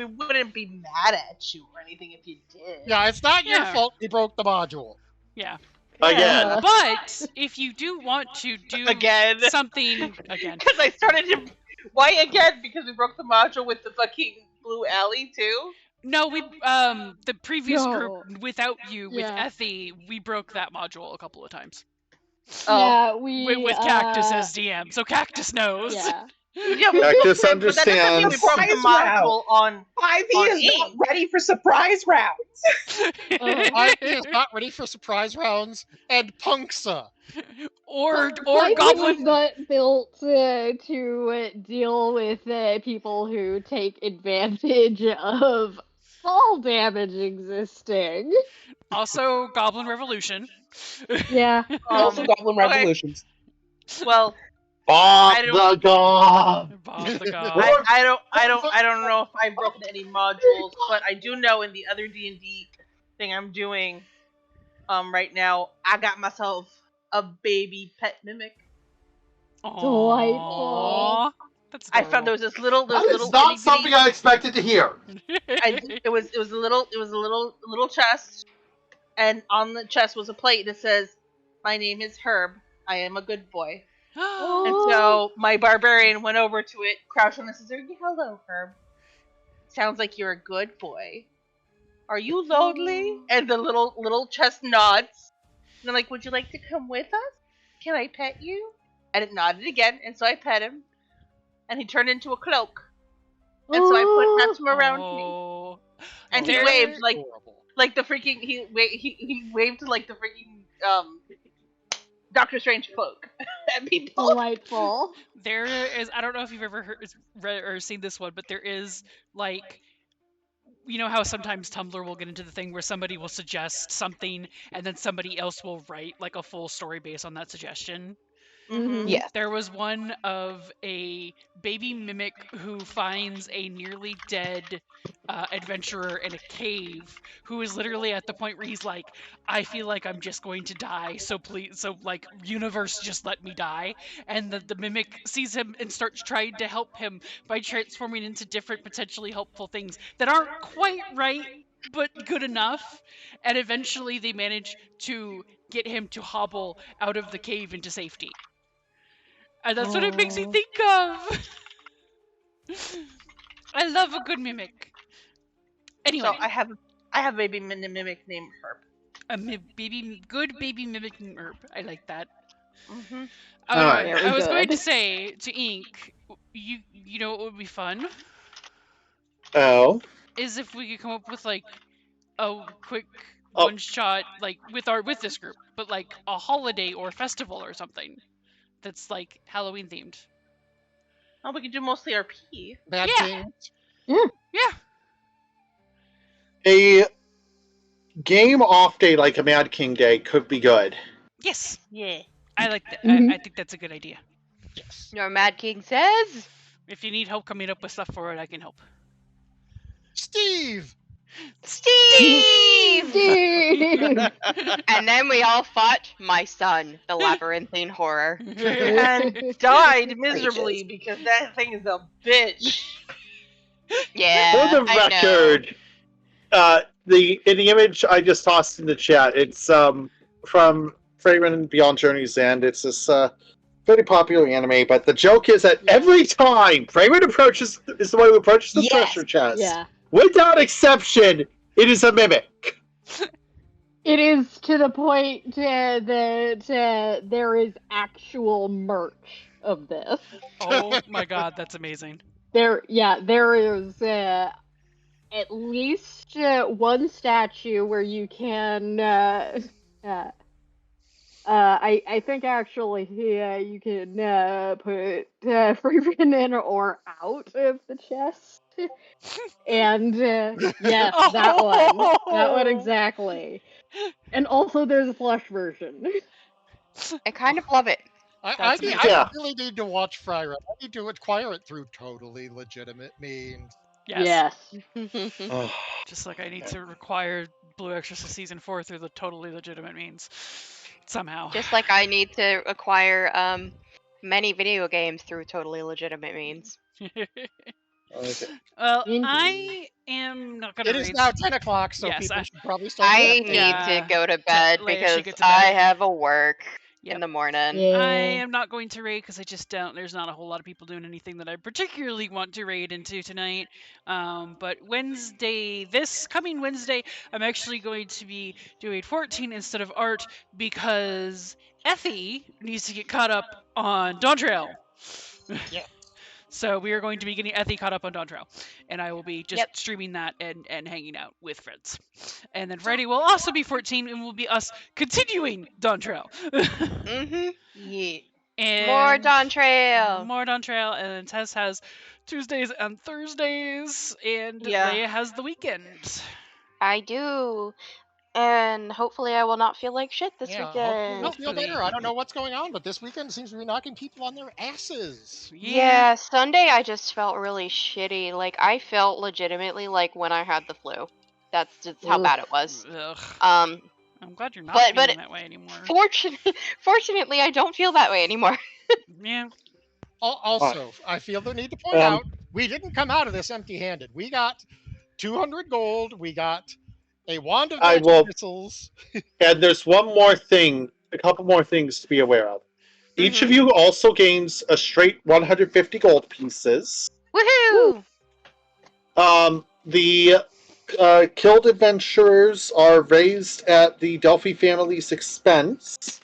wouldn't be mad at you or anything if you did. Yeah, it's not your Yeah. fault he broke the module. Yeah. Again. But if you do want to do Again. something again, Because I started to Why again? Because we broke the module with the fucking blue alley too. No, we the previous No. group without you with Yeah. Effie, we broke that module a couple of times. Oh. Yeah, we With Cactus as DM, so Cactus knows. Yeah. Yeah, Cactus but that doesn't mean we understands. broke the Surprise round. module on 5e is not ink. ready for surprise rounds. IP is not ready for surprise rounds, and Punksa. or Lightning Goblin. was not built to deal with people who take advantage of fall damage existing. Also, Goblin Revolution. Yeah. Also, Goblin okay. Revolutions. Well, Bob I don't- the God. Bob the God. I don't know if I've broken any modules, but I do know in the other D&D thing I'm doing right now, I got myself a baby pet mimic. Delightful. That's I found there was this little That is not itty-bitty- something I expected to hear. it was a little chest, and on the chest was a plate that says, "My name is Herb. I am a good boy." And so my barbarian went over to it, crouched on it, and says, "Hello, Herb. Sounds like you're a good boy. Are you lonely?" And the little chest nods. And I'm like, "Would you like to come with us? Can I pet you?" And it nodded again, and so I pet him. And he turned into a cloak. And so I put that's him around me. Oh. And he There- waved Horrible. like the freaking he waved like the freaking Doctor Strange cloak at people. Delightful. There is, I don't know if you've ever read or seen this one, but there is, like, you know how sometimes Tumblr will get into the thing where somebody will suggest something and then somebody else will write, like, a full story based on that suggestion? Mm-hmm. Yeah. There was one of a baby mimic who finds a nearly dead adventurer in a cave who is literally at the point where he's like, I feel like I'm just going to die, so please, so like, universe, just let me die. And the mimic sees him and starts trying to help him by transforming into different potentially helpful things that aren't quite right, but good enough. And eventually they manage to get him to hobble out of the cave into safety. And that's what it makes me think of. I love a good mimic. Anyway, So I have a baby mimic named Herb. a good baby mimic herb. I like that. Mm-hmm. Alright. Very I was going to good. say to Ink, you know what would be fun Oh. is if we could come up with like a quick Oh. one shot, like with this group, but like a holiday or festival or something that's like Halloween themed. Oh, we could do mostly RP. Bad Yeah. King. Yeah. A game off day like a Mad King Day could be good. Yes. Yeah. I like that. Mhm. I think that's a good idea. Yes. Your Mad King says. If you need help coming up with stuff for it, I can help. Steve! Steve! Steve! And then we all fought my son, the labyrinthine horror. And died miserably because that thing is a bitch. Yeah. For the I know. record, in the image I just tossed in the chat, it's from Fragment Beyond Journey's End. It's this very popular anime, but the joke is that every time Fragment is the one who approaches the Yes. treasure chest, Yeah. without exception, it is a mimic. It is to the point that there is actual merch of this. Oh my god, that's amazing. There is at least one statue where you can. I think actually you can put Freeman in or out of the chest. And yes, that one exactly. And also there's a plush version. I kind of love it. That's amazing. Yeah. I really need to watch Fry Red. I need to acquire it through totally legitimate means. Yes. Oh, Just like I need to require Blue Exorcist Season 4 through the totally legitimate means. Somehow. Just like I need to acquire many video games through totally legitimate means. okay. Well, Indeed. I am not gonna It is raid- now 10 o'clock, so Yes, people I- should probably start. I working. need Yeah. to go to bed Leia should because get to I bed. have a work. in Yep. the morning. Yeah. I am not going to raid because I just don't. There's not a whole lot of people doing anything that I particularly want to raid into tonight. But Wednesday, this coming Wednesday, I'm actually going to be doing 14 instead of art because Effie needs to get caught up on Dawn Trail. Yeah. So we are going to be getting Effie caught up on Dawn Trail, and I will be just Yep. streaming that and hanging out with friends. And then Friday will also be 14, and will be us continuing Dawn Trail. Mhm. Yeah. And More Dawn Trail. More Dawn Trail, and then Tess has Tuesdays and Thursdays, and Yeah. Leia has the weekend. I do. And hopefully I will not feel like shit this Yeah, hopefully you'll weekend. feel better. I don't know what's going on, but this weekend seems to be knocking people on their asses. Yeah, Sunday I just felt really shitty. Like I felt legitimately like when I had the flu. That's just how Ugh. bad it was. Ugh. Um, I'm glad you're not but feeling that way anymore. fortunately I don't feel that way anymore. Yeah. Also, I feel the need to point out we didn't come out of this empty-handed. We got 200 gold. We got a wand of I magic will- missiles. And there's one more thing, a couple more things to be aware of. Each of you also gains a straight 150 gold pieces. Woohoo! The killed adventurers are raised at the Delphi family's expense.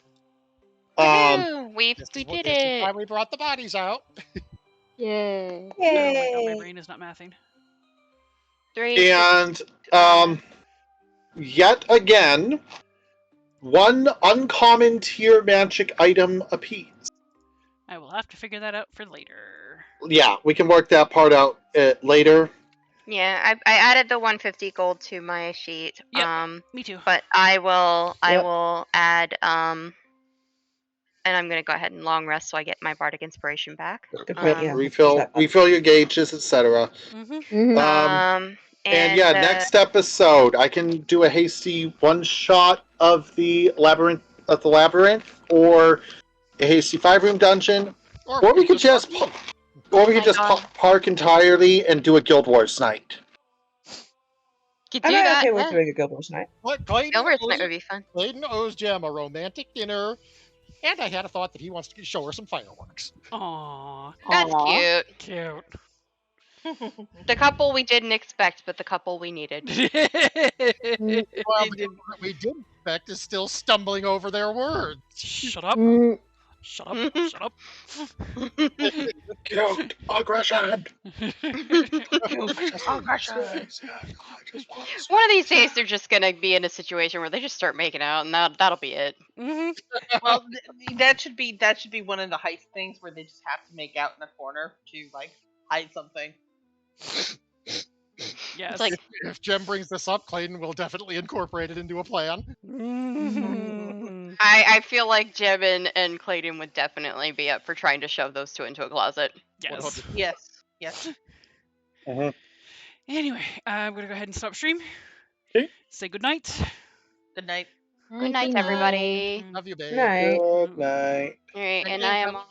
Woohoo! We This did is why it. we brought the bodies out. Yay. Oh my god, my Yay. brain is not mathing. 3 And yet again, one uncommon tier magic item apiece. I will have to figure that out for later. Yeah, we can work that part out later. Yeah, I added the 150 gold to my sheet. Yep. Me too. But I will Yep. add and I'm gonna go ahead and long rest so I get my bardic inspiration back. Good point, Yep, yeah. refill your gauges, etc. Mm-hmm. Mhm. And yeah, next episode I can do a hasty one shot of the labyrinth, or a hasty 5-room dungeon, or we could just park entirely and do a Guild Wars night. Could do I'm that. okay with Yeah. doing a Guild Wars night. But Clayton Guild Wars night would be fun. owes Jem a romantic dinner, and I had a thought that he wants to show her some fireworks. Aww. That's Aw. cute. Cute. The couple we didn't expect, but the couple we needed. Mm, Well, what we did expect is still stumbling over their words. Shut up. mm, Shut up. Shut up. Cute aggression. One of these days they're just gonna be in a situation where they just start making out, and that'll be it. Mm-hmm. Well, that should be one of the heist things where they just have to make out in a corner to like hide something. Yes. It's like If Jem brings this up, Clayton will definitely incorporate it into a plan. Mm-hmm. I feel like Jeb and Clayton would definitely be up for trying to shove those two into a closet. Yes. Yes. Anyway, I'm gonna go ahead and stop stream. Okay. Say good night. Good night. Good night, everybody. Love you, babe. Night. Good night. All right, Good and night, I am. brother.